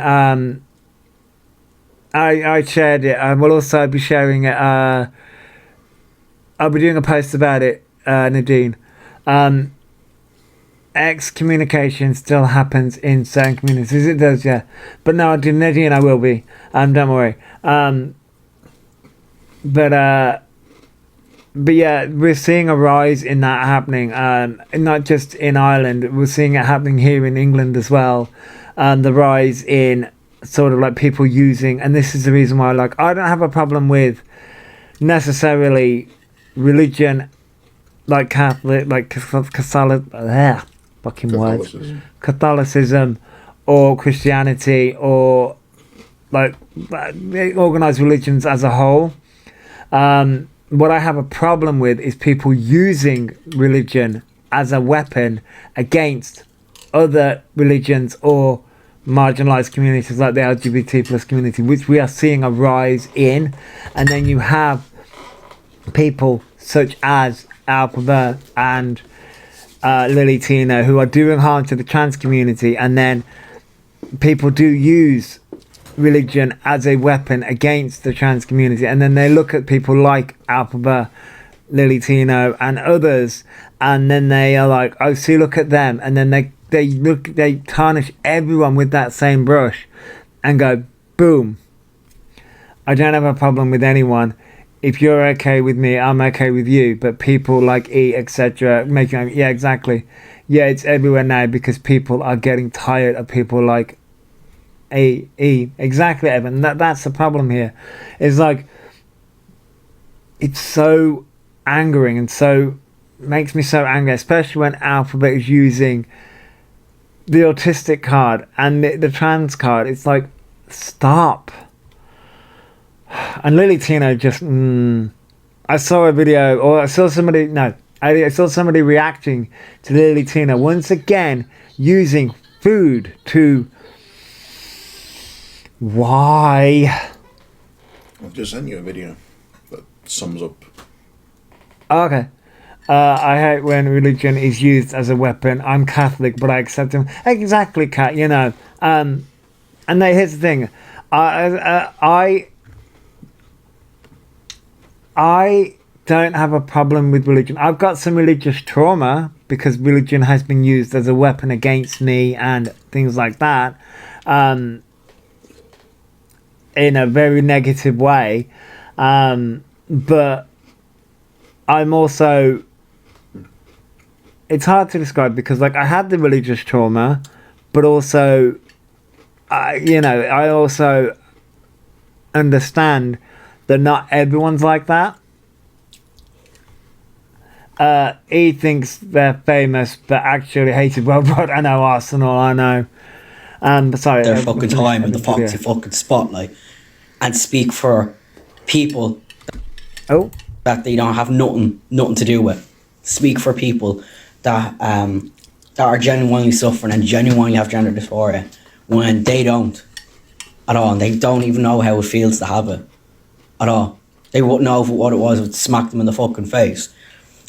[SPEAKER 1] I shared it. I will also be sharing it. I'll be doing a post about it, Nadine. Excommunication still happens in certain communities. It does, yeah. But no, Nadine, I will be. Don't worry. But yeah, we're seeing a rise in that happening, not just in Ireland. We're seeing it happening here in England as well. The rise in sort of like people using, and this is the reason why, like, I don't have a problem with necessarily religion, like Catholic, like Catholicism, or Christianity, or like organized religions as a whole. What I have a problem with is people using religion as a weapon against other religions or marginalized communities like the LGBT plus community, which we are seeing a rise in. And then you have people such as Elphaba and Lily Tina who are doing harm to the trans community, and then people do use religion as a weapon against the trans community, and then they look at people like Elphaba, Lily Tino and others, and then they are like, oh, see, look at them, and then they tarnish everyone with that same brush and go, boom, I don't have a problem with anyone. If you're okay with me, I'm okay with you. But people like E, etc., making, yeah, exactly, yeah, it's everywhere now because people are getting tired of people like exactly, Evan. That's the problem here. It's like, it's so angering and so makes me so angry, especially when Elphaba is using the autistic card and the trans card. It's like, stop. And Lily Tino just I saw a video, or I saw somebody reacting to Lily Tino once again using food to. Why?
[SPEAKER 4] I've just sent you a video that sums up.
[SPEAKER 1] Okay. I hate when religion is used as a weapon. I'm Catholic, but I accept them. Exactly, Kat, you know. And here's the thing. I don't have a problem with religion. I've got some religious trauma because religion has been used as a weapon against me and things like that. In a very negative way, but I'm also, it's hard to describe because like I had the religious trauma, but also I also understand that not everyone's like that. He thinks they're famous but actually hated worldwide. I know Arsenal, I know. Sorry,
[SPEAKER 5] Their fucking time in the foxy fucking spotlight and speak for people that they don't have nothing to do with. Speak for people that are genuinely suffering and genuinely have gender dysphoria when they don't at all, and they don't even know how it feels to have it at all. They wouldn't know what it was if it smacked them in the fucking face,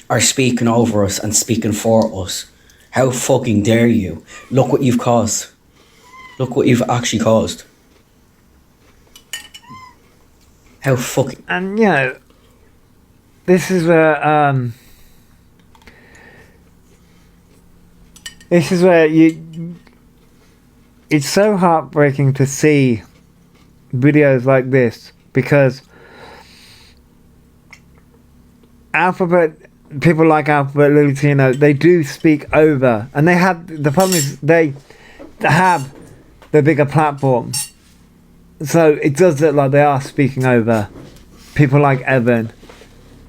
[SPEAKER 5] or speaking over us and speaking for us. How fucking dare you? Look what you've caused. Look what you've actually caused. How fucking...
[SPEAKER 1] And, you know, this is where, you... It's so heartbreaking to see videos like this because Elphaba people like Alphabet Lutino, they do speak over, and they have the problem is they have the bigger platform, so it does look like they are speaking over people like Evan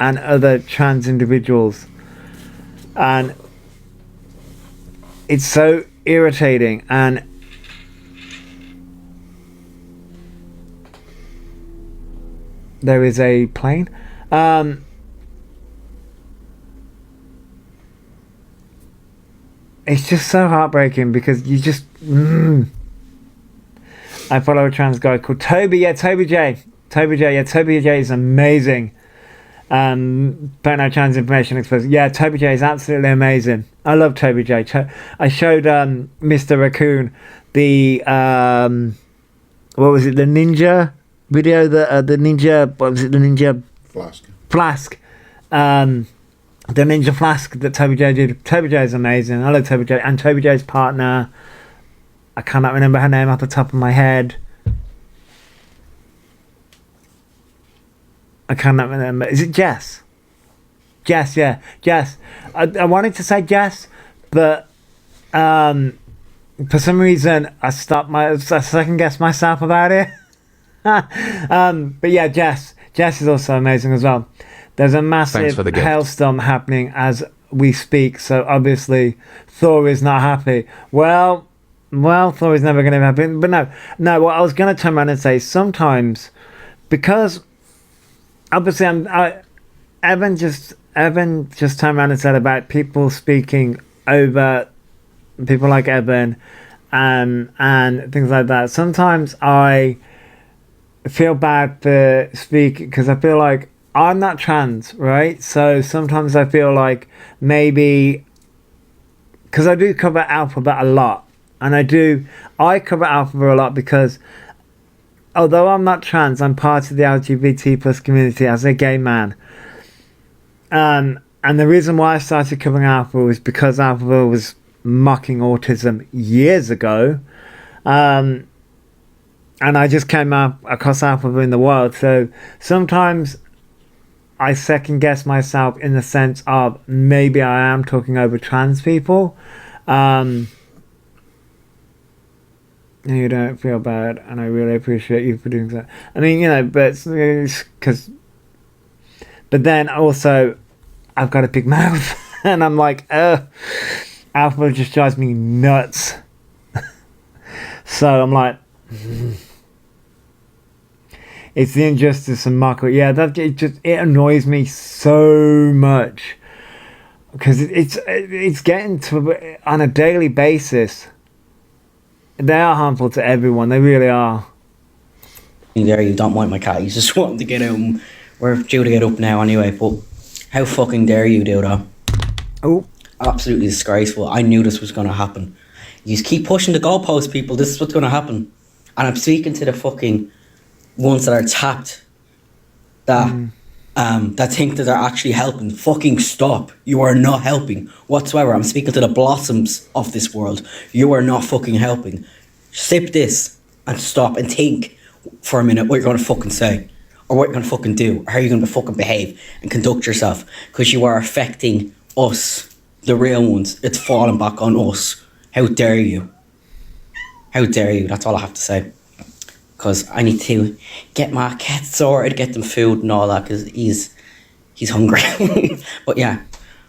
[SPEAKER 1] and other trans individuals, and it's so irritating. And there is a plane. It's just so heartbreaking because you just. I follow a trans guy called Toby. Yeah, Toby J. Yeah, Toby J is amazing. Don't know trans information exposed. Yeah, Toby J is absolutely amazing. I love Toby J. I showed Mr. Raccoon the what was it? The ninja video. The ninja. What was it? The ninja flask. The ninja flask that Toby J did. Toby J is amazing. I love Toby J. And Toby J's partner, I cannot remember her name off the top of my head. I cannot remember. Is it Jess? Jess, yeah. Jess. I wanted to say Jess, but for some reason I second guessed myself about it. But yeah, Jess. Jess is also amazing as well. There's a massive hailstorm happening as we speak, so obviously Thor is not happy. Well, Thor is never going to be happy. But no. What I was going to turn around and say, sometimes, because obviously Evan just turned around and said about people speaking over people like Evan, and things like that. Sometimes I feel bad for speaking because I feel like I'm not trans, right? So sometimes I feel like maybe, because I do cover Alphabet a lot, and I cover Alphabet a lot because although I'm not trans, I'm part of the LGBT plus community as a gay man. And the reason why I started covering Alphabet was because Alphabet was mocking autism years ago. And I just came up across Alphabet in the world. So sometimes I second guess myself in the sense of maybe I am talking over trans people. You don't feel bad, and I really appreciate you for doing that. I mean, but then also I've got a big mouth, and I'm like, Alpha just drives me nuts. So I'm like, it's the injustice and mockery. Yeah, it annoys me so much because it's getting to on a daily basis. They are harmful to everyone. They really are.
[SPEAKER 5] There, you don't mind my cat. He's just wanting to get out. And we're due to get up now anyway. But how fucking dare you do that?
[SPEAKER 1] Oh,
[SPEAKER 5] absolutely disgraceful. I knew this was going to happen. You just keep pushing the goalposts, people. This is what's going to happen. And I'm speaking to the fucking ones that are tapped, that think that they're actually helping. Fucking stop. You are not helping whatsoever. I'm speaking to the blossoms of this world. You are not fucking helping. Sip this and stop and think for a minute what you're going to fucking say, or what you're going to fucking do, or how you're going to fucking behave and conduct yourself, because you are affecting us, the real ones. It's falling back on us. How dare you? How dare you? That's all I have to say. Because I need to get my cat sorted, get them food and all that, because he's hungry. But yeah,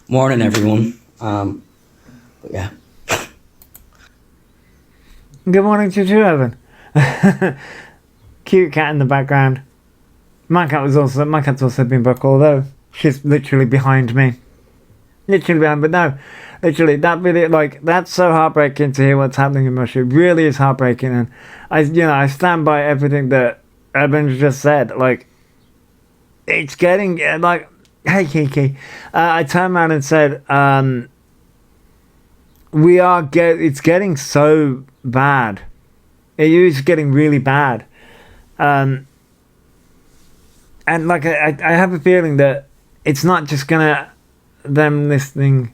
[SPEAKER 5] morning everyone. But yeah.
[SPEAKER 1] Good morning to you too, Evan. Cute cat in the background. My cat's also been booked, although she's literally behind me. But no, literally, that video, like, that's so heartbreaking to hear what's happening in Russia. It really is heartbreaking, and I stand by everything that Evan just said. Like, it's getting, like, hey Kiki, I turned around and said, it's getting so bad. It is getting really bad. And like, I have a feeling that it's not just gonna them listing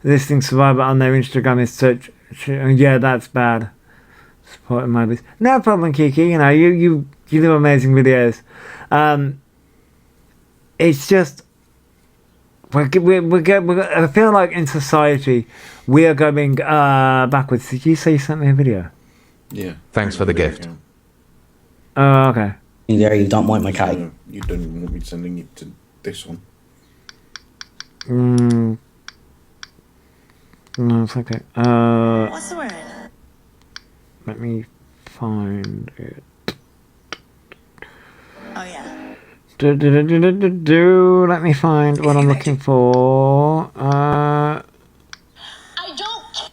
[SPEAKER 1] Survivor on their Instagram is such, yeah, that's bad. Supporting my business. No problem, Kiki. You do amazing videos. It's just I feel like in society we are going backwards. Did you say you sent me a video?
[SPEAKER 4] Yeah.
[SPEAKER 2] Thanks for the gift.
[SPEAKER 1] Oh, okay.
[SPEAKER 5] There, you don't want my cat.
[SPEAKER 4] You don't even want me sending it to this one.
[SPEAKER 1] No, it's okay.
[SPEAKER 6] What's the word?
[SPEAKER 1] Let me find it.
[SPEAKER 6] Oh yeah.
[SPEAKER 1] Let me find what I'm looking for.
[SPEAKER 6] I don't.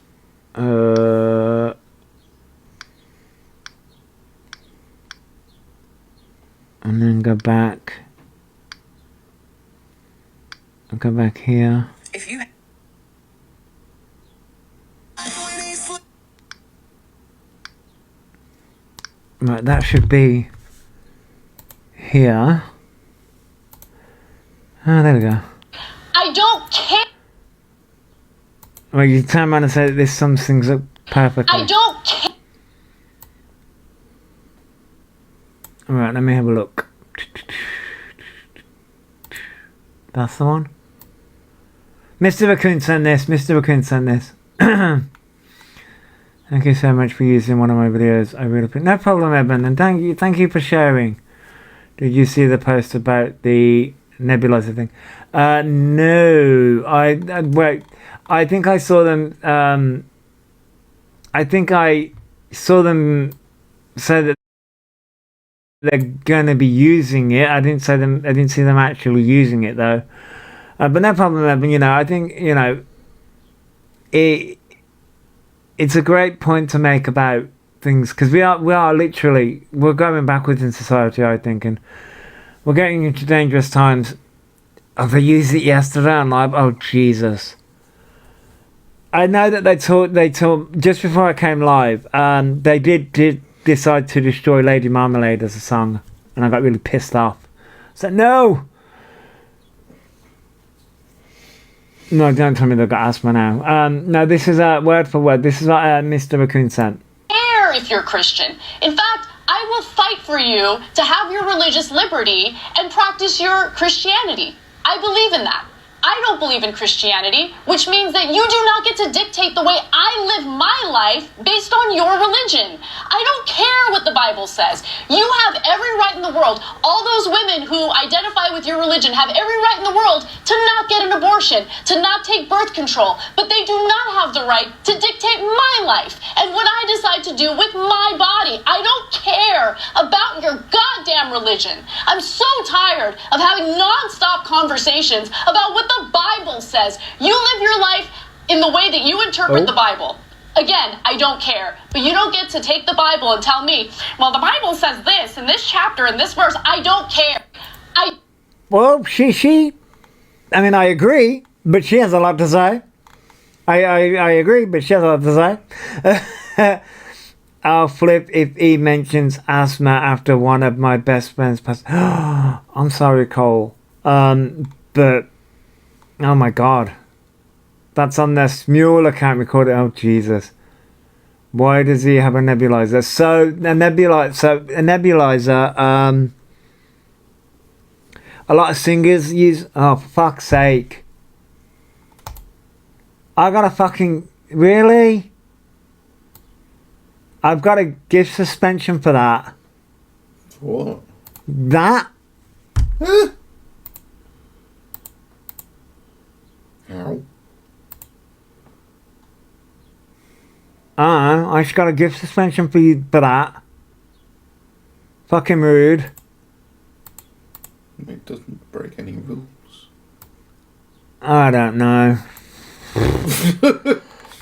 [SPEAKER 1] And then go back. I'll go back here.
[SPEAKER 6] If you.
[SPEAKER 1] Right, that should be here. Oh, there we go.
[SPEAKER 6] I don't care.
[SPEAKER 1] Well, you turn around and say that this sums things up perfectly.
[SPEAKER 6] I don't care.
[SPEAKER 1] Alright, let me have a look. That's the one. Mr. Raccoon sent this. Mr. Raccoon sent this. Thank you so much for using one of my videos. I really appreciate. No problem, Eben, and thank you for sharing. Did you see the post about the nebulizer thing? No. Wait. I think I saw them. I think I saw them say that they're gonna be using it. I didn't see them actually using it though. But no problem, Eben. You know, I think it's a great point to make about things, because we're going backwards in society, I think, and we're getting into dangerous times. Oh, they used it yesterday on live. Oh Jesus! I know that they taught just before I came live. They did decide to destroy Lady Marmalade as a song, and I got really pissed off. So no. No, don't tell me they've got asthma now. No, this is word for word. This is what Mr. Raccoon sent.
[SPEAKER 6] Care if you're Christian. In fact, I will fight for you to have your religious liberty and practice your Christianity. I believe in that. I don't believe in Christianity, which means that you do not get to dictate the way I live my life based on your religion. I don't care what the Bible says. You have every right in the world. All those women who identify with your religion have every right in the world to not get an abortion, to not take birth control, but they do not have the right to dictate my life and what I decide to do with my body. I don't care about your goddamn religion. I'm so tired of having non-stop conversations about what the Bible says. You live your life in the way that you interpret the Bible. Again, I don't care. But you don't get to take the Bible and tell me, well, the Bible says this in this chapter in this verse. I don't care.
[SPEAKER 1] Well, I mean, I agree, but she has a lot to say. I agree, but she has a lot to say. I'll flip if he mentions asthma after one of my best friends passed. I'm sorry, Cole. But oh my God, that's on their Smule account recorded. Oh Jesus, why does he have a nebulizer? So a nebulizer. A lot of singers use. Oh, for fuck's sake! I got a fucking really. I've got a gift suspension for that.
[SPEAKER 4] What?
[SPEAKER 1] That.
[SPEAKER 4] How?
[SPEAKER 1] I just got a gift suspension for you for that. Fucking rude.
[SPEAKER 4] It doesn't break any rules.
[SPEAKER 1] I don't know.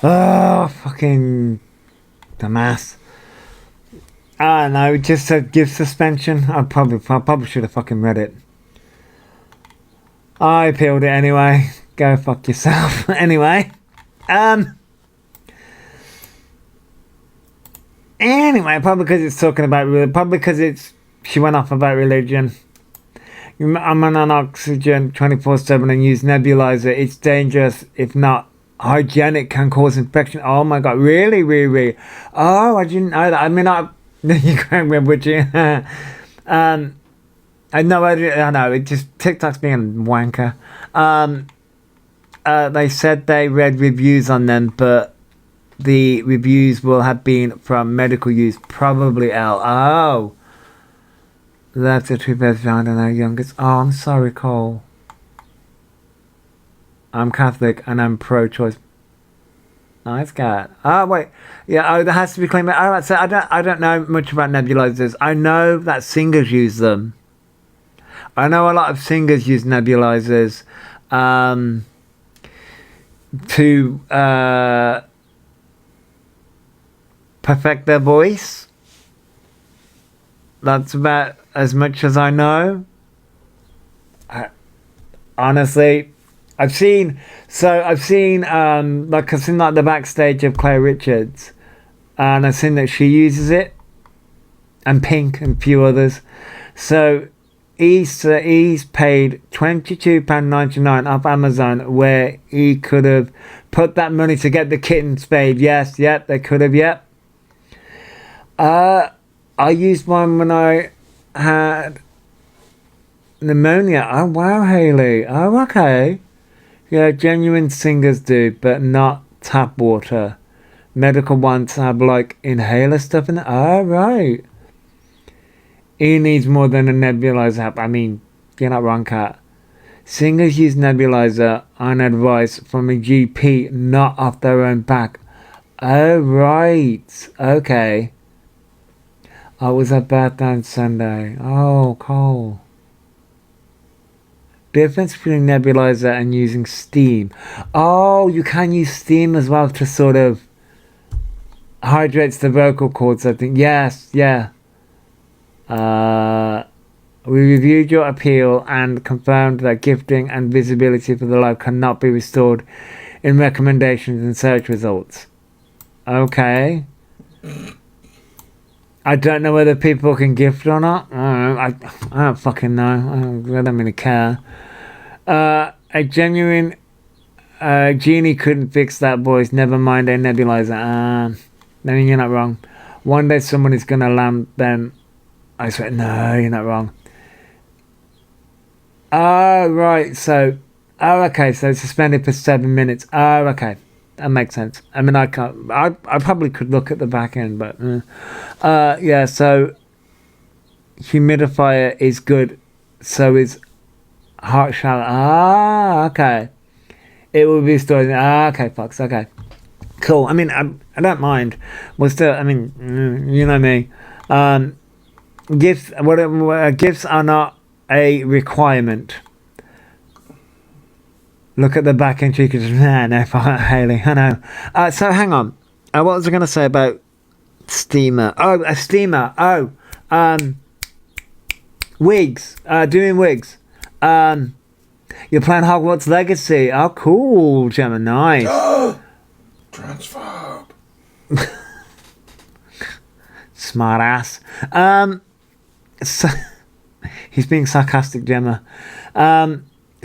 [SPEAKER 1] Oh, fucking dumbass. I don't know, just a gift suspension. I probably should have fucking read it. I appealed it anyway. Go fuck yourself. Anyway. Anyway, probably because it's talking about probably because she went off about religion. I'm on oxygen 24/7 and use nebulizer. It's dangerous if not hygienic, can cause infection. Oh my God, really? Oh, I didn't know that. I mean, you can't remember, would you? I know. It just TikTok's being a wanker. they said they read reviews on them, but the reviews will have been from medical use, probably L. Oh, that's a two best found in our youngest. Oh, I'm sorry, Cole. I'm Catholic and I'm pro-choice. Nice cat. Oh wait, yeah. Oh, there has to be claimant. Oh, so I don't know much about nebulizers. I know that singers use them. I know a lot of singers use nebulizers to perfect their voice. That's about as much as I know. Honestly, I've seen like the backstage of Claire Richards, and I've seen that she uses it, and Pink and a few others. So he's paid £22.99 off Amazon, where he could have put that money to get the kitten spayed. Yes, yep, they could have, yep. I used one when I had pneumonia. Oh wow, Haley. Oh, okay. Yeah, genuine singers do, but not tap water. Medical ones have like inhaler stuff in it. Oh, right. He needs more than a nebulizer. I mean, you're not wrong, Kat. Singers use nebulizer on advice from a GP, not off their own back. Oh, right. Okay. Oh, it was her birthday on Sunday. Oh, Cole. Difference between nebulizer and using steam. Oh, you can use steam as well to sort of hydrates the vocal cords, I think. Yes, yeah. We reviewed your appeal and confirmed that gifting and visibility for the live cannot be restored in recommendations and search results. Okay. I don't know whether people can gift or not. I don't fucking know. I don't really care. A genuine genie couldn't fix that voice. Never mind a nebulizer. I mean, you're not wrong. One day someone is gonna land. Then I swear, no, you're not wrong. Oh right. So, okay. So it's suspended for 7 minutes. Oh okay. That makes sense. I mean, I can't. I probably could look at the back end, but yeah. So humidifier is good. So is heart shower. Ah, okay. It will be stored. Okay, Fox. Okay, cool. I mean, I don't mind. Well, still, I mean, you know me. Gifts are not a requirement. Look at the back end. You could just no, Haley. I know. So hang on. What was I going to say about steamer? Oh, a steamer. Oh, wigs. Doing wigs. You're playing Hogwarts Legacy. Oh, cool, Gemma. Nice.
[SPEAKER 4] Transphobe.
[SPEAKER 1] Smart ass. So he's being sarcastic, Gemma.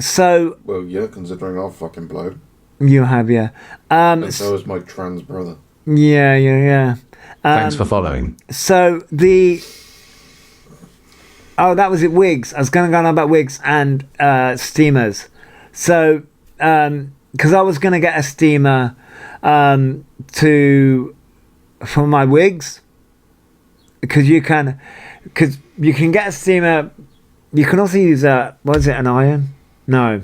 [SPEAKER 1] So
[SPEAKER 4] Well, yeah, considering I'll fucking blow.
[SPEAKER 1] you have, yeah.
[SPEAKER 4] And so is my trans brother.
[SPEAKER 1] Yeah.
[SPEAKER 2] Thanks for following.
[SPEAKER 1] So that was it. Wigs. I was going to go on about wigs and steamers. So because I was going to get a steamer for my wigs, because you can get a steamer. You can also use an iron? No.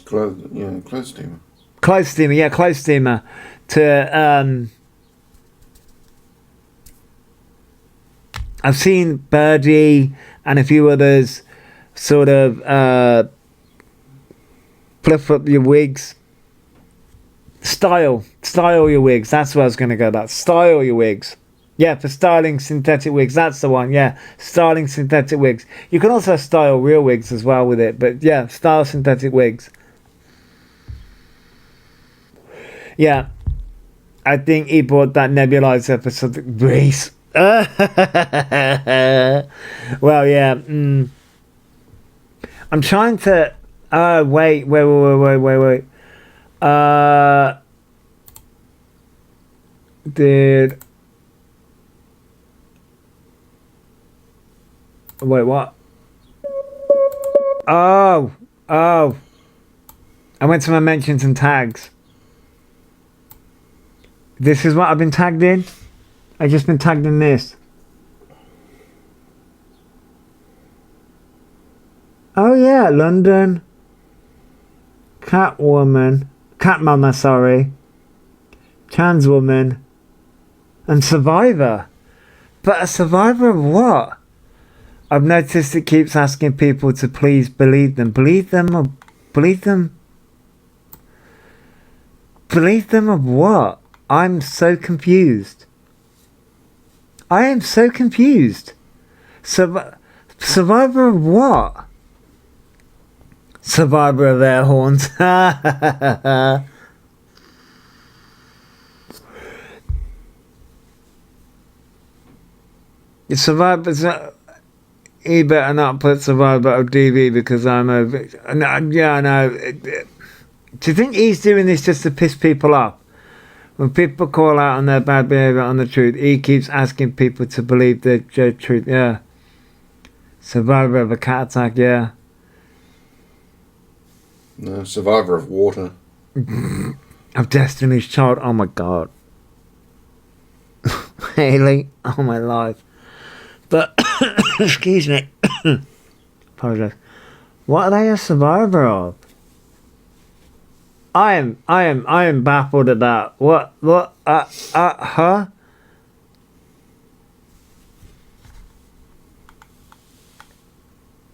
[SPEAKER 4] Clothes steamer.
[SPEAKER 1] Clothes steamer, yeah, clothes steamer to I've seen Birdie and a few others sort of fluff up your wigs. Style your wigs. That's what I was going to go about. Style your wigs. Yeah, for styling synthetic wigs. That's the one. Yeah, styling synthetic wigs. You can also style real wigs as well with it. But yeah, style synthetic wigs. Yeah. I think he bought that nebulizer for something. Reese. Well, yeah. I'm trying to... Wait. Wait, what? Oh. I went to my mentions and tags. This is what I've been tagged in. I've just been tagged in this. Oh yeah, London. Catmama, sorry. Trans woman. And survivor. But a survivor of what? I've noticed it keeps asking people to please believe them. Believe them or believe them? Believe them of what? I'm so confused. I am so confused. Survivor of what? Survivor of air horns. Survivor. You better not put Survivor of DV because I'm over. Yeah, I know. Do you think he's doing this just to piss people off? When people call out on their bad behaviour on the truth, he keeps asking people to believe the truth. Yeah. Survivor of a cat attack. Yeah.
[SPEAKER 4] No, survivor of water.
[SPEAKER 1] Of Destiny's Child. Oh my God. Haley. Oh my life. But excuse me. Apologize. What are they a survivor of? I am baffled at that. What huh?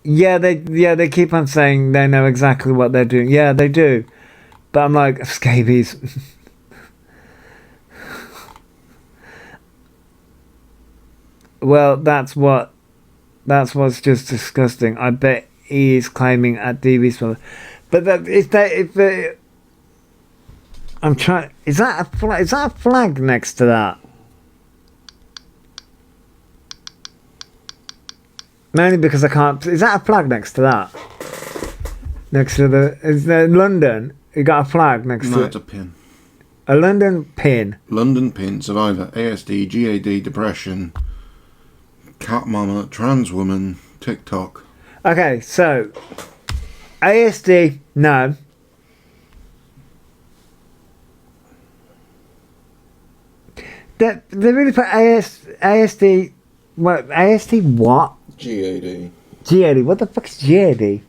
[SPEAKER 1] Yeah, they keep on saying they know exactly what they're doing. Yeah, they do. But I'm like, scabies. Well, that's what's just disgusting. I bet he is claiming at DV's father. But that if I'm trying. Is that a flag next to that? Mainly because I can't. Is that a flag next to that? Next to the. Is there London? You got a flag next to it?
[SPEAKER 4] No, it's a pin.
[SPEAKER 1] A London pin.
[SPEAKER 4] London pin, survivor, ASD, GAD, depression, cat mama, trans woman, TikTok.
[SPEAKER 1] Okay, so ASD, no. They really put ASD. What ASD? What?
[SPEAKER 4] GAD.
[SPEAKER 1] GAD. What the fuck is GAD?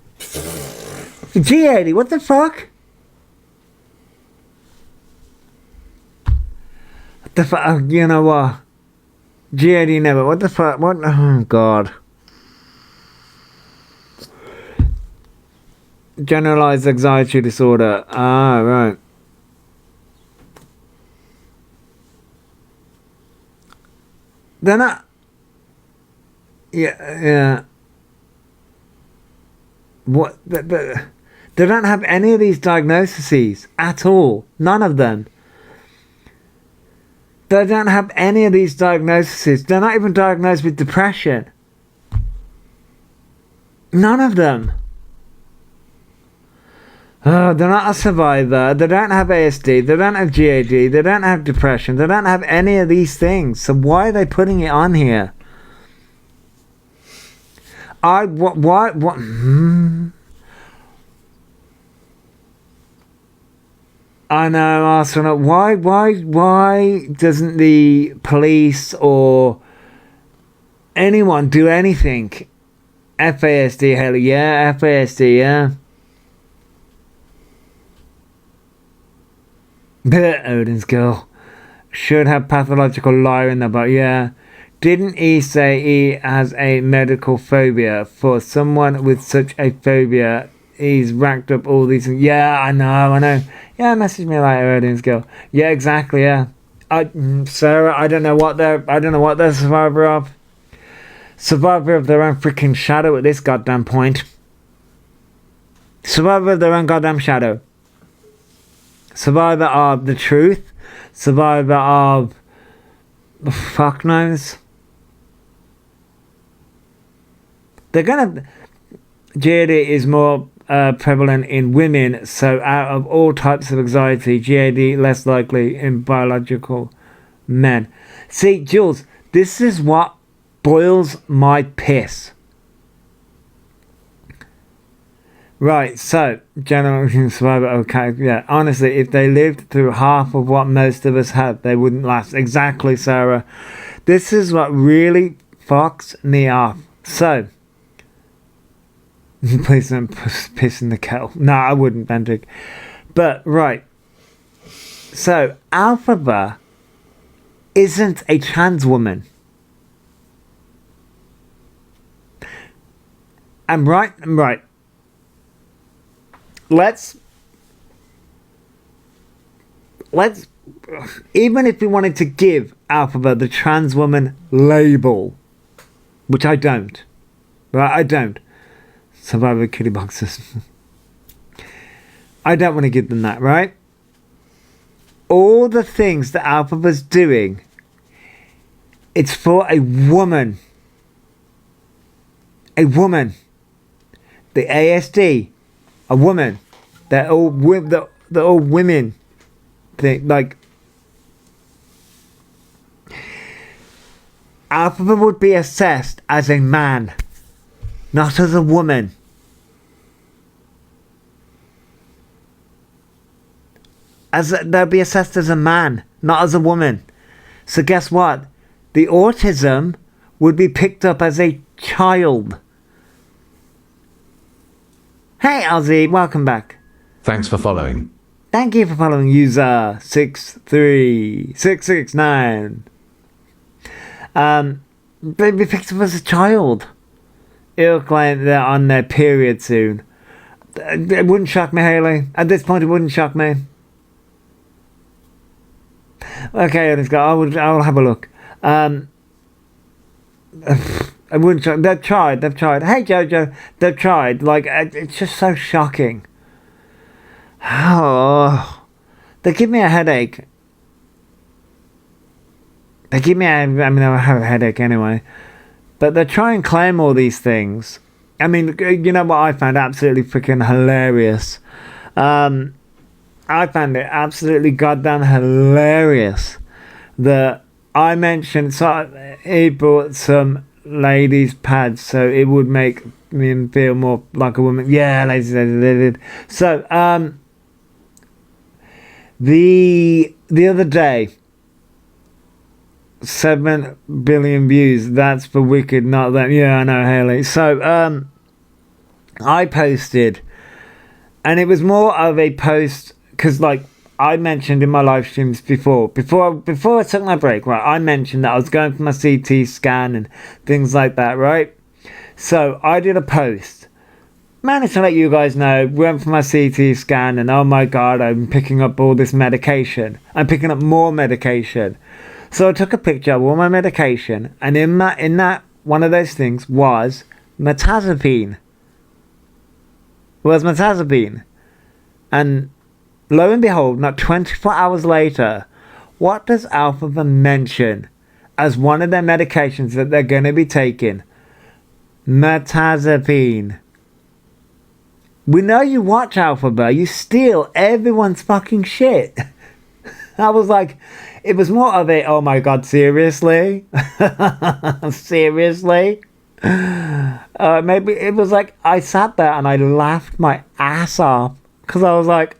[SPEAKER 1] GAD. What the fuck? The fuck? You know what? GAD never. What the fuck? What? Oh God. Generalized anxiety disorder. Ah, right. They're not. Yeah. What? They don't have any of these diagnoses at all. None of them. They don't have any of these diagnoses. They're not even diagnosed with depression. None of them. Oh, they're not a survivor. They don't have ASD. They don't have GAD. They don't have depression. They don't have any of these things. So why are they putting it on here? What? I know, Arsenal. Why doesn't the police or anyone do anything? FASD, hell yeah, FASD, yeah. Odin's girl should have pathological liar in there, but yeah. Didn't he say he has a medical phobia? For someone with such a phobia, he's racked up all these things. Yeah, I know. Yeah, message me later, Odin's girl. Yeah, exactly, yeah. Sarah, I don't know what they're survivor of. Survivor of their own freaking shadow at this goddamn point. Survivor of their own goddamn shadow. Survivor of the truth. Survivor of fuck knows. They're gonna. GAD is more prevalent in women, so out of all types of anxiety, GAD less likely in biological men. See, Jules, this is what boils my piss. Right, so, generation survivor, okay, yeah. Honestly, if they lived through half of what most of us had, they wouldn't last. Exactly, Sarah. This is what really fucks me off. So, please don't piss in the kettle. No, I wouldn't, Benedict. But, right. So, Elphaba isn't a trans woman. I'm right. Let's even if we wanted to give Elphaba the trans woman label, which I don't, right? I don't. Survivor kitty boxes. I don't want to give them that, right? All the things that Elphaba's doing, it's for a woman. A woman. The ASD. A woman. They're all women. Like, Elphaba would be assessed as a man, not as a woman. They'll be assessed as a man, not as a woman. So guess what? The autism would be picked up as a child. Hey, Ozzy, welcome back.
[SPEAKER 2] Thanks for following.
[SPEAKER 1] Thank you for following user 63669. They'd be picked up as a child. It'll claim they're on their period soon. It wouldn't shock me, Haley. At this point, it wouldn't shock me. Okay, let's go. I'll have a look. I wouldn't shock. They've tried. Hey, Jojo, they've tried. Like, it's just so shocking. Oh, they give me a headache. I have a headache anyway. But they try and claim all these things. I mean, you know what I found absolutely freaking hilarious? I found it absolutely goddamn hilarious that I mentioned, so he bought some ladies' pads so it would make me feel more like a woman. Yeah, ladies. So, the other day, 7 billion views. That's for Wicked, not them. Yeah, I know, Haley. So, I posted, and it was more of a post because, like, I mentioned in my live streams before I took my break, right? I mentioned that I was going for my CT scan and things like that, right? So I did a post. Managed to let you guys know, went for my CT scan, and oh my god, I'm picking up all this medication. I'm picking up more medication. So I took a picture of all my medication, and in that one of those things was metazapine. And lo and behold, not 24 hours later, what does Elphaba mention as one of their medications that they're going to be taking? Metazapine. We know you watch Elphaba. You steal everyone's fucking shit. I was like, it was more of a, oh my god, seriously? Seriously? Maybe it was like, I sat there and I laughed my ass off. Because I was like,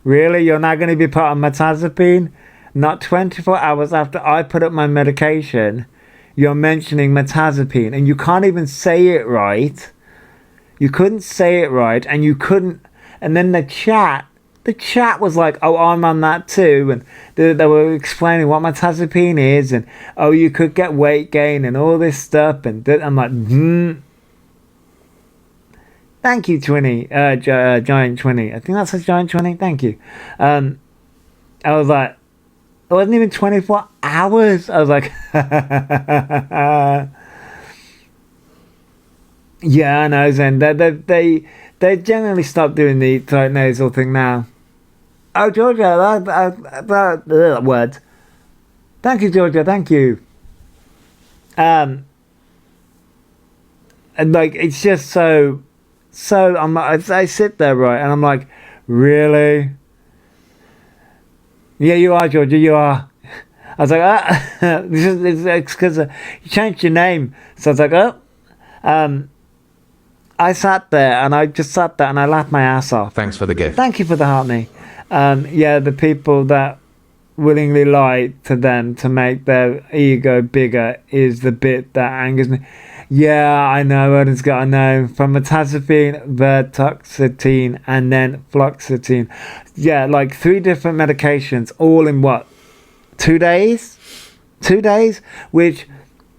[SPEAKER 1] really? You're not going to be put on metazapine? Not 24 hours after I put up my medication, you're mentioning metazapine. And you can't even say it right. You couldn't say it right, and you couldn't. And then the chat was like, oh, I'm on that too. And they were explaining what metazapine is, and oh, you could get weight gain and all this stuff. And I'm like, Thank you, Twinny, Giant Twinny. I think that says Giant Twinny. Thank you. I was like, it wasn't even 24 hours. I was like, yeah, I know, Zen. They generally stopped doing the throat nasal thing now. Oh, Georgia, that word. Thank you, Georgia. Thank you. And like, it's just so I sit there, right, and I'm like, really? Yeah, you are, Georgia. You are. I was like, it's because you changed your name. So I was like, I sat there and I just sat there and I laughed my ass off.
[SPEAKER 2] Thanks for the gift.
[SPEAKER 1] Thank you for the heart, me. Yeah, the people that willingly lie to them to make their ego bigger is the bit that angers me. Yeah, I know, I know. From metazapine, vertoxetine, and then fluoxetine. Yeah, like 3 different medications, all in what? 2 days? 2 days? Which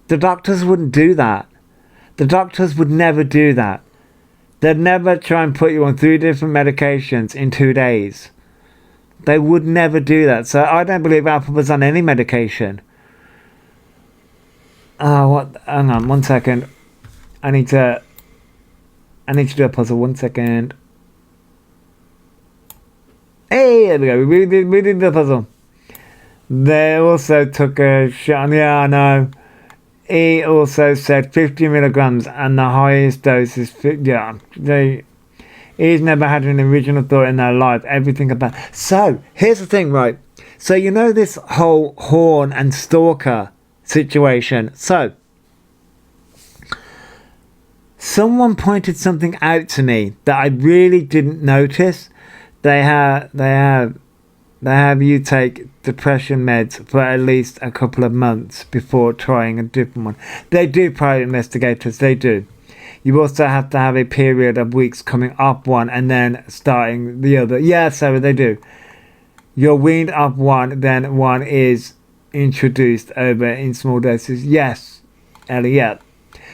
[SPEAKER 1] the doctors wouldn't do that. The doctors would never do that. They'd never try and put you on 3 different medications in 2 days. They would never do that. So I don't believe Elphaba's on any medication. What? Hang on, 1 second. I need to do a puzzle. 1 second. Hey, there we go. We did the puzzle. They also took a shot. Yeah, I know. He also said 50 milligrams, and the highest dose is 50. Yeah, he's never had an original thought in their life. Everything about. So here's the thing, right? So you know this whole horn and stalker situation. So someone pointed something out to me that I really didn't notice. They have you take depression meds for at least a couple of months before trying a different one. They do, private investigators, they do. You also have to have a period of weeks coming off one and then starting the other. Yeah, so they do. You're weaned off one, then one is introduced over in small doses. Yes, Ellie, yeah.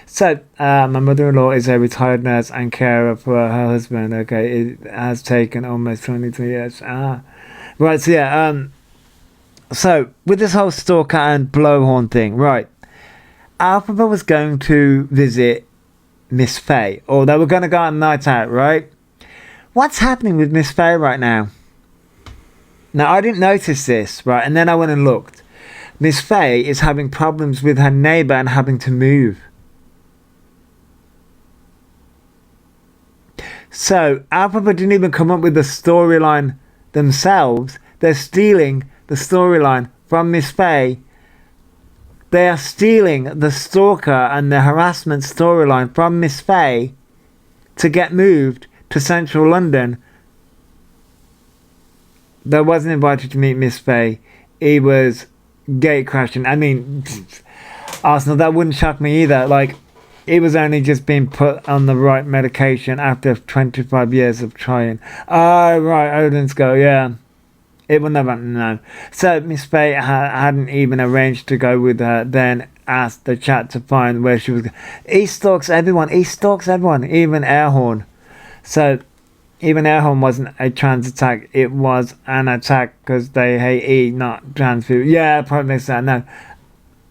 [SPEAKER 1] So, my mother-in-law is a retired nurse and carer for her husband. Okay, it has taken almost 22 years. Right, so yeah, so with this whole stalker and blowhorn thing, right, Elphaba was going to visit Miss Faye, or they were going to go on a night out, right? What's happening with Miss Faye right now? Now, I didn't notice this, right, and then I went and looked. Miss Faye is having problems with her neighbour and having to move. So, Elphaba didn't even come up with the storyline themselves. They're stealing the storyline from Miss Faye. They are stealing the stalker and the harassment storyline from Miss Faye to get moved to central London. They wasn't invited to meet Miss Faye. He was gate crashing. I mean, Arsenal, that wouldn't shock me either. Like, he was only just being put on the right medication after 25 years of trying. Oh, right, Odin's go, yeah. It would never, no. So Miss Faye hadn't even arranged to go with her, then asked the chat to find where she was going. He stalks everyone, even Airhorn. So even Airhorn wasn't a trans attack, it was an attack because they hate E, not trans people. Yeah, probably so, no.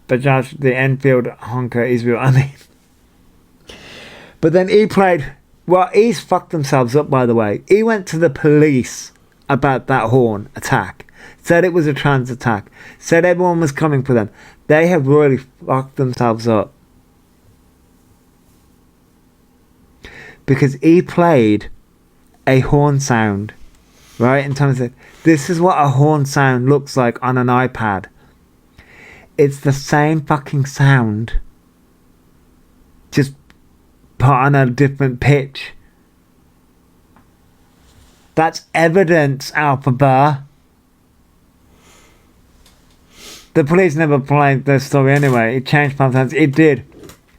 [SPEAKER 1] But Josh, the Enfield honker is real, I mean. But then he played, well, he's fucked themselves up, by the way. He went to the police about that horn attack. Said it was a trans attack. Said everyone was coming for them. They have really fucked themselves up. Because he played a horn sound. Right? In terms of, this is what a horn sound looks like on an iPad. It's the same fucking sound. Just put on a different pitch. That's evidence, Elphaba. The police never played the story anyway. It changed sometimes. It did.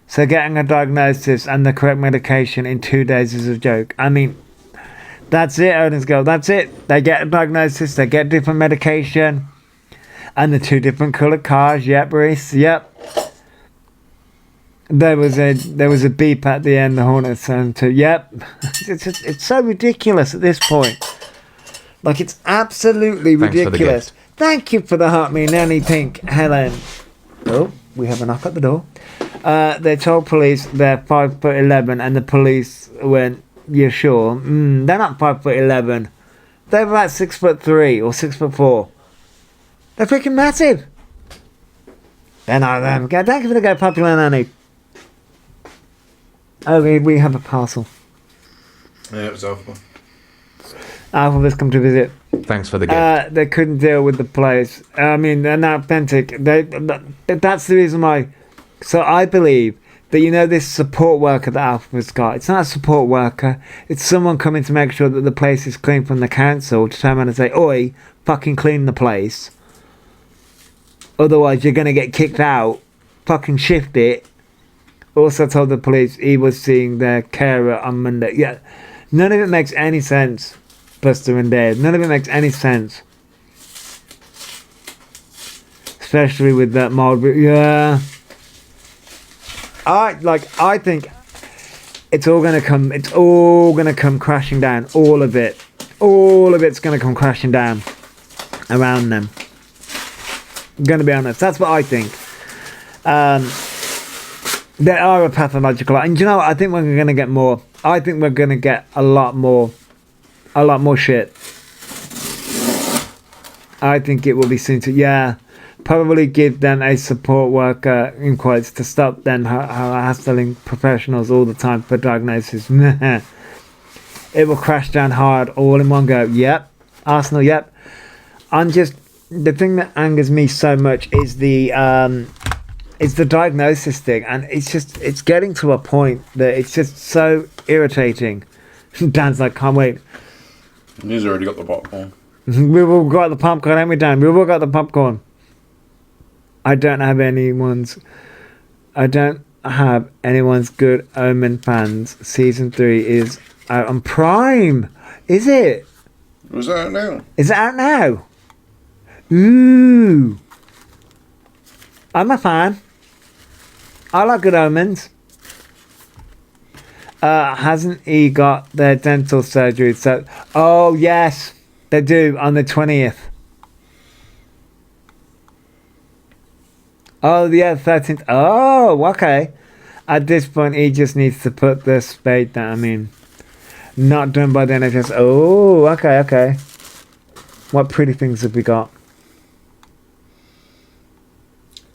[SPEAKER 1] So getting a diagnosis and the correct medication in 2 days is a joke. I mean, that's it, Odin's girl. That's it. They get a diagnosis. They get different medication. And the 2 different coloured cars. Yep, Reese. Yep. There was a beep at the end. The Hornet turned to yep. It's so ridiculous at this point. Like, it's absolutely ridiculous. Thank you for the heart, me nanny pink Helen. Oh, we have a knock at the door. They told police they're 5'11", and the police went, "You're sure?" They're not 5'11". They're about 6'3" or 6'4". They're freaking massive. They're not them. Thank you for the go popular nanny. Oh, we have a parcel.
[SPEAKER 4] Yeah, it was Elphaba.
[SPEAKER 1] Elphaba's come to visit.
[SPEAKER 2] Thanks for the gift.
[SPEAKER 1] They couldn't deal with the place. I mean, they're not authentic. That's the reason why. So I believe that, you know, this support worker that Elphaba's got, it's not a support worker, it's someone coming to make sure that the place is clean from the council, to turn around and say, oi, fucking clean the place. Otherwise, you're going to get kicked out. Fucking shift it. Also told the police he was seeing their carer on Monday. Yeah, none of it makes any sense, Buster and Dave. None of it makes any sense. Especially with that Marlboro. Yeah. I think it's all gonna come crashing down. All of it's gonna come crashing down around them. I'm gonna be honest, that's what I think. They are a pathological, and you know what, I think we're gonna get more. I think we're gonna get a lot more shit. I think it will be soon to, probably give them a support worker, in quotes, to stop them hassling professionals all the time for diagnosis. It will crash down hard all in one go. Yep. Arsenal, yep. And just, the thing that angers me so much is the diagnosis thing, and it's getting to a point that it's just so irritating. Dan's like, can't wait.
[SPEAKER 4] He's already got the popcorn.
[SPEAKER 1] We've all got the popcorn, haven't we, Dan? We've all got the popcorn. I don't have anyone's Good Omen fans. Season 3 is out on Prime. Is it?
[SPEAKER 4] Was that out now?
[SPEAKER 1] Is it out now? Ooh. I'm a fan. I like Good Omens. Hasn't he got their dental surgery? So, oh yes, they do on the 20th. Oh, yeah, 13th. Oh, okay. At this point, he just needs to put the spade down. I mean, not done by the NHS. Oh, okay. What pretty things have we got?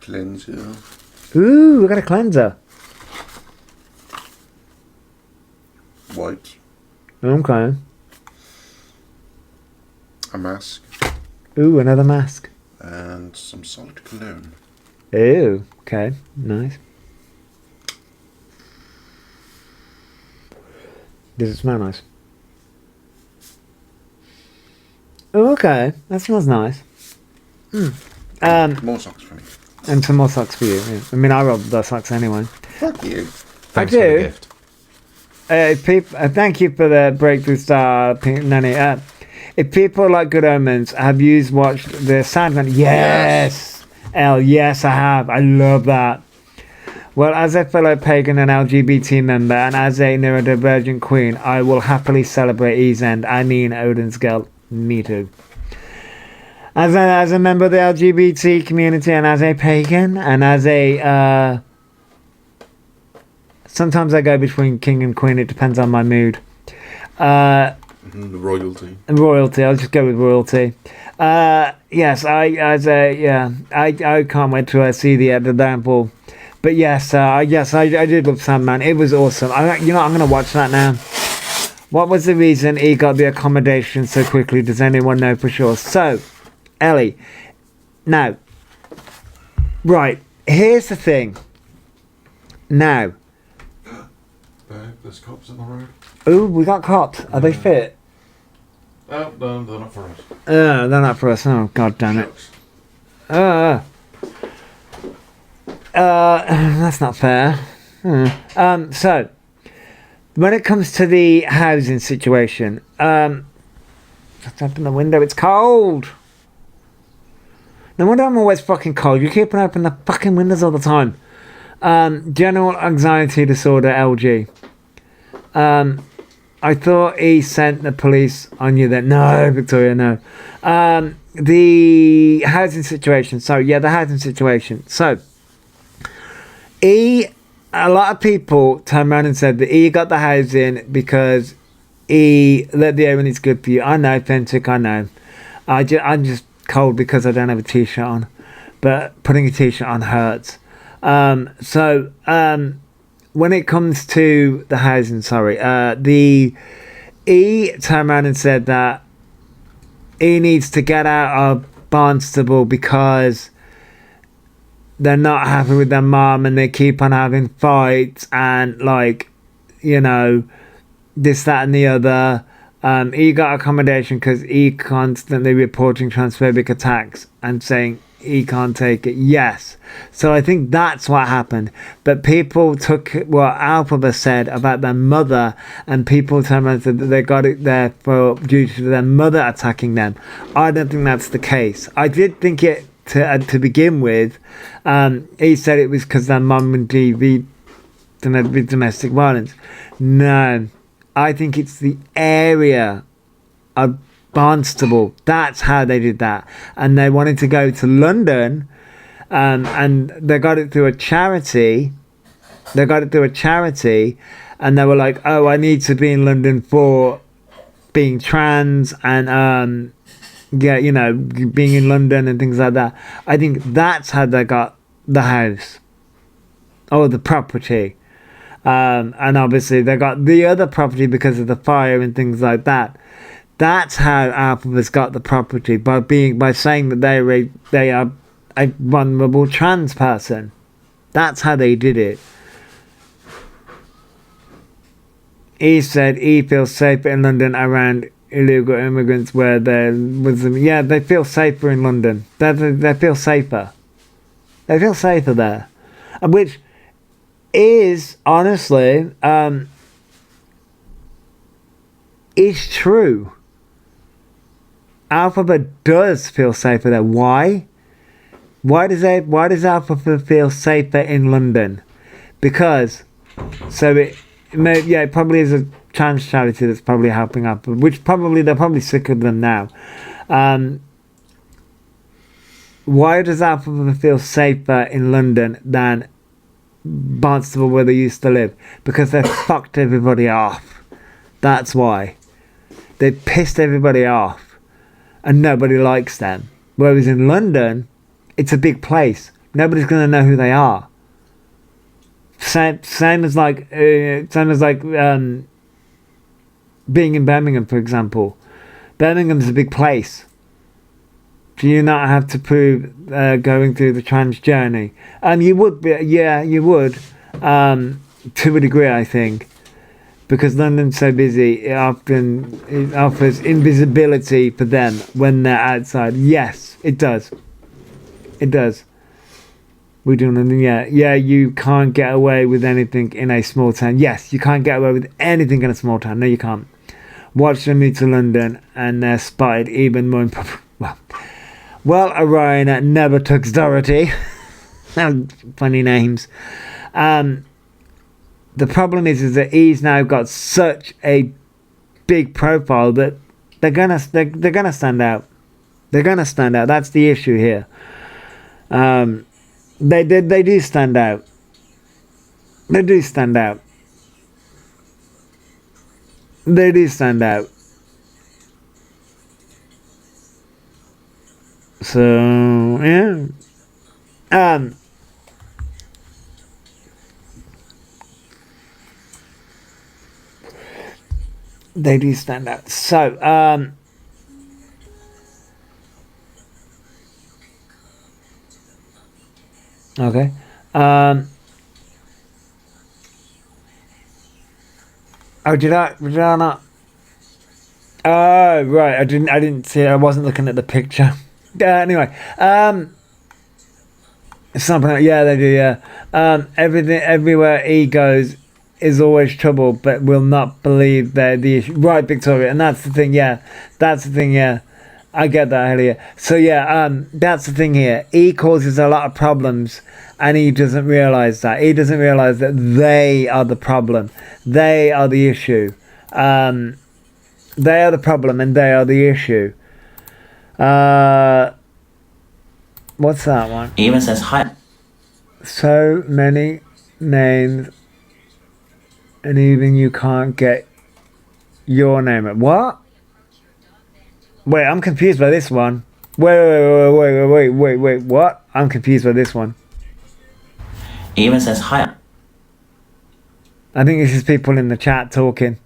[SPEAKER 4] Cleanser.
[SPEAKER 1] Ooh, we got a cleanser.
[SPEAKER 4] White.
[SPEAKER 1] Okay.
[SPEAKER 4] A mask.
[SPEAKER 1] Ooh, another mask.
[SPEAKER 4] And some solid cologne.
[SPEAKER 1] Ooh, okay, nice. Does it smell nice? Oh, okay, that smells nice.
[SPEAKER 4] More socks for me.
[SPEAKER 1] And some more socks for you. Yeah. I mean, I rob the socks anyway.
[SPEAKER 4] Fuck you.
[SPEAKER 2] Thanks
[SPEAKER 1] I
[SPEAKER 2] for
[SPEAKER 1] do.
[SPEAKER 2] the gift.
[SPEAKER 1] Thank you for the breakthrough star, Nanny. If people like Good Omens, have you watched the Sandman? Yes. Yes, I have. I love that. Well, as a fellow pagan and LGBT member, and as a neurodivergent queen, I will happily celebrate E's End. I mean, Odin's girl. Me too. As a member of the LGBT community, and as a pagan, and as a sometimes I go between king and queen. It depends on my mood.
[SPEAKER 4] Royalty.
[SPEAKER 1] Royalty. I'll just go with royalty. Yes, I can't wait to see the downfall. But yes, I did love Sandman. It was awesome. I'm gonna watch that now. What was the reason he got the accommodation so quickly? Does anyone know for sure? So, Ellie, now, right, here's the thing. Now,
[SPEAKER 4] Babe, there's cops on the road.
[SPEAKER 1] ooh, we got cops. Are they fit?
[SPEAKER 4] Oh, no, they're not for us.
[SPEAKER 1] They're not for us. Oh, god damn it. That's not fair. So, when it comes to the housing situation, let's open the window. It's cold. No wonder I'm always fucking cold. You keep on opening the fucking windows all the time. General anxiety disorder, LG. I thought he sent the police on you then. No, Victoria, no. The housing situation. So, yeah, the housing situation. So, a lot of people turned around and said that he got the housing because he let the air in. It's good for you. I know, Fentic, I know. I'm just cold because I don't have a t-shirt on. But putting a t-shirt on hurts. When it comes to the housing, he turned around and said that he needs to get out of Barnstable because they're not happy with their mom and they keep on having fights and like, you know, this, that, and the other. He got accommodation because he constantly reporting transphobic attacks and saying he can't take it. Yes. So I think that's what happened. But people took what Elphaba said about their mother, and people turned around and said that they got it there for due to their mother attacking them. I don't think that's the case. I did think it to begin with. He said it was because their mum would be domestic violence. No. I think it's the area of Barnstable. That's how they did that. And they wanted to go to London, and they got it through a charity. And they were like, oh, I need to be in London for being trans and, yeah, you know, being in London and things like that. I think that's how they got the house or the property. And obviously they got the other property because of the fire and things like that. That's how Elphaba's got the property, by saying that they are a vulnerable trans person. That's how they did it. He said he feels safer in London around illegal immigrants where there was... Yeah, they feel safer in London. They feel safer. They feel safer there. Which is, honestly, is true. Elphaba does feel safer there. Why? Why does Elphaba feel safer in London? Because, it probably is a trans charity that's probably helping up, which probably they're probably sick of them now. Why does Elphaba feel safer in London than Barnstable, where they used to live? Because they fucked everybody off. That's why. They pissed everybody off. And nobody likes them. Whereas in London, it's a big place. Nobody's going to know who they are. Same as being in Birmingham, for example. Birmingham's a big place. Do you not have to prove going through the trans journey? You would be, yeah, you would, to a degree, I think, because London's so busy. It offers invisibility for them when they're outside. Yes, it does. It does. We do London, yeah. Yeah, you can't get away with anything in a small town. Yes, you can't get away with anything in a small town. No, you can't. Watch them move to London, and they're spotted even more in public. Well, Orion never took Dorothy. Funny names. The problem is that he's now got such a big profile that they're gonna stand out. They're gonna stand out. That's the issue here. They do stand out. They do stand out. They do stand out. So yeah. They do stand out. So okay. Oh, did I not? Oh, right. I didn't see it. I wasn't looking at the picture. Anyway, something like, yeah, they do, yeah. Everything, everywhere he goes is always trouble, but will not believe they're the issue. Right, Victoria, and that's the thing, yeah. That's the thing, yeah. I get that, Earlier. So, yeah, that's the thing here. He causes a lot of problems, and he doesn't realise that. He doesn't realise that they are the problem. They are the issue. They are the problem, and they are the issue. What's that one?
[SPEAKER 3] It even says hi.
[SPEAKER 1] So many names, and even you can't get your name. What? Wait, I'm confused by this one. Wait. What? I'm confused by this one.
[SPEAKER 3] It even says hi.
[SPEAKER 1] I think this is people in the chat talking.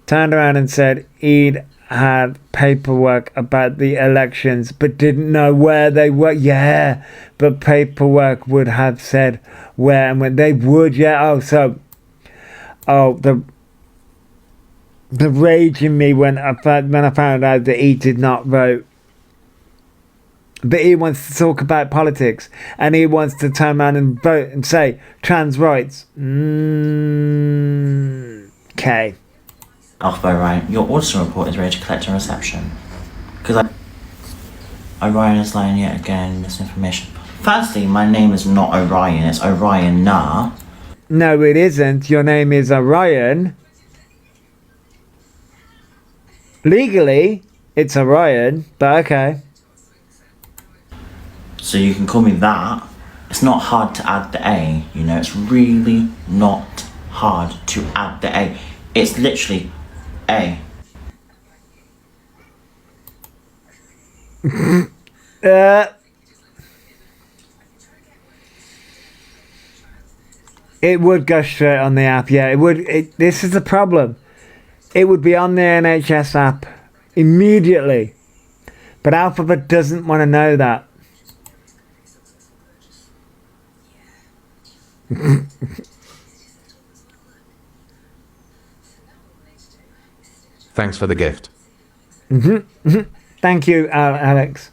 [SPEAKER 1] Turned around and said he'd had paperwork about the elections but didn't know where they were. Yeah, but paperwork would have said where and when they would. Yeah. The rage in me when I found out that he did not vote. But he wants to talk about politics, and he wants to turn around and vote and say trans rights. Okay.
[SPEAKER 3] Elphaba, right? Your auditor report is ready to collect a reception. Because Orion is lying yet again, misinformation. Firstly, my name is not Orion, it's Orion Nah.
[SPEAKER 1] No, it isn't. Your name is Orion. Legally, it's Orion, but okay.
[SPEAKER 3] So you can call me that. It's not hard to add the A, you know, it's really not hard to add the A. It's literally A.
[SPEAKER 1] It would go straight on the app, yeah. It would. This is the problem. It would be on the NHS app immediately. But Elphaba doesn't want to know that.
[SPEAKER 2] Thanks for the gift.
[SPEAKER 1] Thank you, Alex.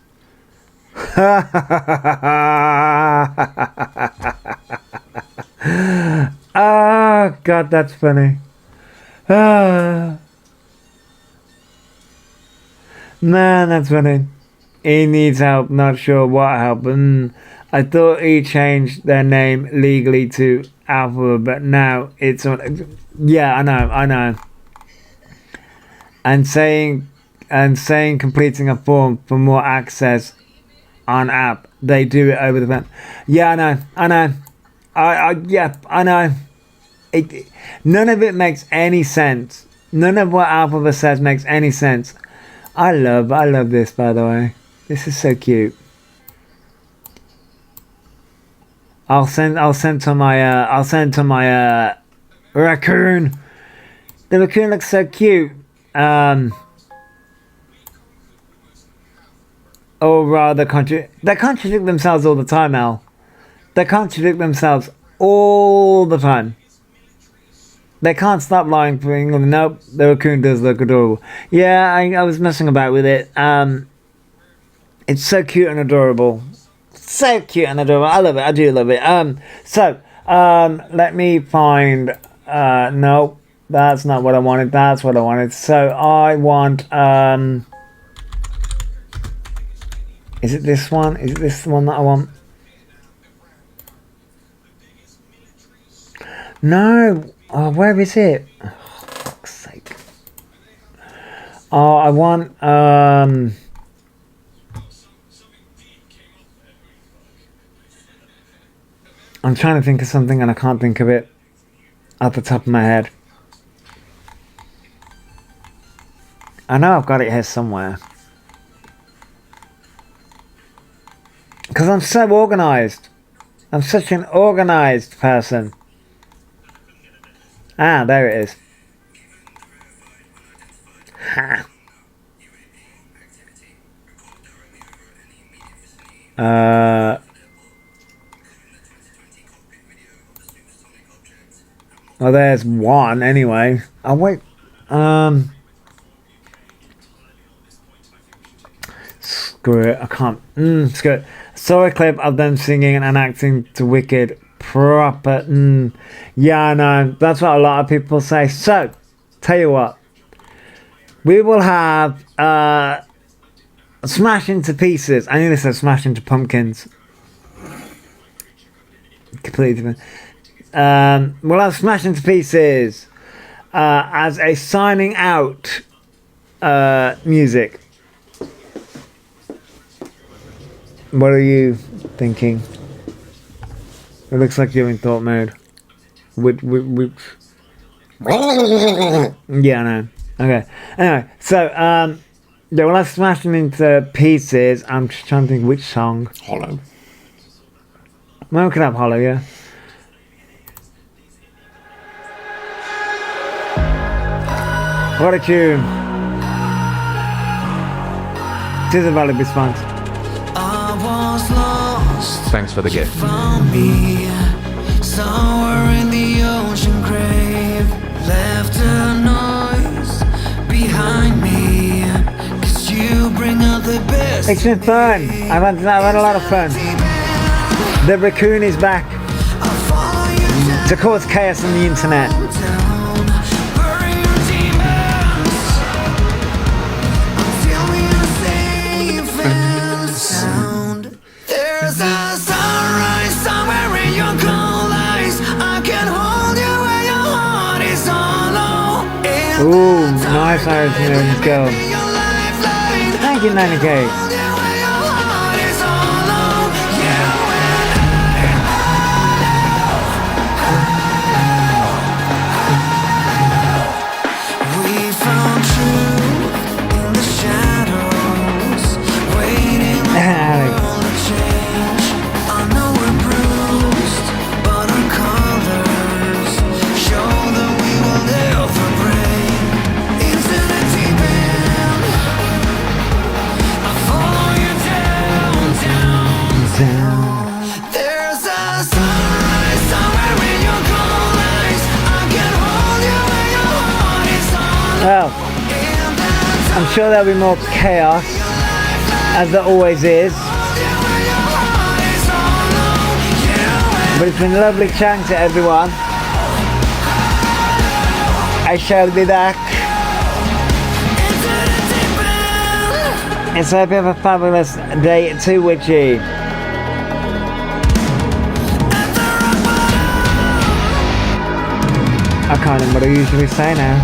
[SPEAKER 1] Oh, God, that's funny. Man, that's funny. He needs help, not sure what help. I thought he changed their name legally to Elphaba, but now it's on. Yeah, I know. And saying completing a form for more access on app. They do it over the phone. Yeah, I know. I know. None of it makes any sense. None of what Elphaba says makes any sense. I love this, by the way. This is so cute. I'll send to my raccoon. The raccoon looks so cute. Or rather, they contradict themselves all the time, Al. They contradict themselves all the time. They can't stop lying for England. Nope, the raccoon does look adorable. Yeah, I was messing about with it. It's so cute and adorable. So cute and adorable. I love it. I do love it. Let me find. No, that's not what I wanted. That's what I wanted. So I want. Is it this one? Is it this one that I want? No. Oh, where is it? Oh, for fuck's sake. Oh, I want. I'm trying to think of something and I can't think of it at the top of my head. I know I've got it here somewhere. Because I'm so organised. I'm such an organised person. Ah, there it is. Ha. Well, there's one anyway. Oh wait. Screw it. I can't. Screw it. Saw a clip of them singing and acting to Wicked proper. Yeah, I know. That's what a lot of people say. So, tell you what. We will have Smash Into Pieces. I nearly said Smash Into Pumpkins. Completely different. We'll have Smash Into Pieces as a signing out music. What are you thinking? It looks like you're in thought mode. Yeah, I know. Okay. Anyway, so yeah, we'll have Smashing Into Pieces. I'm just trying to think which song.
[SPEAKER 4] Hollow.
[SPEAKER 1] Well, we could have Hollow, yeah. What a tune. It is a valid response.
[SPEAKER 7] I was lost.
[SPEAKER 2] Thanks for the gift.
[SPEAKER 7] Found me somewhere in the ocean grave. Left a noise behind me. 'Cause you bring out the best.
[SPEAKER 1] It's been fun. I've had a lot of fun. The raccoon is back
[SPEAKER 7] I'll follow you down,
[SPEAKER 1] to cause chaos on the internet.
[SPEAKER 7] down. Bury your demons until we are safe and sound. There's a sunrise somewhere in your cold eyes. I can hold you where your heart is hollow. And
[SPEAKER 1] Ooh, nice Irish American girl.
[SPEAKER 7] be your lifeline.
[SPEAKER 1] Thank you, 90K.
[SPEAKER 7] Hold you where your heart is hollow. You and we found truth in the shadows, waiting for
[SPEAKER 1] Alex.
[SPEAKER 7] all the change. I know we're bruised, but our colors show that we will never break. Into the deep end, I follow you down, down. There's a sunrise somewhere in your cold eyes. I can hold you where your heart is hollow.
[SPEAKER 1] Well,
[SPEAKER 7] And that's
[SPEAKER 1] I'm sure there'll be more chaos, as there always is. But it's been lovely chatting to everyone. I shall be back. And so I hope you have a fabulous day too, Witchy. I can't remember what I usually say now.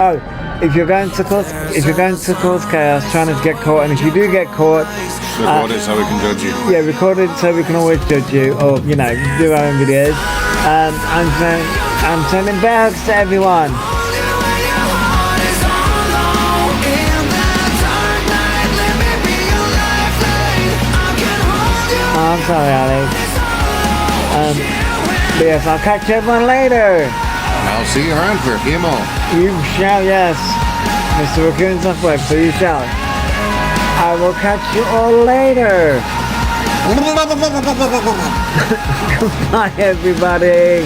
[SPEAKER 1] Oh, if you're going to cause chaos, try not to get caught, and if you do get caught,
[SPEAKER 4] Record it so we can judge you.
[SPEAKER 1] yeah, record it so we can always judge you, or do our own videos. I'm sending bells to everyone. Oh, I'm sorry, Alex. But yes, I'll catch everyone later.
[SPEAKER 4] I'll see you around for a few more.
[SPEAKER 1] You shall, yes. Mr. Raccoon's off work, so you shall. I will catch you all later. Goodbye, everybody.